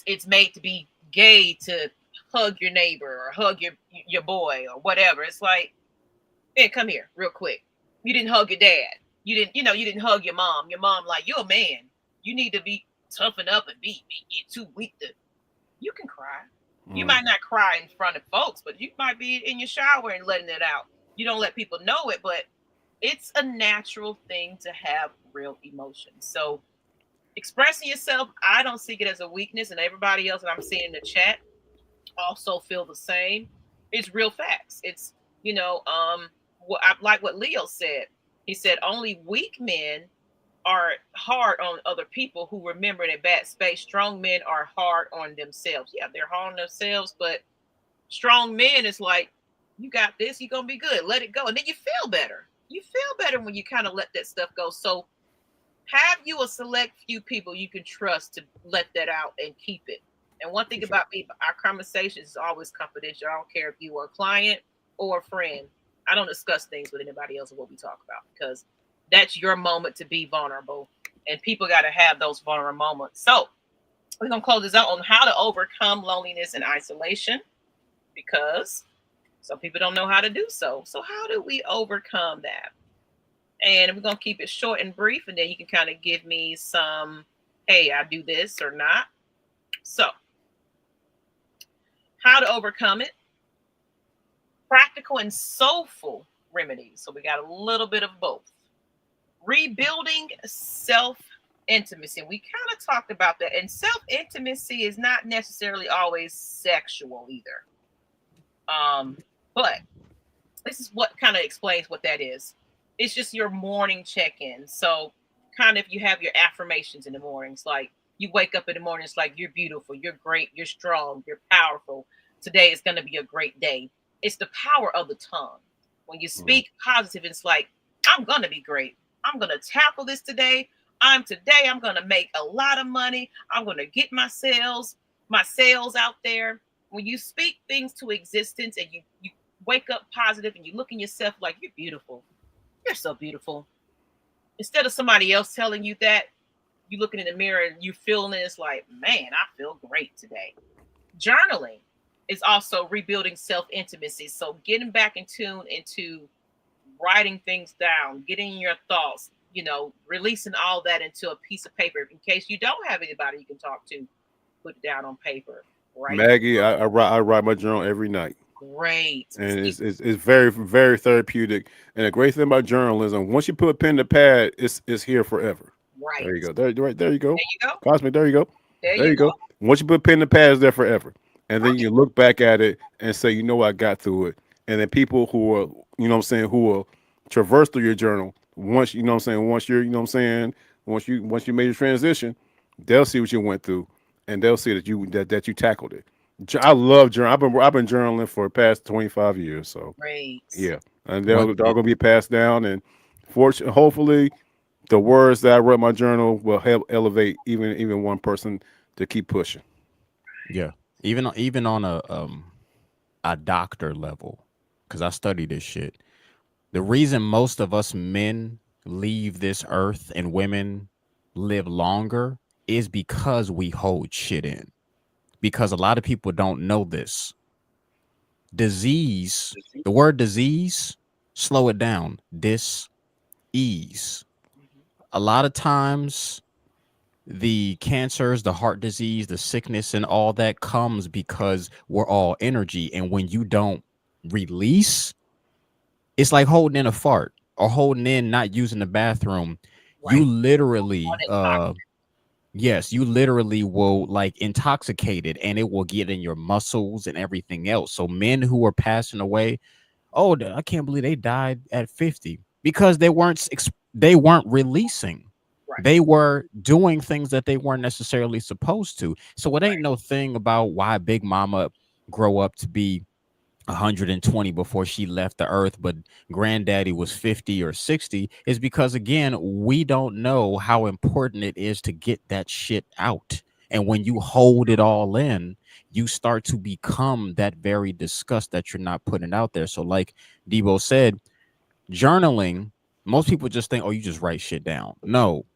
It's made to be gay to hug your neighbor or hug your boy or whatever. It's like, man, come here real quick. You didn't hug your dad. You didn't hug your mom. Your mom, like, you're a man. You need to be toughen up and you're too weak to. You can cry. You Mm. might not cry in front of folks, but you might be in your shower and letting it out. You don't let people know it, but it's a natural thing to have real emotions. So expressing yourself, I don't see it as a weakness, and everybody else that I'm seeing in the chat also feel the same. It's real facts. It's what I like what Leo said. He said only weak men are hard on other people who remember in a bad space. Strong men are hard on themselves. Yeah, they're hard on themselves, but strong men is like, you got this, you're gonna be good. Let it go. And then you feel better. You feel better when you kind of let that stuff go. So have you a select few people you can trust to let that out and keep it. And one thing For sure. about me, our conversations is always confidential. I don't care if you are a client or a friend. I don't discuss things with anybody else of what we talk about because that's your moment to be vulnerable. And people got to have those vulnerable moments. So we're going to close this out on how to overcome loneliness and isolation because some people don't know how to do so. So, how do we overcome that? And we're going to keep it short and brief, and then you can kind of give me some, hey, I do this or not. So, how to overcome it, practical and soulful remedies. So, we got a little bit of both. Rebuilding self intimacy. We kind of talked about that. And self intimacy is not necessarily always sexual either. But this is what kind of explains what that is. It's just your morning check-in. So kind of you have your affirmations in the mornings, like you wake up in the morning, it's like you're beautiful, you're great, you're strong, you're powerful. Today is going to be a great day. It's the power of the tongue. When you speak positive, it's like, I'm going to be great. I'm going to tackle this today. I'm going to make a lot of money. I'm going to get my sales out there. When you speak things to existence and you wake up positive and you look in yourself like you're beautiful. You're so beautiful. Instead of somebody else telling you that, you looking in the mirror and you feeling it, it's like, man, I feel great today. Journaling is also rebuilding self-intimacy. So getting back in tune into writing things down, getting your thoughts, releasing all that into a piece of paper. In case you don't have anybody you can talk to, put it down on paper. Right. Maggie, I write my journal every night. Great. And it's very, very therapeutic. And the great thing about journalism, once you put a pen to pad, it's here forever. Right. There you go. There you go. There you go. Cosmic, there you go. There There you you go. go. Once you put a pen to pad, it's there forever. And then Right. you look back at it and say, I got through it. And then people who are, who will traverse through your journal, once, once you're, once you made your transition, they'll see what you went through and they'll see that you tackled it. I love journal. I've been journaling for the past 25 years. So Great. yeah, and they're What all going to be passed down. And hopefully, the words that I wrote in my journal will help elevate even one person to keep pushing. Yeah, even on a doctor level, because I study this shit. The reason most of us men leave this earth and women live longer is because we hold shit in. Because a lot of people don't know this. Disease, the word disease, slow it down. Dis-ease. A lot of times the cancers, the heart disease, the sickness, and all that comes because we're all energy. And when you don't release, it's like holding in a fart or holding in not using the bathroom. Right. You literally, Unintoxicated. yes, you literally will like intoxicate it and it will get in your muscles and everything else. So men who are passing away, oh, I can't believe they died at 50 because they weren't releasing. Right. They were doing things that they weren't necessarily supposed to. So it ain't Right. no thing about why Big Mama grow up to be 120 before she left the earth, but granddaddy was 50 or 60 is because, again, we don't know how important it is to get that shit out. And when you hold it all in, you start to become that very disgust that you're not putting out there. So, like Debo said, journaling, most people just think, oh, you just write shit down. No,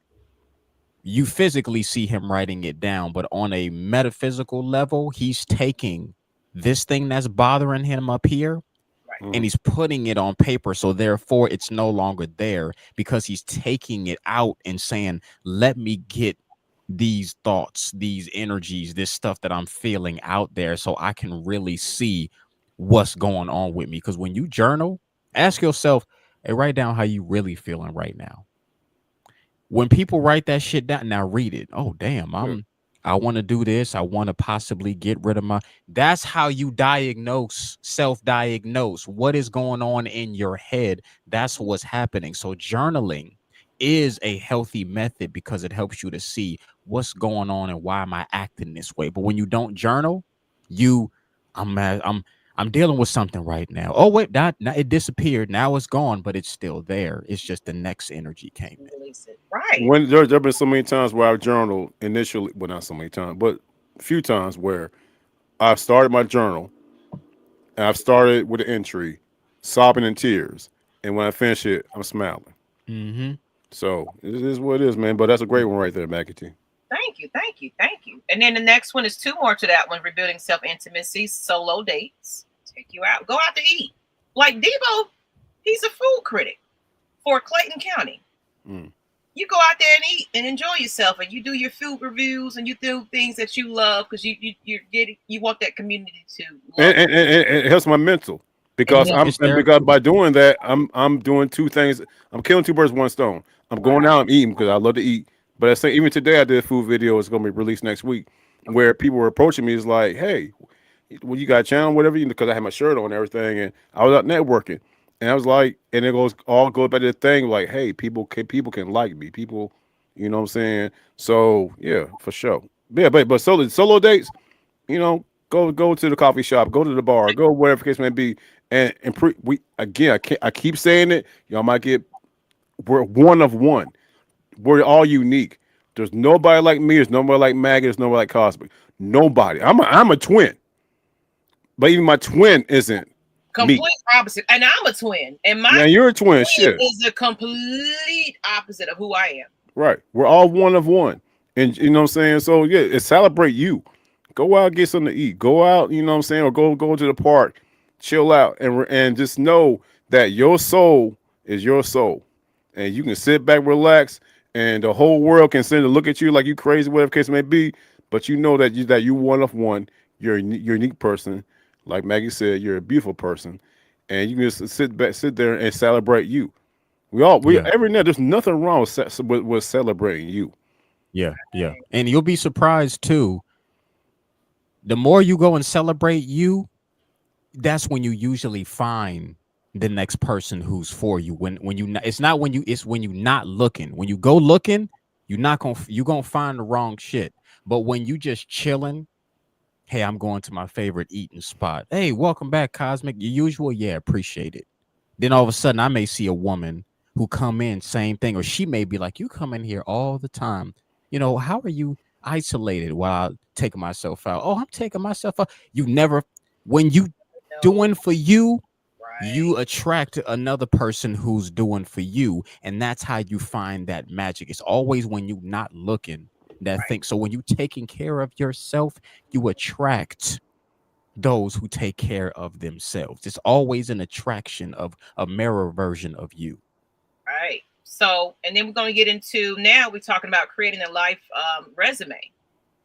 you physically see him writing it down, but on a metaphysical level, he's taking this thing that's bothering him up here Right. and he's putting it on paper. So therefore it's no longer there because he's taking it out and saying, let me get these thoughts, these energies, this stuff that I'm feeling out there so I can really see what's going on with me. Because when you journal, ask yourself, hey, write down how you really feeling right now. When people write that shit down, now read it. Oh, damn, I want to do this. I want to possibly get rid of my. That's how you self-diagnose what is going on in your head. That's what's happening. So journaling is a healthy method because it helps you to see what's going on and why am I acting this way. But when you don't journal, you I'm mad, I'm dealing with something right now. Oh wait, not it disappeared. Now it's gone, but it's still there. It's just the next energy came in. Release it. Right. When there been so many times where I've journaled initially, well, not so many times, but a few times where I've started my journal and I've started with an entry, sobbing in tears, and when I finish it, I'm smiling. Mm-hmm. So it is what it is, man. But that's a great one right there, Maggie T. Thank you, thank you, thank you. And then the next one is two more to that one: rebuilding self intimacy, solo dates. Take you out, go out to eat. Like Debo, he's a food critic for Clayton County. Mm. You go out there and eat and enjoy yourself, and you do your food reviews and you do things that you love because you want that community to love. And it helps my mental because Yeah. I'm It's and because therapeutic. by doing that, I'm doing two things. I'm killing two birds with one stone. I'm going out and eating because I love to eat. But I say even today I did a food video. It's going to be released next week, where people were approaching me. Is like, hey, well, you got a channel, whatever, because I had my shirt on and everything, and I was out networking, and I was like, and it goes back to the thing, like, hey, people can like me, people, you know what I'm saying? So yeah, for sure. Yeah, but solo dates, go to the coffee shop, go to the bar, go wherever the case may be, we again, I keep saying it, y'all might get, we're one of one, we're all unique. There's nobody like me. There's nobody like Maggie. There's nobody like Cosmic. Nobody. I'm a twin. But even my twin isn't me. Complete opposite. And I'm a twin. And my Yeah, you're a twin. twin Shit. is the complete opposite of who I am. Right. We're all one of one. And you know what I'm saying? So yeah, celebrate you. Go out, get something to eat. Go out, you know what I'm saying, or go to the park, chill out, and just know that your soul is your soul. And you can sit back, relax, and the whole world can sit and look at you like you crazy, whatever case may be. But you know that you one of one. You're a unique person. Like Maggie said, you're a beautiful person. And you can just sit there and celebrate you. We Yeah. every now there's nothing wrong with celebrating you. Yeah. Yeah. And you'll be surprised too. The more you go and celebrate you, that's when you usually find the next person who's for you. When you it's not when you it's when you not looking. When you go looking, you gonna find the wrong shit. But when you just chilling, hey, I'm going to my favorite eating spot. Hey, welcome back, Cosmic. Your usual, yeah, appreciate it. Then all of a sudden, I may see a woman who come in, same thing, or she may be like, "You come in here all the time. How are you isolated while taking myself out? Oh, I'm taking myself out. You never, when you No, doing for you, right, you attract another person who's doing for you, and that's how you find that magic. It's always when you not looking that right, thing. So when you taking care of yourself, you attract those who take care of themselves. It's always an attraction of a mirror version of you. right. So, and then we're going to get into now we're talking about creating a life resume,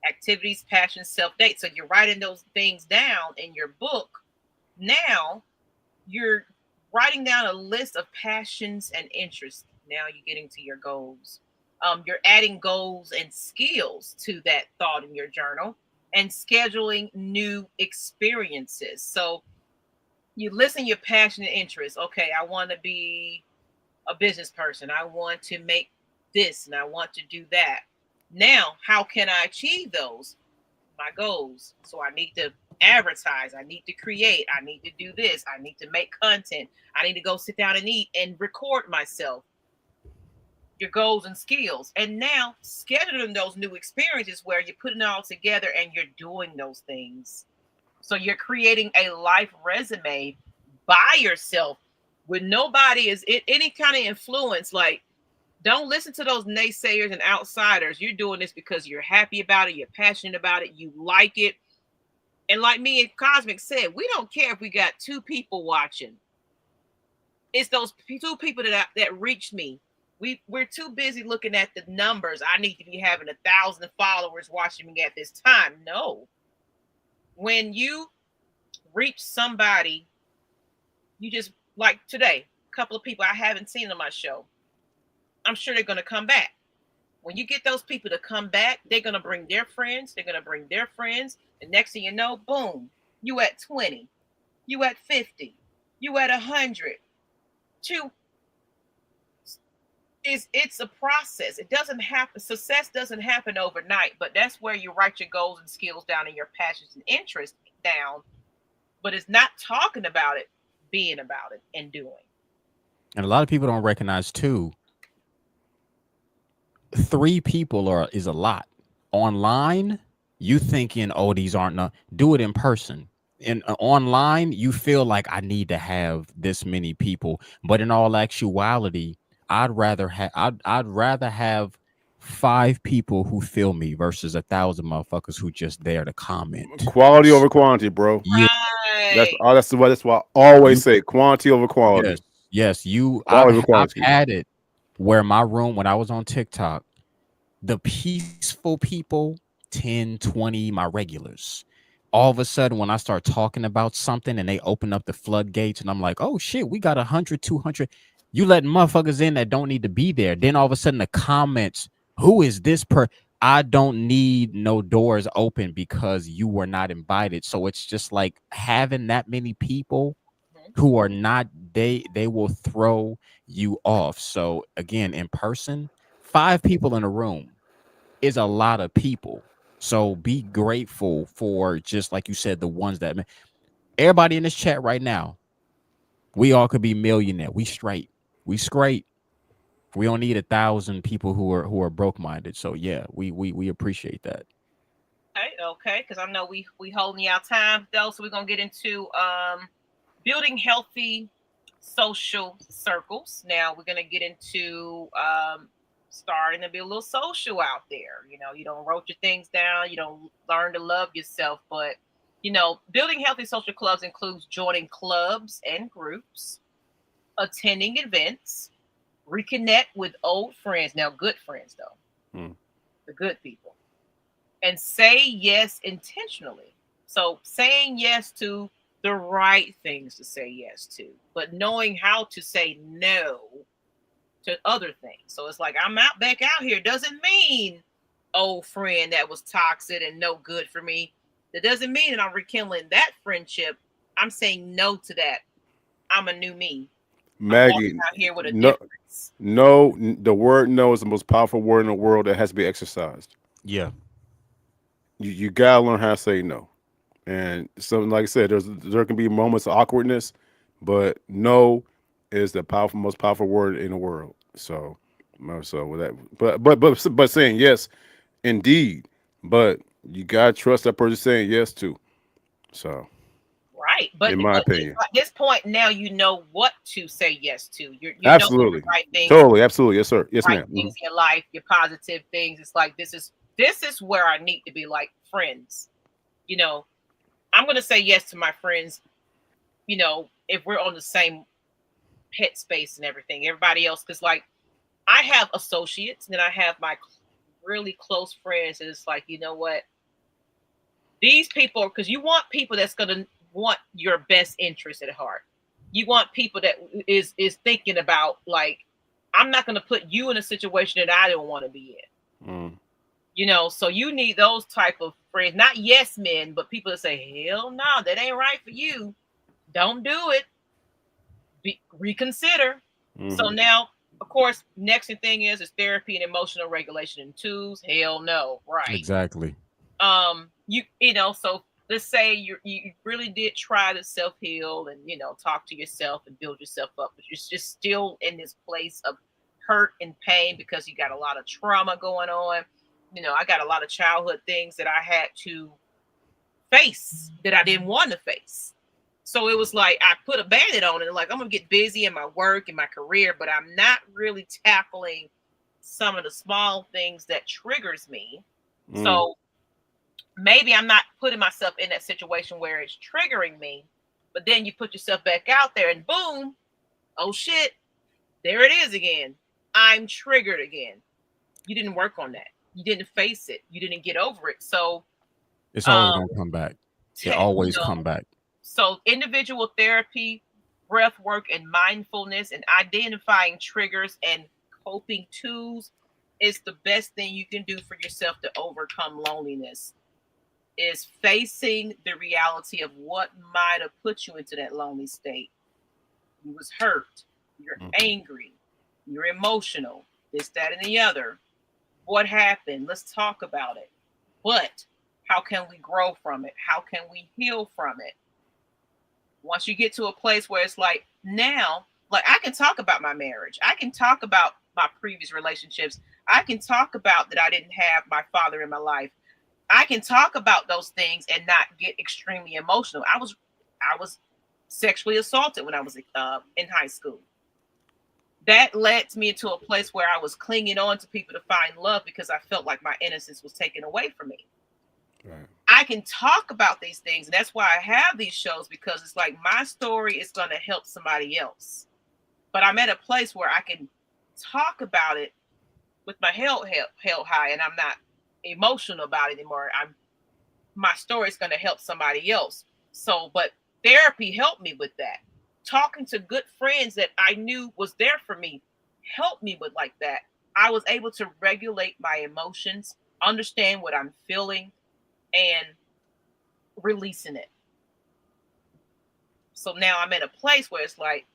activities, passions, self date. So you're writing those things down in your book. Now you're writing down a list of passions and interests. Now you're getting to your goals. You're adding goals and skills to that thought in your journal and scheduling new experiences. So you listen your passion and interests. Okay, I want to be a business person. I want to make this and I want to do that. Now, how can I achieve those? My goals. So I need to advertise. I need to create. I need to do this. I need to make content. I need to go sit down and eat and record myself. Your goals and skills. And now scheduling those new experiences where you're putting it all together and you're doing those things. So you're creating a life resume by yourself with nobody is it any kind of influence. Like, don't listen to those naysayers and outsiders. You're doing this because you're happy about it, you're passionate about it, you like it. And like me and Cosmic said, we don't care if we got two people watching. It's those two people that reached me. We're too busy looking at the numbers. I need to be having 1,000 followers watching me at this time. No. When you reach somebody, you just like today, a couple of people I haven't seen on my show. I'm sure they're going to come back. When you get those people to come back, they're going to bring their friends. They're going to bring their friends. And next thing you know, boom, you at 20, you at 50, you at 100. Two, It's a process. It doesn't happen. Success doesn't happen overnight, but that's where you write your goals and skills down and your passions and interests down. But it's not talking about it, being about it and doing. And a lot of people don't recognize too. 3 people is a lot. Online, you thinking, oh, these aren't no. Do it in person. And online, you feel like I need to have this many people, but in all actuality, I'd rather have 5 people who feel me versus 1,000 motherfuckers who just there to comment. Quality over quantity, bro. Yeah, Right. That's why I you. always say quantity over Yes, quality. yes. Quality over I've quantity. had it where my room when I was on TikTok, the peaceful people, 10, 20, my regulars. All of a sudden, when I start talking about something and they open up the floodgates, and I'm like, oh shit, we got 100, 200. You letting motherfuckers in that don't need to be there. Then all of a sudden, the comments, who is this per? I don't need no doors open because you were not invited. So it's just like having that many people Mhm. who are not, they will throw you off. So again, in person, 5 people in a room is a lot of people. So be grateful for, just like you said, the ones that, everybody in this chat right now, we all could be millionaire. We straight. We straight. We don't need 1,000 people who are broke minded. So yeah, we appreciate that. Okay, because I know we holding y'all time though, so we're gonna get into building healthy social circles. Now we're gonna get into starting to be a little social out there. You don't wrote your things down, you don't learn to love yourself, but building healthy social clubs includes joining clubs and groups, attending events, reconnect with old friends. Now, good friends though, Hmm. the good people, and say yes intentionally. So saying yes to the right things to say yes to, but knowing how to say no to other things. So it's like I'm out back out here doesn't mean old friend that was toxic and no good for me. That doesn't mean that I'm rekindling that friendship. I'm saying no to that. I'm a new me. I'm walking Maggie, out here with a no, difference. no, the word no is the most powerful word in the world that has to be exercised. Yeah. You gotta learn how to say no. And something like I said, there can be moments of awkwardness, but no is the most powerful word in the world. So with that, but saying yes, indeed, but you gotta trust that person saying yes to. So, Right. But in my but opinion, at this point now you know what to say yes to. You know the absolutely, right things, totally, absolutely, yes, sir, yes, right ma'am. things in your life, your positive things. It's like this is where I need to be like friends. You know, I'm gonna say yes to my friends, if we're on the same pet space and everything. Everybody else, because like I have associates and then I have my really close friends, and it's like, you know what? These people, because you want people that's gonna want your best interest at heart. You want people that is thinking about like, I'm not gonna put you in a situation that I don't want to be in. Mm. So you need those type of friends, not yes men, but people that say, hell no, that ain't right for you. Don't do it. Reconsider. So Hmm. now, of course, next thing is therapy and emotional regulation and tools. Hell no, right? Exactly. So let's say you really did try to self heal and talk to yourself and build yourself up, but you're just still in this place of hurt and pain because you got a lot of trauma going on. I got a lot of childhood things that I had to face that I didn't want to face. So it was like I put a bandit on it. Like I'm gonna get busy in my work and my career, but I'm not really tackling some of the small things that triggers me. Mm. So maybe I'm not putting myself in that situation where it's triggering me. But then you put yourself back out there and boom, oh shit, there it is again. I'm triggered again. You didn't work on that. You didn't face it. You didn't get over it. So It's um always gonna come back. It te- you always know come back. So, individual therapy, breath work, and mindfulness, and identifying triggers and coping tools is the best thing you can do for yourself to overcome loneliness. Is facing the reality of what might have put you into that lonely state. You was hurt. You're Mm. angry. You're emotional. this, that, and the other. What happened? Let's talk about it. But how can we grow from it? How can we heal from it? Once you get to a place where it's like, now, like, I can talk about my marriage. I can talk about my previous relationships. I can talk about that I didn't have my father in my life. I can talk about those things and not get extremely emotional. I was sexually assaulted when I was in high school. That led me into a place where I was clinging on to people to find love because I felt like my innocence was taken away from me. Right. I can talk about these things, and that's why I have these shows, because it's like my story is going to help somebody else. But I'm at a place where I can talk about it with my head held high, and I'm not emotional about it anymore. My story is going to help somebody else. So, but therapy helped me with that. Talking to good friends that I knew was there for me helped me with like that. I was able to regulate my emotions, understand what I'm feeling, and releasing it. So now I'm in a place where it's like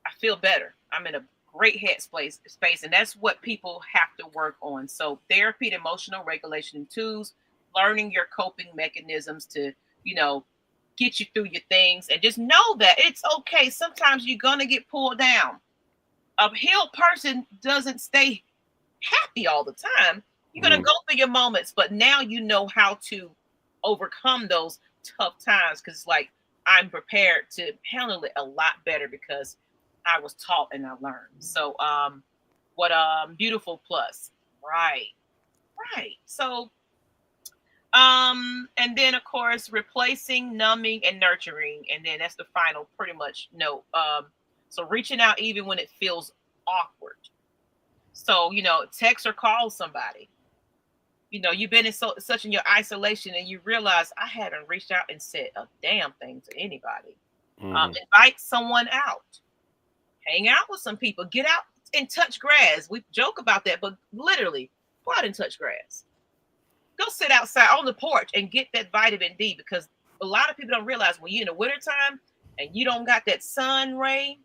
I feel better. I'm in a great headspace, and that's what people have to work on. So therapy, and emotional regulation tools, learning your coping mechanisms to, you know, get you through your things, and just know that it's okay. Sometimes you're gonna get pulled down. A healed person doesn't stay happy all the time. You're gonna go through your moments, but now you know how to overcome those tough times, because like I'm prepared to handle it a lot better because I was taught and I learned. So what beautiful plus. Right. Right. So and then of course replacing numbing and nurturing, and then that's the final pretty much note. So reaching out even when it feels awkward. So, you know, text or call somebody. You know, you've been in such in your isolation, and you realize I haven't reached out and said a damn thing to anybody. Invite someone out, hang out with some people, get out and touch grass. We joke about that, but literally go out and touch grass. Go sit outside on the porch and get that vitamin D, because a lot of people don't realize when you're in the wintertime and you don't got that sun ray,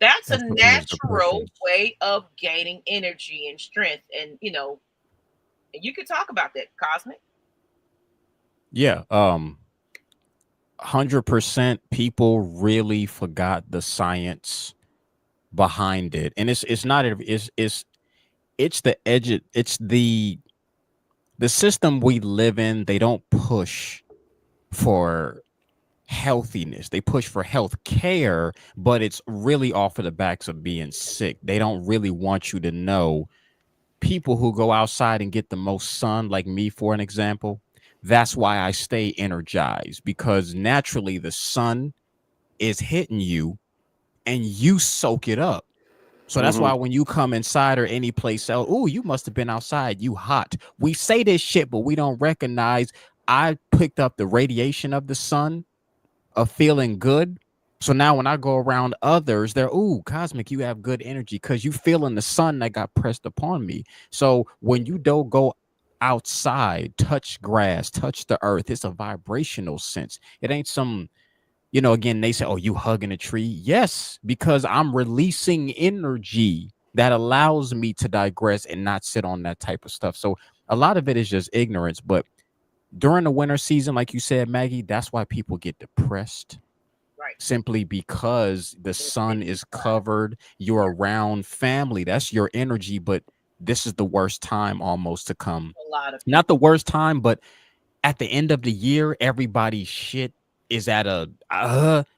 that's a That's what is the natural difference. way of gaining energy and strength. And, you know, and you can talk about that, Cosmic. Yeah. 100% people really forgot the science behind it. And it's not it's the edge, it's the system we live in. They don't push for healthiness. They push for health care, but it's really off of the backs of being sick. They don't really want you to know. People who go outside and get the most sun, like me, for an example, that's why I stay energized, because naturally the sun is hitting you and you soak it up. So that's why when you come inside or any place else, oh, you must have been outside, you hot. We say this shit, but we don't recognize I picked up the radiation of the sun of feeling good. So now when I go around others, they're, ooh, Cosmic, you have good energy because you feeling the sun that got pressed upon me. So when you don't go outside, touch grass, touch the earth, it's a vibrational sense. It ain't some, you know, again, they say, oh, you hugging a tree. Yes, because I'm releasing energy that allows me to digress and not sit on that type of stuff. So a lot of it is just ignorance. But during the winter season, like you said, Maggie, that's why people get depressed, Right. simply because the sun is covered. You're around family. That's your energy. But this is the worst time almost to come. A lot of Not people. the worst time, but at the end of the year, everybody's shit is at a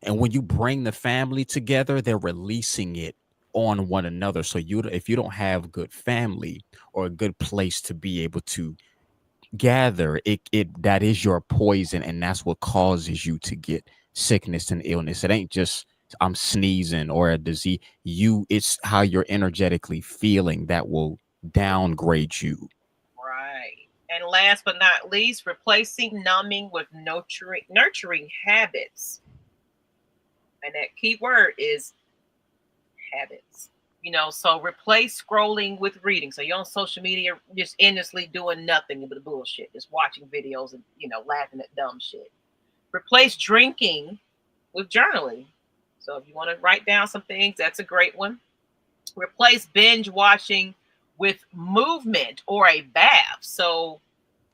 and when you bring the family together, they're releasing it on one another. So you, if you don't have good family or a good place to be able to gather, it that is your poison, and that's what causes you to get sickness and illness. It ain't just I'm sneezing or a disease. It's how you're energetically feeling that will downgrade you. Right. And last but not least, replacing numbing with nurturing habits. And that key word is habits. You know, so replace scrolling with reading. So you're on social media just endlessly doing nothing but bullshit, just watching videos and, you know, laughing at dumb shit. Replace drinking with journaling. So if you want to write down some things, that's a great one. Replace binge watching with movement or a bath. So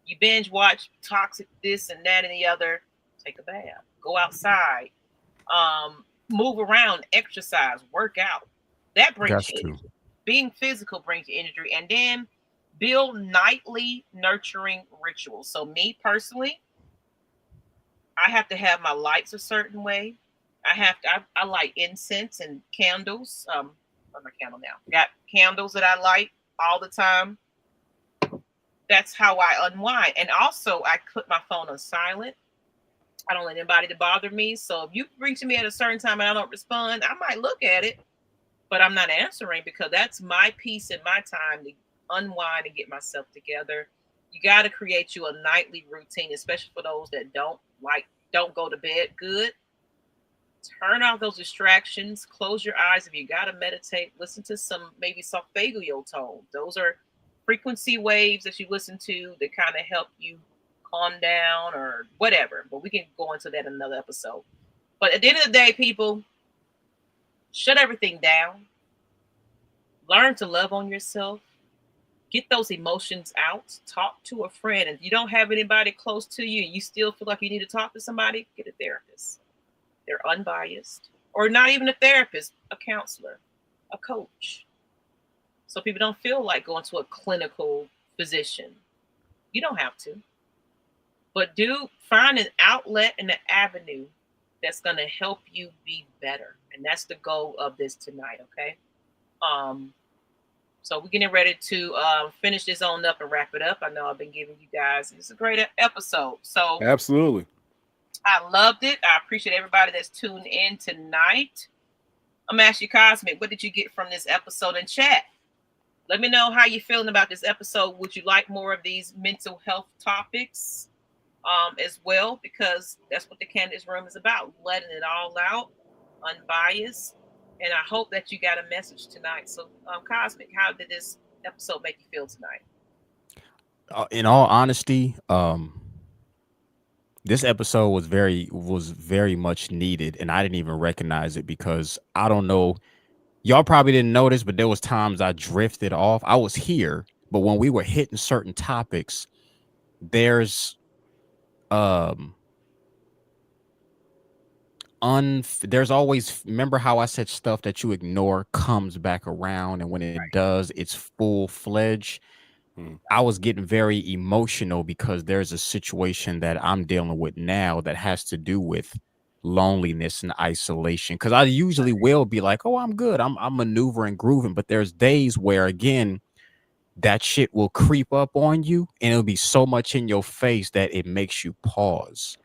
you binge watch toxic this and that and the other. Take a bath. Go outside. Move around. Exercise. Work out. That Got brings you to. energy. Being physical brings you energy. And then build nightly nurturing rituals. So me personally, I have to have my lights a certain way. I light incense and candles. Where's my candle now? Got candles that I light all the time. That's how I unwind. And also I put my phone on silent. I don't let anybody to bother me. So if you reach me at a certain time and I don't respond, I might look at it, but I'm not answering because that's my peace and my time to unwind and get myself together. You got to create you a nightly routine, especially for those that don't go to bed good. Turn off those distractions. Close your eyes. If you got to meditate, listen to some maybe solfeggio tone. Those are frequency waves that you listen to that kind of help you calm down or whatever. But we can go into that in another episode. But at the end of the day, people, shut everything down. Learn to love on yourself. Get those emotions out. Talk to a friend. If you don't have anybody close to you and you still feel like you need to talk to somebody, get a therapist. They're unbiased. Or not even a therapist, a counselor, a coach. So people don't feel like going to a clinical physician. You don't have to. But do find an outlet and an avenue that's going to help you be better. And that's the goal of this tonight, okay? So we're getting ready to finish this on up and wrap it up. I know I've been giving you guys, it's a great episode. So Absolutely. I loved it. I appreciate everybody that's tuned in tonight. I'm going to ask you, Cosmic, what did you get from this episode in chat? Let me know how you're feeling about this episode. Would you like more of these mental health topics as well? Because that's what the Kandid Room is about, letting it all out, unbiased. And I hope that you got a message tonight. So, Cosmic, how did this episode make you feel tonight? In all honesty, this episode was very much needed, and I didn't even recognize it because I don't know. Y'all probably didn't notice, but there was times I drifted off. I was here, but when we were hitting certain topics, there's there's always, remember how I said stuff that you ignore comes back around, and when it does, it's full-fledged. I was getting very emotional because there's a situation that I'm dealing with now that has to do with loneliness and isolation. Because I usually will be like, oh, I'm good, I'm maneuvering, grooving, but there's days where, again, that shit will creep up on you and it'll be so much in your face that it makes you pause.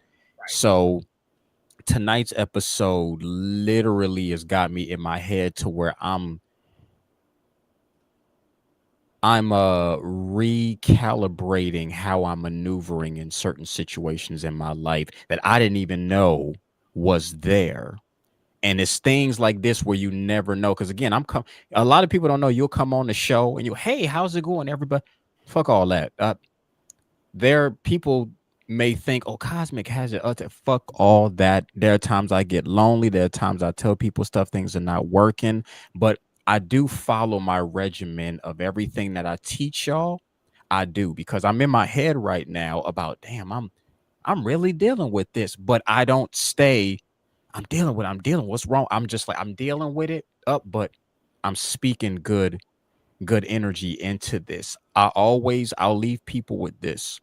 So tonight's episode literally has got me in my head to where I'm recalibrating how I'm maneuvering in certain situations in my life that I didn't even know was there. And it's things like this where you never know. Because again, a lot of people don't know, you'll come on the show and hey, how's it going, everybody? Fuck all that. There people may think, oh, Cosmic has it. Fuck all that. There are times I get lonely. There are times I tell people stuff, things are not working. But I do follow my regimen of everything that I teach y'all. I do, because I'm in my head right now about, damn, I'm really dealing with this, but I don't stay. I'm dealing. What's wrong? I'm just like, I'm dealing with it up, but I'm speaking good energy into this. I'll leave people with this.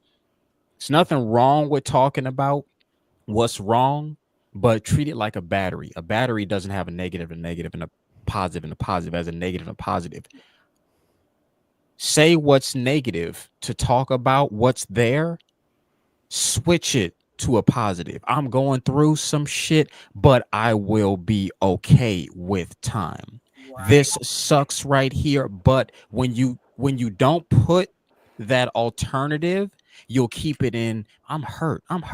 There's nothing wrong with talking about what's wrong, but treat it like a battery. A battery doesn't have a negative and a positive, and a positive as a negative and positive. Say what's negative to talk about what's there. Switch it to a positive. I'm going through some shit, but I will be okay with time. This sucks right here, but when you don't put that alternative, you'll keep it in, I'm hurt, and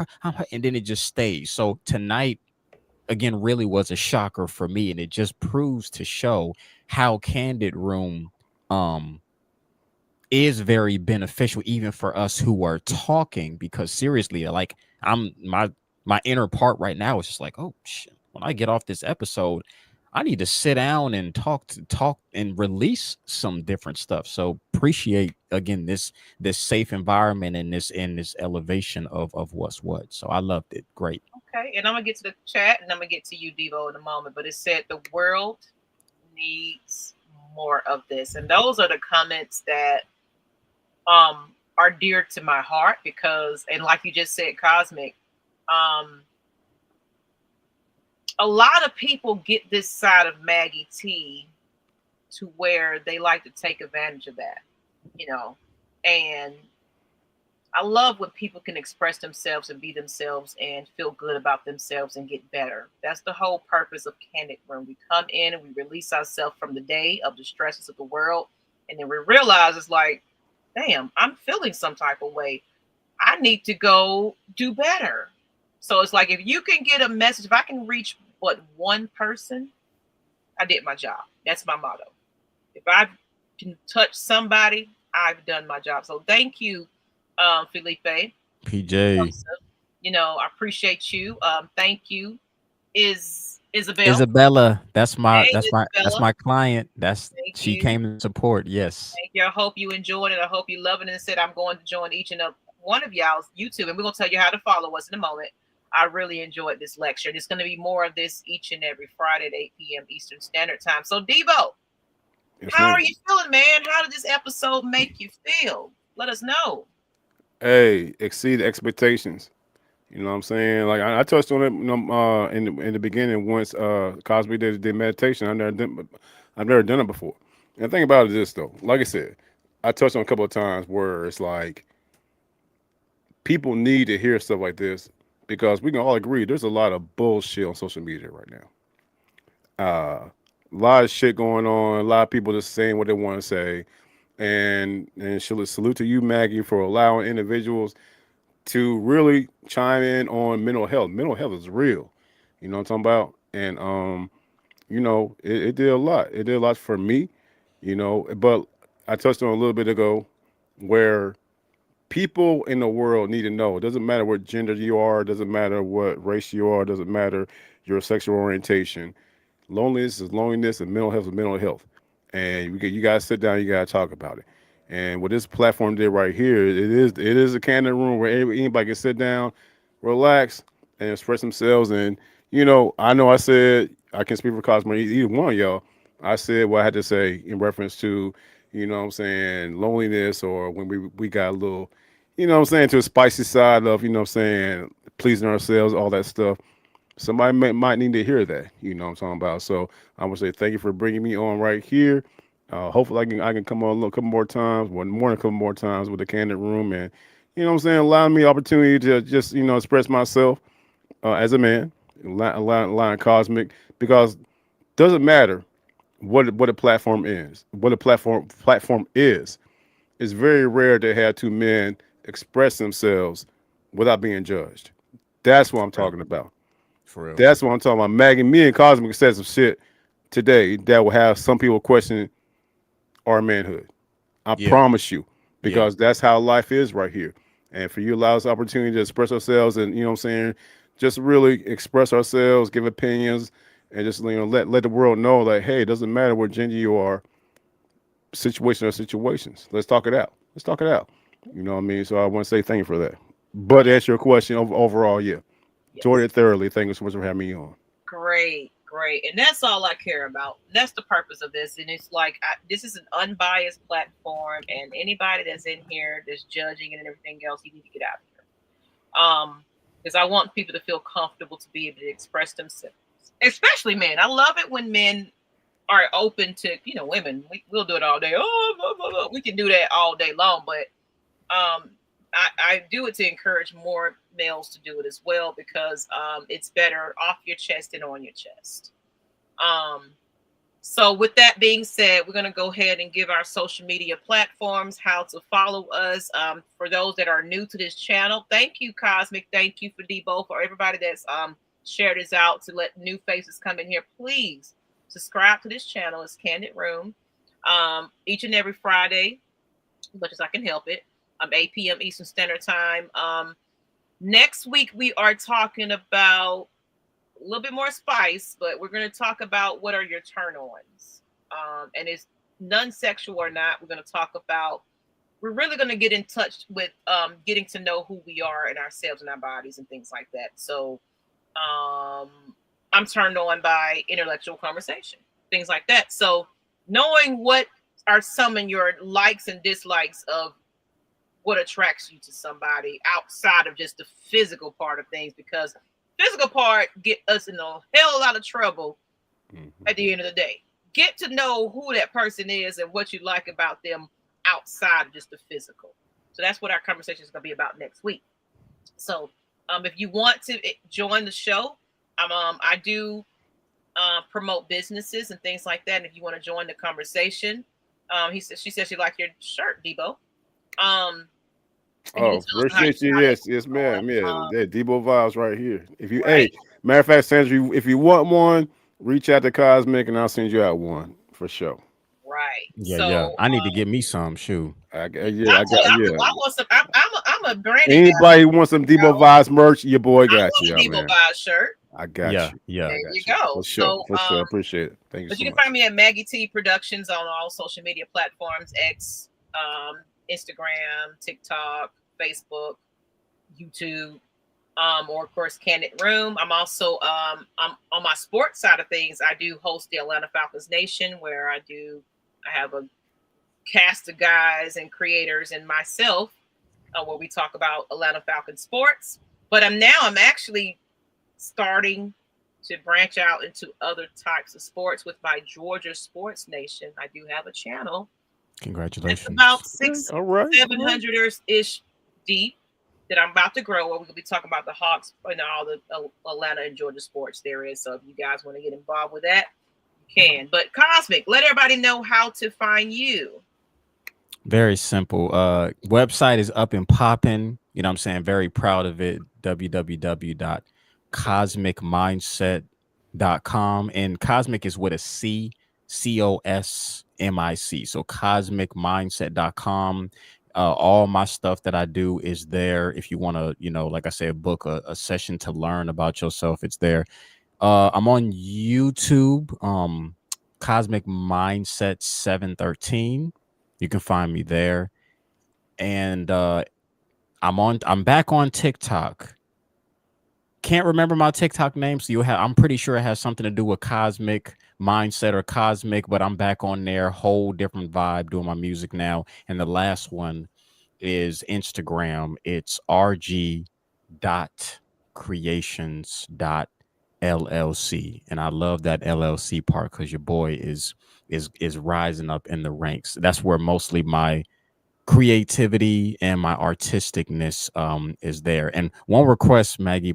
then it just stays. So tonight, again, really was a shocker for me, and it just proves to show how Kandid Room is very beneficial even for us who are talking, because seriously, like, my inner part right now is just like, oh shit, when I get off this episode, I need to sit down and talk and release some different stuff. So appreciate again this safe environment and this elevation of what's what. So I loved it. Great. Okay, and I'm gonna get to the chat, and I'm gonna get to you, Devo, in a moment. But it said the world needs more of this, and those are the comments that are dear to my heart because, and like you just said, Cosmic, um, a lot of people get this side of Maggie T to where they like to take advantage of that, you know, and I love when people can express themselves and be themselves and feel good about themselves and get better. That's the whole purpose of Kandid Room. We come in and we release ourselves from the day of the stresses of the world. And then we realize it's like, damn, I'm feeling some type of way. I need to go do better. So it's like if you can get a message, if I can reach one person, I did my job. That's my motto. If I can touch somebody, I've done my job. So thank you, Felipe. PJ. You know, I appreciate you. Thank you. Is Isabel. Isabella, Hey, that's Isabella. my client. That's Thank she you. came to support. Yes. Thank you. I hope you enjoyed it. I hope you love it. And said I'm going to join each and every one of y'all's YouTube, and we're gonna tell you how to follow us in a moment. I really enjoyed this lecture. There's going to be more of this each and every Friday at 8 p.m. Eastern Standard Time. So, Devo, Yes, how ma'am. are you feeling, man? How did this episode make you feel? Let us know. Hey, exceed expectations. You know what I'm saying? Like I touched on it, you know, in the beginning once Cosby did meditation. I've never done it before. And the thing about it is this though, like I said, I touched on a couple of times where it's like people need to hear stuff like this because we can all agree there's a lot of bullshit on social media right now. A lot of shit going on. A lot of people just saying what they want to say. And salute to you, Maggie, for allowing individuals to really chime in on mental health. Mental health is real. You know what I'm talking about? And it did a lot. It did a lot for me, but I touched on a little bit ago where people in the world need to know. It doesn't matter what gender you are, it doesn't matter what race you are, it doesn't matter your sexual orientation. Loneliness is loneliness, and mental health is mental health. And you gotta sit down, you gotta talk about it. And what this platform did right here, it is a candid room where anybody can sit down, relax, and express themselves. And I know I said I can speak for Cosmo, either one of y'all. I said what I had to say in reference to, what I'm saying, loneliness, or when we got a little, what I'm saying, to a spicy side of, what I'm saying, pleasing ourselves, all that stuff. Somebody might need to hear that. You know what I'm talking about. So I want to say thank you for bringing me on right here. Hopefully I can come on a little couple more times, one more than a couple more times with the Candid Room, and what I'm saying, allowing me opportunity to just express myself as a man, allowing Cosmic, because doesn't matter what a platform is, what a platform is. It's very rare to have two men express themselves without being judged. That's what I'm For real. talking about. For real. That's what I'm talking about. Maggie, me and Cosmic said some shit today that will have some people questioning our manhood. I Yeah. promise you, Yeah. because that's how life is right here. And for you, allow us opportunity to express ourselves, and what I'm saying, just really express ourselves, give opinions, and just let the world know that hey, it doesn't matter what gender you are, situation or situations. Let's talk it out. Let's talk it out. You know what I mean? So I want to say thank you for that. But to Yeah. answer your question overall, yeah, enjoyed Yes. it thoroughly. Thank you so much for having me on. Great, great. And that's all I care about. That's the purpose of this. And it's like, this is an unbiased platform, and anybody that's in here that's judging and everything else, you need to get out of here. Because I want people to feel comfortable to be able to express themselves, especially men. I love it when men are open to, women. We'll do it all day. Oh, blah, blah, blah. We can do that all day long, but um, I do it to encourage more males to do it as well because it's better off your chest than on your chest. Um, so with that being said, we're going to go ahead and give our social media platforms, how to follow us. For those that are new to this channel, thank you, Cosmic. Thank you for Debo, for everybody that's shared this out to let new faces come in here. Please subscribe to this channel. It's Kandid Room. Each and every Friday, as much as I can help it, 8 p.m. Eastern Standard Time. Next week, we are talking about a little bit more spice, but we're going to talk about what are your turn-ons. And it's non-sexual or not. We're going to talk about, we're really going to get in touch with getting to know who we are and ourselves and our bodies and things like that. So um, I'm turned on by intellectual conversation, things like that. So knowing what are some of your likes and dislikes of what attracts you to somebody outside of just the physical part of things, because physical part get us in a hell of a lot of trouble at the end of the day. Get to know who that person is and what you like about them outside of just the physical. So that's what our conversation is going to be about next week. So if you want to join the show, I do promote businesses and things like that. And if you want to join the conversation, she says she liked your shirt, Debo. Oh, appreciate you. Yes, ma'am. Yeah, that Debo vibes right here. If you, right. hey, matter of fact, Sandra, if you want one, reach out to Cosmic and I'll send you out one for sure. Right. Yeah, yeah. So I need to get me some shoe. Yeah, I got yeah. I want some. I'm a branding guy. Anybody who wants some Debo vibes merch, your boy I got want you, a out, Debo man. Vibe shirt. I got Yeah, you. yeah. I There you got you go. for sure. So For sure. Appreciate it. Thank you but so you can much. find me at Maggie T Productions on all social media platforms: X, Instagram, TikTok, Facebook, YouTube, or of course Kandid Room. I'm also I'm on my sports side of things. I do host the Atlanta Falcons Nation, where I have a cast of guys and creators and myself, where we talk about Atlanta Falcons sports. But I'm actually starting to branch out into other types of sports with my Georgia Sports Nation. I do have a channel. It's Congratulations. about Okay. six, All right. seven hundred ish deep that I'm about to grow. Where we're gonna be talking about the Hawks and all the Atlanta and Georgia sports there is. So if you guys want to get involved with that, you can. But Cosmic, let everybody know how to find you. Very simple. Website is up and popping. You know what I'm saying? Very proud of it. www.cosmicmindset.com. And cosmic is with a C, COSMIC. So cosmicmindset.com. All my stuff that I do is there. If you want to, like I said, book a session to learn about yourself, it's there. I'm on YouTube, Cosmic Mindset 713. You can find me there. And I'm back on TikTok. Can't remember my TikTok name, so I'm pretty sure it has something to do with Cosmic Mindset or Cosmic, but I'm back on there, whole different vibe, doing my music now. And the last one is Instagram. It's rg.creations.llc, and I love that LLC part because your boy is rising up in the ranks. That's where mostly my creativity and my artisticness is there. And one request, Maggie,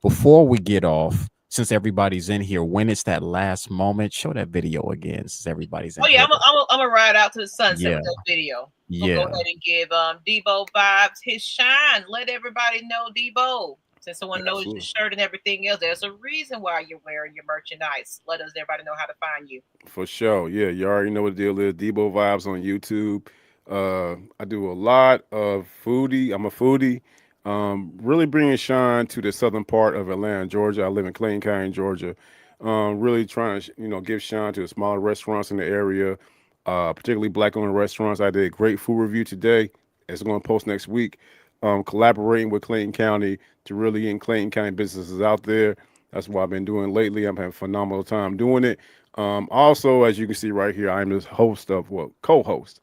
before we get off, since everybody's in here, when it's that last moment, show that video again since everybody's in Oh yeah, here. I'm gonna ride out to the sunset Yeah, with that video. We'll go yeah, ahead and give Debo vibes his shine. Let everybody know Debo. Since someone knows your Absolutely. shirt and everything else, there's a reason why you're wearing your merchandise. Let everybody know how to find you. For sure. Yeah, you already know what the deal is. Debo vibes on YouTube. I do a lot of foodie. I'm a foodie. Really bringing shine to the southern part of Atlanta, Georgia. I live in Clayton County, Georgia. Really trying to, give shine to the smaller restaurants in the area, particularly black-owned restaurants. I did a great food review today. It's going to post next week. Collaborating with Clayton County to really get Clayton County businesses out there. That's what I've been doing lately. I'm having a phenomenal time doing it. Also, as you can see right here, I'm the host of, co-host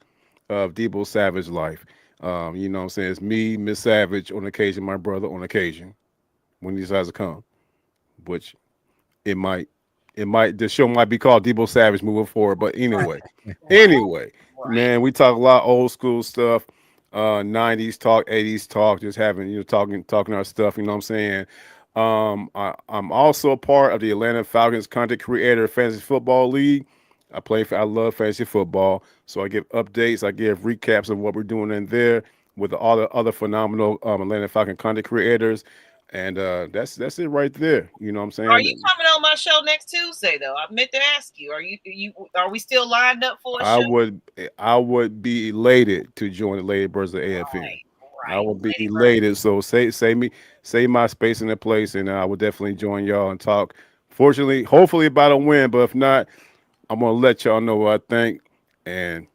of Debo Savage Life. You know what I'm saying? It's me, Miss Savage on occasion, my brother on occasion when he decides to come, which it might, the show might be called Debo Savage moving forward. But anyway, Right, anyway, right. man, we talk a lot of old school stuff, 90s talk, 80s talk, just having, talking our stuff, you know what I'm saying? I'm also a part of the Atlanta Falcons content creator fantasy football league. I love fantasy football, so I give updates, I give recaps of what we're doing in there with all the other phenomenal Atlanta Falcon content creators, and that's it right there. You know what I'm Are you saying? coming on my show next Tuesday though? I meant to ask you. Are we still lined up for a I show? would I would be elated to join the Lady Birds of AFN. Right, I right. will be Lady Bird. elated. So say my space in the place, and I will definitely join y'all and talk. Fortunately, hopefully about a win, but if not, I'm gonna let y'all know what I think. And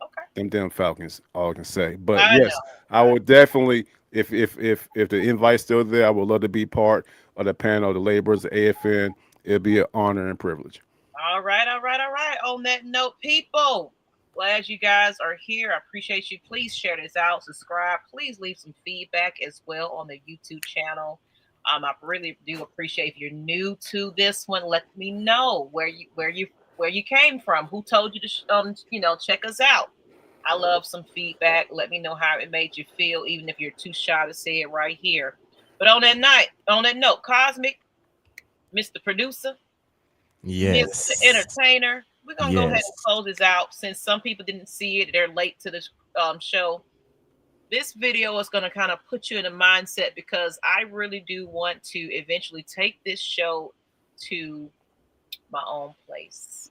Okay. them Falcons, all I can say. But I yes, know. I will definitely, if the invite's still there, I would love to be part of the panel, the laborers, the AFN. It'll be an honor and privilege. All right, all right, all right. On that note, people, glad you guys are here. I appreciate you. Please share this out, subscribe. Please leave some feedback as well on the YouTube channel. I really do appreciate if you're new to this one. Let me know where you came from. Who told you to check us out? I love some feedback. Let me know how it made you feel, even if you're too shy to say it right here. But on that note, Cosmic, Mr. Producer, Mr. Yes. Entertainer, we're gonna go ahead and Yes. close this out since some people didn't see it. They're late to this show. This video is gonna kind of put you in a mindset because I really do want to eventually take this show to my own place,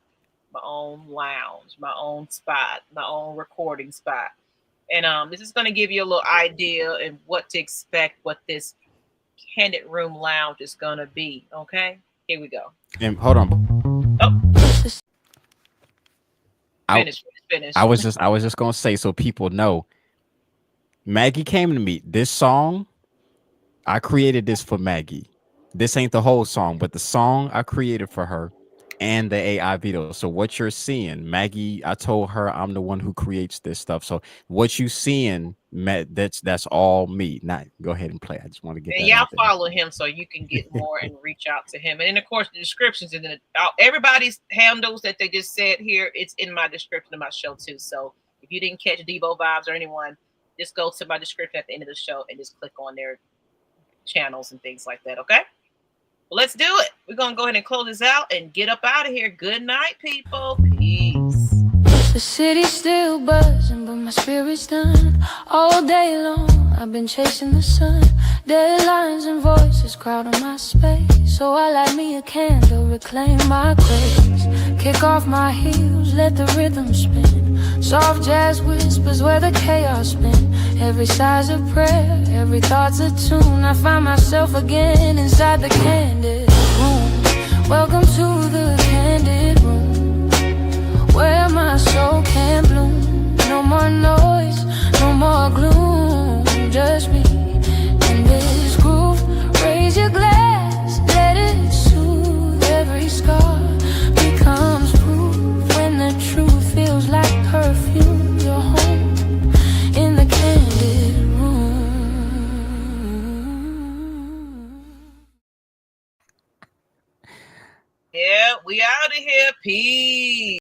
my own lounge, my own spot, my own recording spot. And this is gonna give you a little idea and what to expect, what this Candid Room Lounge is gonna be. Okay, here we go. And hold on. Oh, I finish, finish, I finish. was just gonna say so people know. Maggie came to me. This song, I created this for Maggie. This ain't the whole song, but the song I created for her and the AI video. So what you're seeing, Maggie, I told her I'm the one who creates this stuff. So what you seeing, that's all me. Not go ahead and play. I just want to get And that y'all out there. follow him so you can get more and reach out to him. And then, of course, the descriptions and everybody's handles that they just said here, it's in my description of my show too. So if you didn't catch Debo Vibes or anyone, just go to my description at the end of the show and just click on their channels and things like that. Okay. Well, let's do it. We're gonna go ahead and close this out and get up out of here. Good night, people. Peace. The city's still buzzing, but my spirit's done. All day long, I've been chasing the sun. Deadlines and voices crowding my space. So I light me a candle, reclaim my grace. Kick off my heels, let the rhythm spin. Soft jazz whispers where the chaos spin. Every sigh's a prayer, every thought's a tune. I find myself again inside the candid room. Welcome to the candid room, where my soul can bloom. No more noise, no more gloom. Just me and this groove. Raise your glass, let it soothe. Every scar becomes proof. When the truth feels like perfume, you're home in the candid room. Yeah, we out of here. Peace.